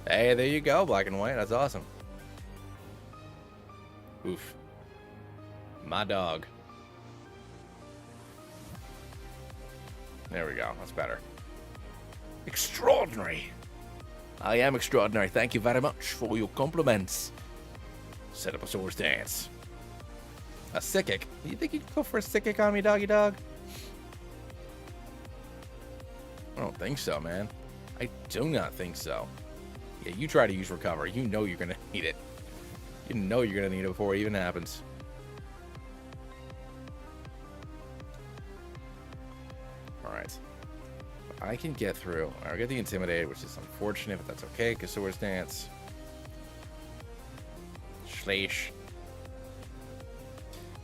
Hey, there you go, black and white. That's awesome. Oof. My dog. There we go. That's better. Extraordinary. I am extraordinary. Thank you very much for your compliments. Set up a swords dance. A Psychic? You think you could go for a Psychic on me, doggy dog? I don't think so, man. I do not think so. Yeah, you try to use Recover. You know you're going to need it. You know you're going to need it before it even happens. Alright. I can get through. I get the Intimidate, which is unfortunate, but that's okay, because Swords Dance. Slash.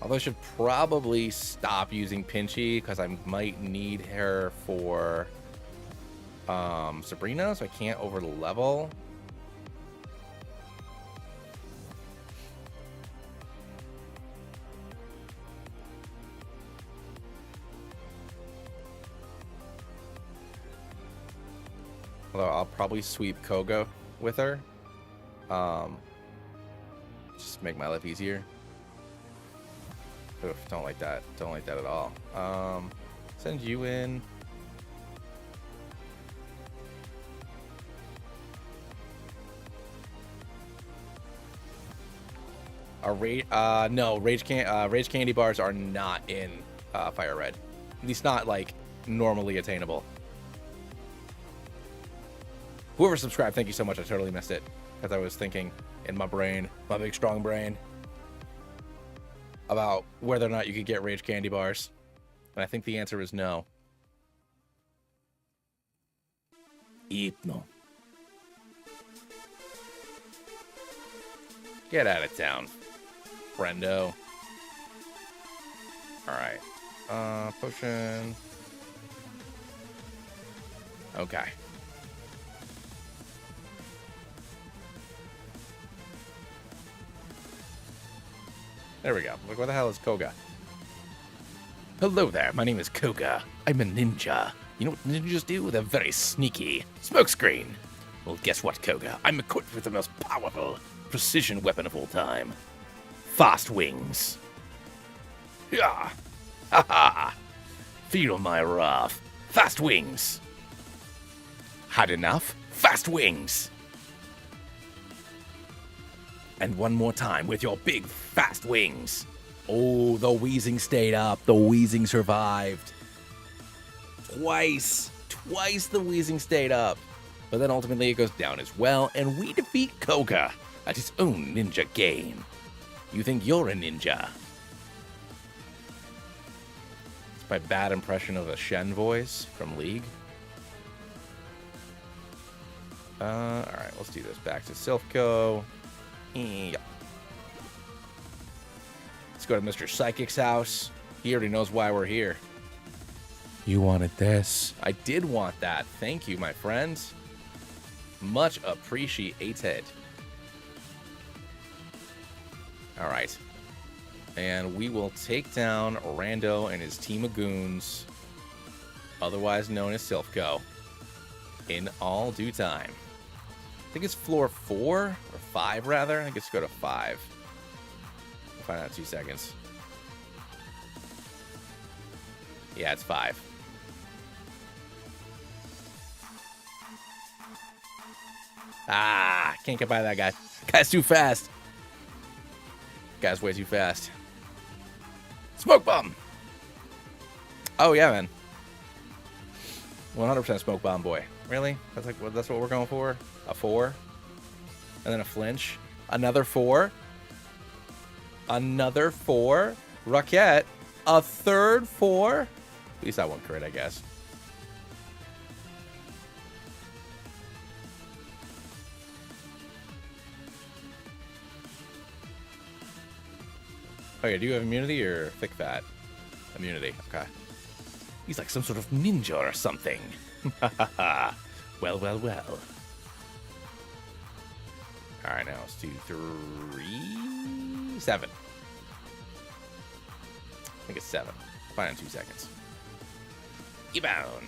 Although I should probably stop using Pinchy, because I might need her for Sabrina, so I can't over level. Although I'll probably sweep Koga with her. Just make my life easier. Oof, don't like that. Don't like that at all. Send you in. No, Rage Candy bars are not in Fire Red. At least not like normally attainable. Whoever subscribed, thank you so much. I totally missed it because I was thinking in my brain, my big strong brain, about whether or not you could get Rage Candy bars. And I think the answer is no. No. Get out of town, friendo. Alright. Potion. Okay. There we go. Look, what the hell is Koga? Hello there, my name is Koga. I'm a ninja. You know what ninjas do? They're very sneaky. Smokescreen. Well, guess what, Koga? I'm equipped with the most powerful precision weapon of all time. Fast wings. Yeah. Ha ha. Feel my wrath. Fast wings. Had enough? Fast wings. And one more time with your big fast wings. Oh, the wheezing stayed up. The wheezing survived. Twice the wheezing stayed up. But then ultimately it goes down as well, and we defeat Koga at his own ninja game. You think you're a ninja? It's my bad impression of a Shen voice from League. Alright, let's do this. Back to Silph. Yeah. Let's go to Mr. Psychic's house. He already knows why we're here. You wanted this. I did want that. Thank you, my friends. Much appreciated. Alright. And we will take down Rando and his team of goons, otherwise known as Silph, in all due time. I think it's floor 4 or 5 rather. I think it's go to 5. We'll find out in 2 seconds. Yeah, it's 5. Ah, can't get by that guy. Guy's too fast. Guy's way too fast. Smoke bomb. Oh yeah, man. 100% smoke bomb boy. Really? That's what we're going for? A 4? And then a flinch. Another 4. Another 4. Rocket. A third 4. At least that one crit, I guess. Oh yeah, do you have immunity or thick fat? Immunity, okay. He's like some sort of ninja or something. Well, well, well. All right, now it's 2, 3, 7. I think it's 7. Find in 2 seconds. Ebound.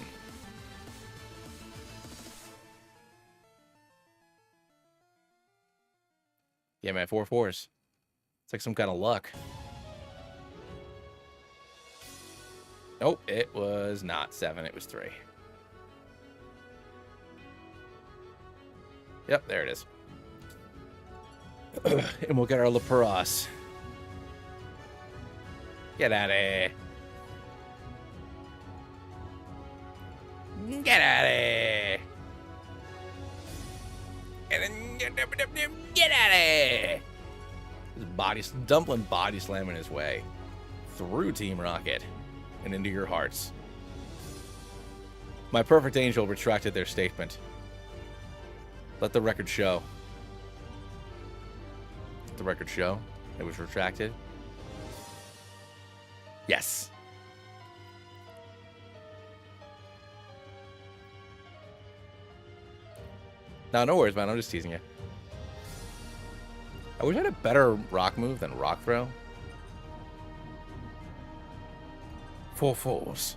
Yeah, man, 4 4s. It's like some kind of luck. Nope, it was not 7. It was 3. Yep, there it is. And we'll get our Lapras. Get out of here. Get out of here. Get out of here. His Dumpling body slamming his way through Team Rocket and into your hearts. My Perfect Angel retracted their statement. Let the record show. Let the record show. It was retracted. Yes. No worries, man. I'm just teasing you. I wish I had a better rock move than rock throw. 4 4s.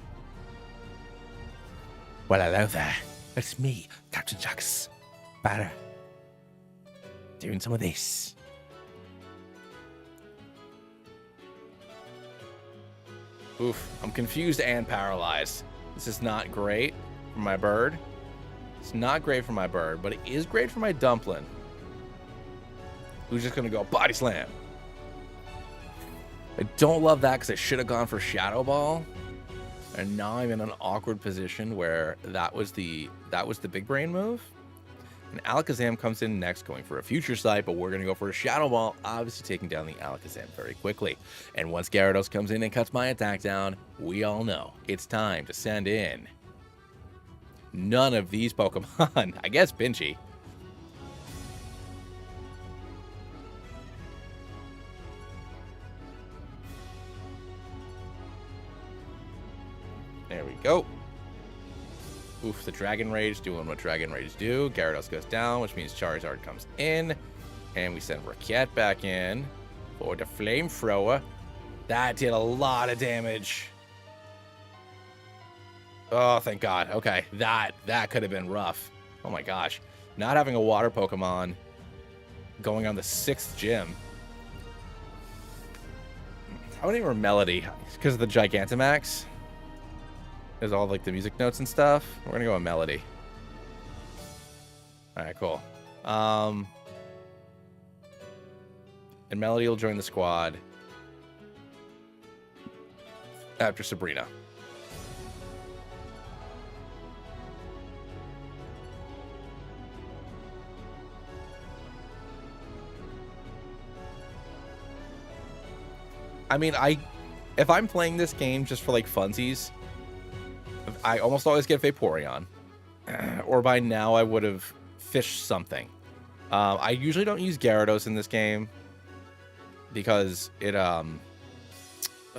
Well, hello there. It's me, Captain Jax. Better. Doing some of this. Oof. I'm confused and paralyzed. This is not great for my bird. It's not great for my bird, but it is great for my Dumpling. Who's just going to go body slam. I don't love that because I should have gone for Shadow Ball. And now I'm in an awkward position where that was the big brain move. And Alakazam comes in next, going for a Future Sight, but we're going to go for a Shadow Ball, obviously taking down the Alakazam very quickly. And once Gyarados comes in and cuts my attack down, we all know it's time to send in none of these Pokemon. I guess Pinchy. There we go. Oof, the Dragon Rage doing what Dragon Rage do. Gyarados goes down, which means Charizard comes in. And we send Raquette back in for the Flamethrower. That did a lot of damage. Oh, thank God. Okay, that could have been rough. Oh my gosh. Not having a water Pokemon going on the 6th gym. How many were Melody? Because of the Gigantamax? There's all like the music notes and stuff. We're gonna go with Melody. Alright, cool. And Melody will join the squad after Sabrina. I mean, if I'm playing this game just for like funsies, I almost always get Vaporeon. Or by now I would have fished something. I usually don't use Gyarados in this game because it of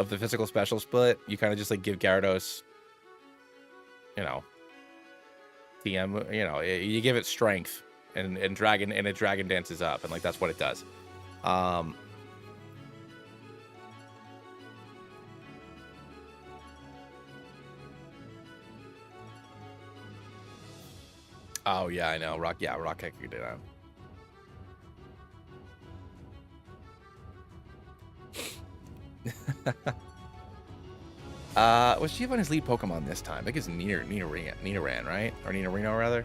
the physical special split, you kind of just like give Gyarados, you know, TM, you know, you give it strength and it dragon dances up, and like that's what it does. Oh yeah, I know. Rock Heck you did that. Was Giovanni's lead Pokemon this time? I think it's Nidoran, right? Or Nidorino, rather.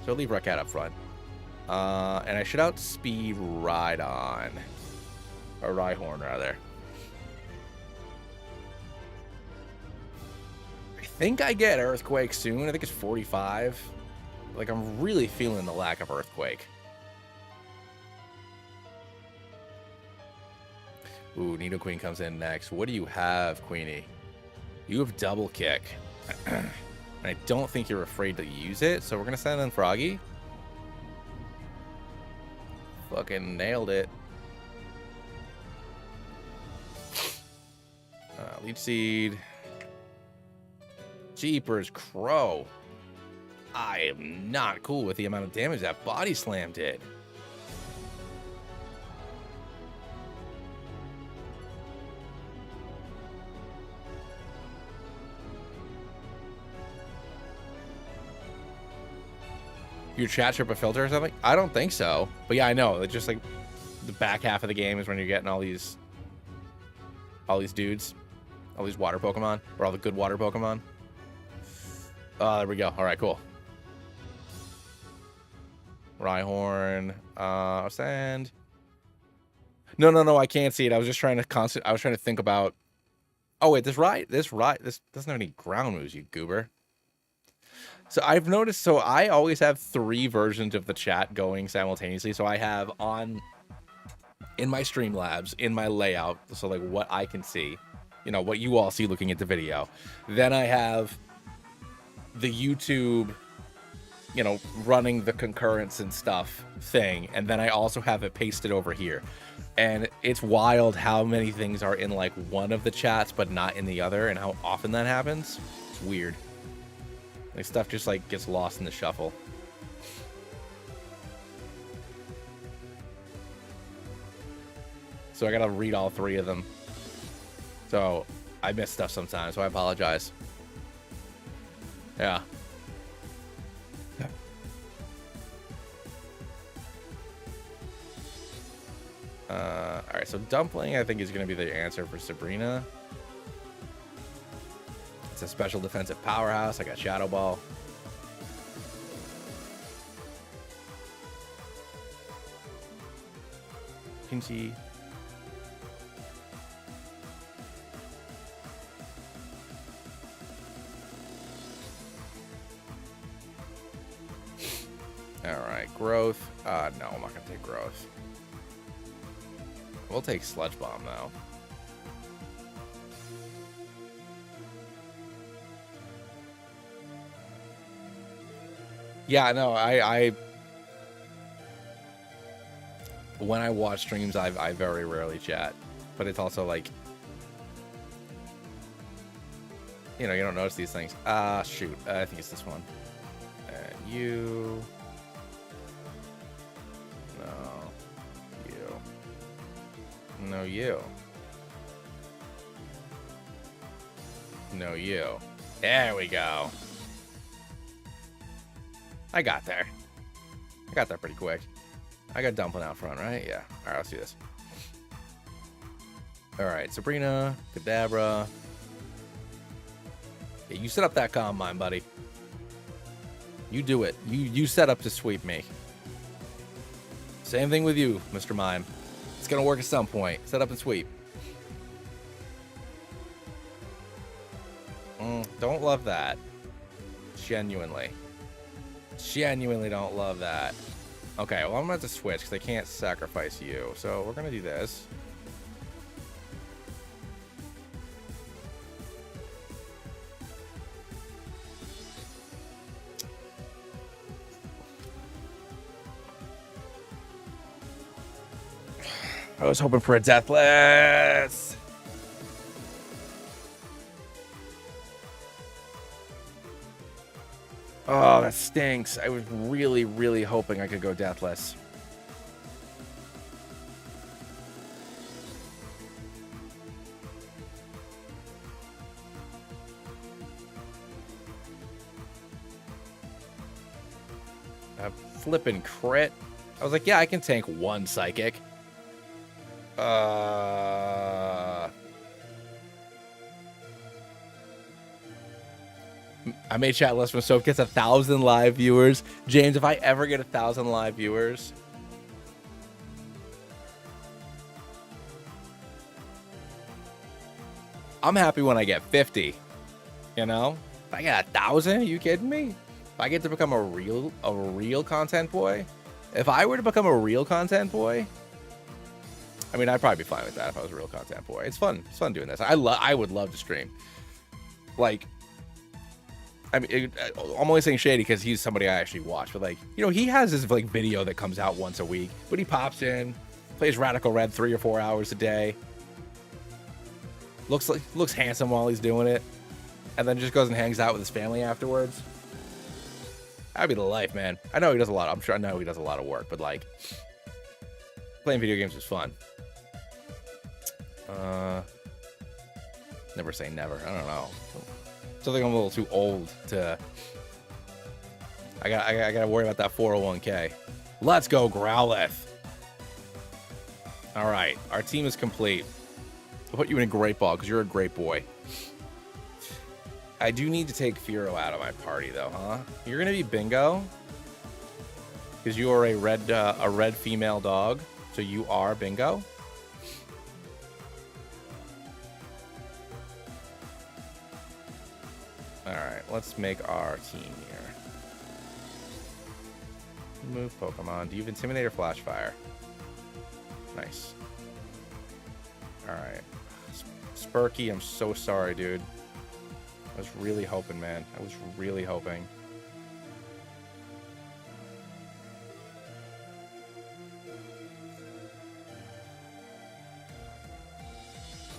So leave Raquette up front. And I should outspeed Rhydon. Or Rhyhorn, rather. I think I get Earthquake soon. I think it's 45. Like, I'm really feeling the lack of Earthquake. Ooh, Nidoqueen comes in next. What do you have, Queenie? You have Double Kick. And I don't think you're afraid to use it, so we're going to send in Froggy. Fucking nailed it. Leech Seed. Jeepers Crow. I am not cool with the amount of damage that body slam did. Your chat trip a filter or something? I don't think so. But yeah, I know. It's just like the back half of the game is when you're getting all these dudes, all these water Pokemon, or all the good water Pokemon. There we go. All right, cool. Rhyhorn, sand. No, I can't see it. I was just trying to think about. Oh wait, this doesn't have any ground moves, you goober. So I've noticed. So I always have 3 versions of the chat going simultaneously. So I have in my Streamlabs, in my layout, so like what I can see, you know, what you all see looking at the video. Then I have the YouTube, you know, running the concurrence and stuff thing, and then I also have it pasted over here. And it's wild how many things are in like one of the chats but not in the other, and how often that happens. It's weird. Like stuff just like gets lost in the shuffle. So I gotta read all 3 of them. So I miss stuff sometimes, so I apologize. Yeah. Alright, so Dumpling I think is gonna be the answer for Sabrina. It's a special defensive powerhouse. I got Shadow Ball. Kinsey. Alright, Growth. No, I'm not gonna take Growth. We'll take Sludge Bomb though. Yeah, no, I when I watch streams, I very rarely chat, but it's also like, you know, you don't notice these things. Shoot, I think it's this one. And you. No, you. No, you. There we go. I got there. I got there pretty quick. I got Dumpling out front, right? Yeah. All right, let's do this. All right, Sabrina, Kadabra. Yeah, you set up that Combine, buddy. You do it. You set up to sweep me. Same thing with you, Mr. Mime. It's gonna work at some point. Set up and sweep. Don't love that. Genuinely don't love that. Okay, well I'm gonna have to switch because I can't sacrifice you. So we're gonna do this. I was hoping for a Deathless. Oh, that stinks. I was really, really hoping I could go Deathless. A flippin' crit. I was like, yeah, I can tank 1 Psychic. I made chat list when Soap gets 1,000 live viewers. James, if I ever get 1,000 live viewers, I'm happy when I get 50. You know, if I get 1,000, are you kidding me? If I get to become a real content boy, if I were to become a real content boy, I mean, I'd probably be fine with that if I was a real content boy. It's fun. It's fun doing this. I would love to stream. Like, I mean, I'm only saying shady because he's somebody I actually watch. But like, you know, he has this like video that comes out once a week, but he pops in, plays Radical Red 3 or 4 hours a day. Looks handsome while he's doing it, and then just goes and hangs out with his family afterwards. That'd be the life, man. I know he does a lot. I'm sure I know he does a lot of work, but like playing video games is fun. Never say never. I don't know. Still think I'm a little too old to. I gotta worry about that 401k. Let's go, Growlithe. All right, our team is complete. I'll put you in a great ball because you're a great boy. I do need to take Furo out of my party, though, huh? You're gonna be Bingo because you are a red female dog, so you are Bingo. All right, let's make our team here. Move Pokemon. Do you have Intimidate or Flash Fire? Nice. All right. Spurky, I'm so sorry, dude. I was really hoping, man. I was really hoping.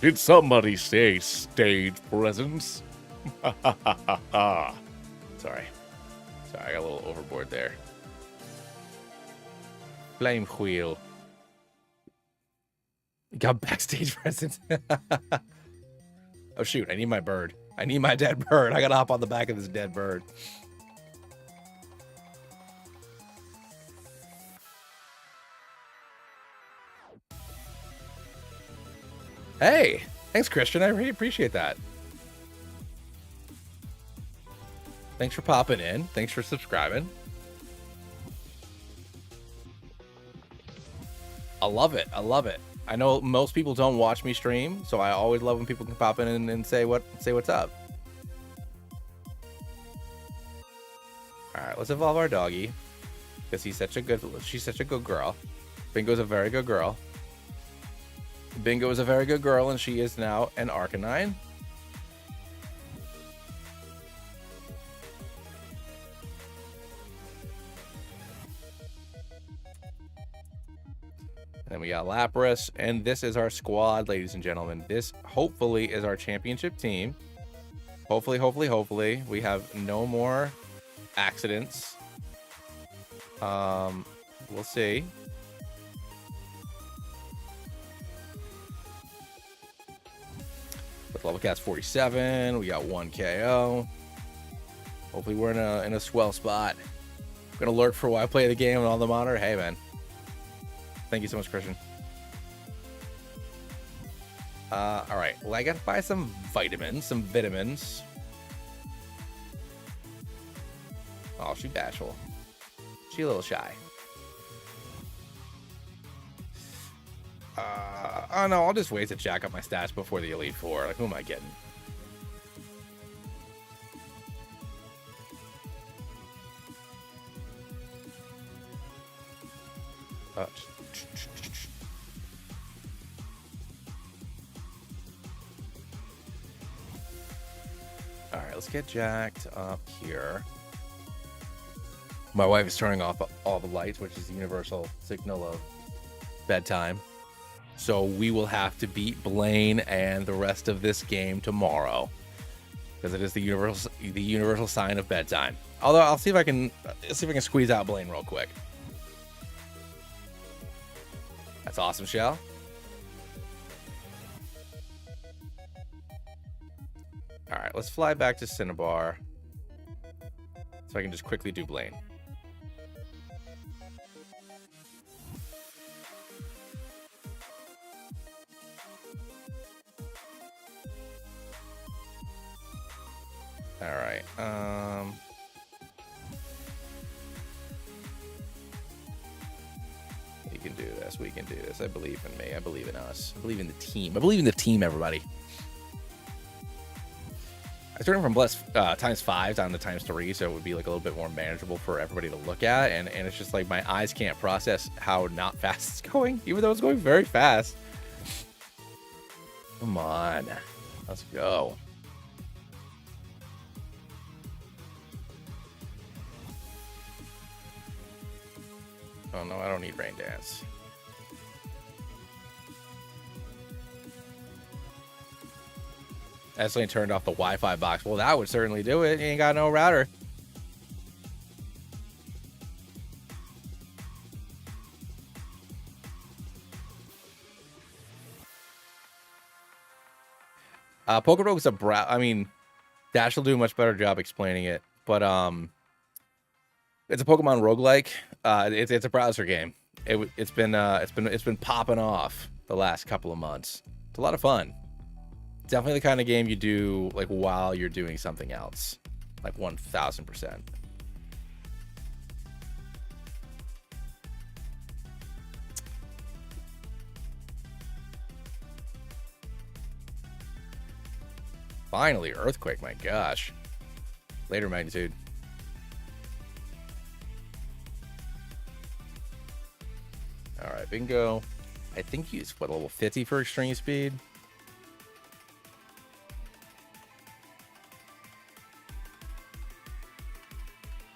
Did somebody say stage presence? Sorry. Sorry, I got a little overboard there. Flame Wheel. Got backstage presence. Oh, shoot. I need my bird. I need my dead bird. I gotta hop on the back of this dead bird. Hey, thanks, Christian. I really appreciate that. Thanks for popping in. Thanks for subscribing. I love it. I love it. I know most people don't watch me stream, so I always love when people can pop in and say what's up. All right, let's evolve our doggy because she's such a good girl. Bingo's a very good girl. Bingo is a very good girl, and she is now an Arcanine. Then we got Lapras, and this is our squad, ladies and gentlemen. This hopefully is our championship team. Hopefully, we have no more accidents. We'll see. With level cat's 47, we got 1 KO. Hopefully, we're in a swell spot. I'm gonna lurk for a while, play the game on the monitor. Hey, man. Thank you so much, Christian. All right. Well, I gotta buy some vitamins. Oh, she's bashful. She's a little shy. Oh no, I'll just wait to jack up my stats before the Elite Four. Like, who am I getting? All right, let's get jacked up here. My wife is turning off all the lights, which is the universal signal of bedtime. So we will have to beat Blaine and the rest of this game tomorrow, because it is the universal sign of bedtime. Although I'll see if I can squeeze out Blaine real quick. That's awesome, Shell. All right, let's fly back to Cinnabar so I can just quickly do Blaine. All right. We can do this. We can do this. I believe in me. I believe in us. I believe in the team. I believe in the team, everybody. I started from +5 down to ×3, so it would be like a little bit more manageable for everybody to look at. And it's just like my eyes can't process how not fast it's going, even though it's going very fast. Come on. Let's go. Oh no, I don't need Rain Dance. Accidentally turned off the Wi-Fi box. Well, that would certainly do it. You ain't got no router. Pokerogue's I mean, Dash will do a much better job explaining it, but it's a Pokemon roguelike. It's a browser game. It's been popping off the last couple of months. It's a lot of fun. Definitely the kind of game you do like while you're doing something else, like 1000%. Finally, Earthquake, my gosh. Later magnitude. All right, bingo. I think he's, what, level 50 for extreme speed?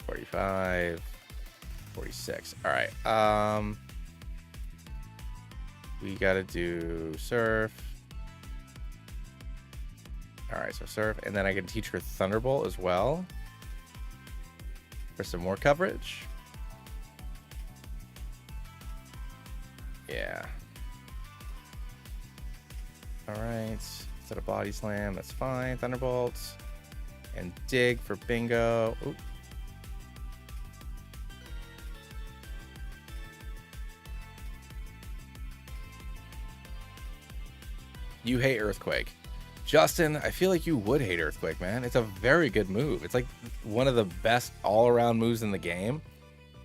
$45, $46. All right. We gotta do Surf. All right, so Surf, and then I can teach her Thunderbolt as well for some more coverage. Yeah. All right, instead of Body Slam, that's fine. Thunderbolt and Dig for bingo. Ooh. You hate Earthquake. Justin, I feel like you would hate Earthquake, man. It's a very good move. It's like one of the best all-around moves in the game.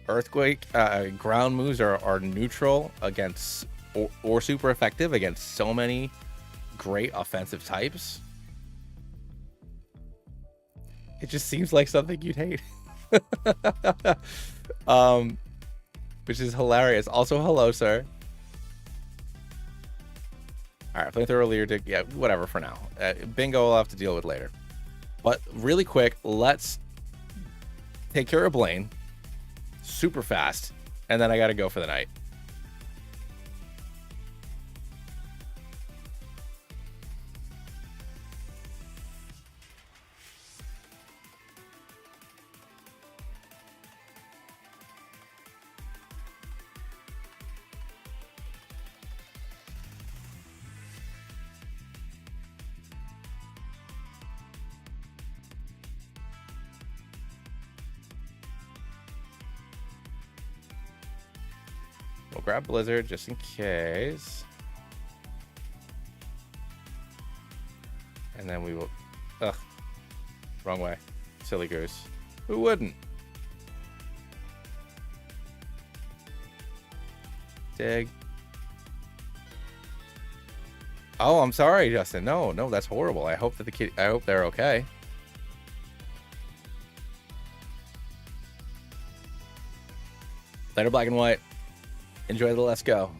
Earthquake, ground moves are neutral against, or super effective against so many great offensive types. It just seems like something you'd hate. Which is hilarious. Also, hello, sir. All right, flamethrower, leer, dig, yeah, whatever for now. Bingo we'll have to deal with later. But really quick, let's take care of Blaine super fast, and then I gotta go for the night. We'll grab Blizzard just in case. And then we will... Ugh. Wrong way. Silly goose. Who wouldn't? Dig. Oh, I'm sorry, Justin. No, that's horrible. I hope that I hope they're okay. Later, black and white. Enjoy the Let's Go.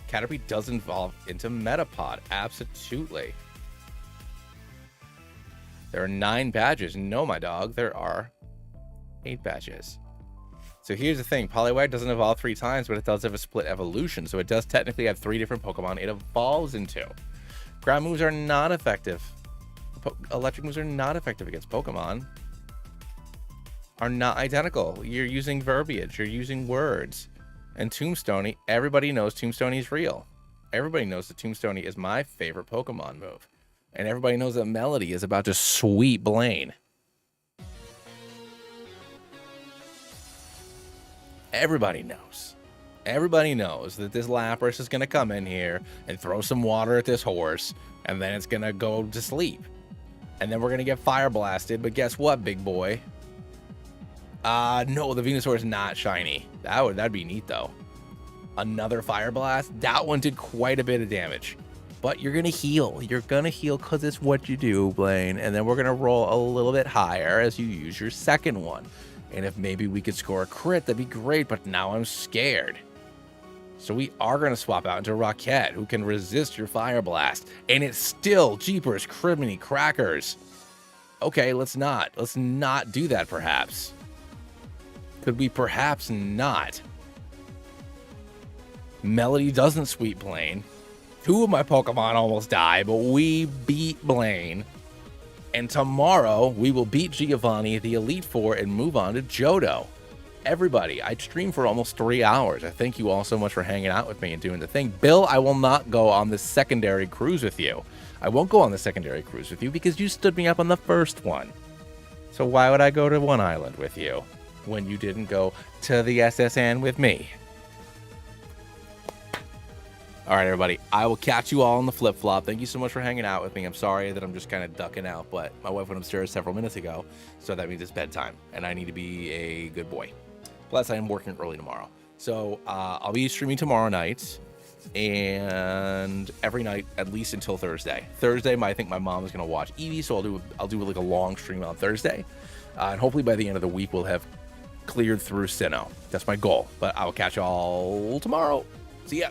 Caterpie does evolve into Metapod. Absolutely. There are 9 badges. No, my dog. There are 8 badges. So here's the thing. Poliwag doesn't evolve 3 times, but it does have a split evolution. So it does technically have 3 different Pokemon it evolves into. Ground moves are not effective. Electric moves are not effective against Pokemon. Are not identical. You're using verbiage. You're using words. And Tombstone, everybody knows Tombstone is real. Everybody knows that Tombstone is my favorite Pokemon move. And everybody knows that Melody is about to sweep Blaine. Everybody knows. Everybody knows that this Lapras is going to come in here and throw some water at this horse. And then it's going to go to sleep. And then we're going to get fire blasted. But guess what, big boy? No, the Venusaur is not shiny. That'd be neat though. Another Fire Blast. That one did quite a bit of damage. But you're gonna heal. You're gonna heal because it's what you do, Blaine. And then we're gonna roll a little bit higher as you use your second one. And if maybe we could score a crit, that'd be great. But now I'm scared. So we are gonna swap out into Rocket, who can resist your Fire Blast. And it's still Jeepers Criminy Crackers. Okay, let's not do that perhaps. Could we perhaps not? Melody doesn't sweep Blaine. 2 of my Pokemon almost die, but we beat Blaine. And tomorrow, we will beat Giovanni, the Elite Four, and move on to Johto. everybody. I streamed for almost 3 hours. I thank you all so much for hanging out with me and doing the thing. Bill, I will not go on this secondary cruise with you. I won't go on the secondary cruise with you because you stood me up on the first one. So why would I go to one island with you when you didn't go to the SSN with me? All right, everybody. I will catch you all on the flip-flop. Thank you so much for hanging out with me. I'm sorry that I'm just kind of ducking out, but my wife went upstairs several minutes ago, so that means it's bedtime, and I need to be a good boy. Plus, I am working early tomorrow. So I'll be streaming tomorrow night, and every night, at least until Thursday. Thursday, I think my mom is going to watch Eevee, so I'll do like a long stream on Thursday. And hopefully by the end of the week, we'll have cleared through Sinnoh. That's my goal. But I will catch y'all tomorrow. See ya.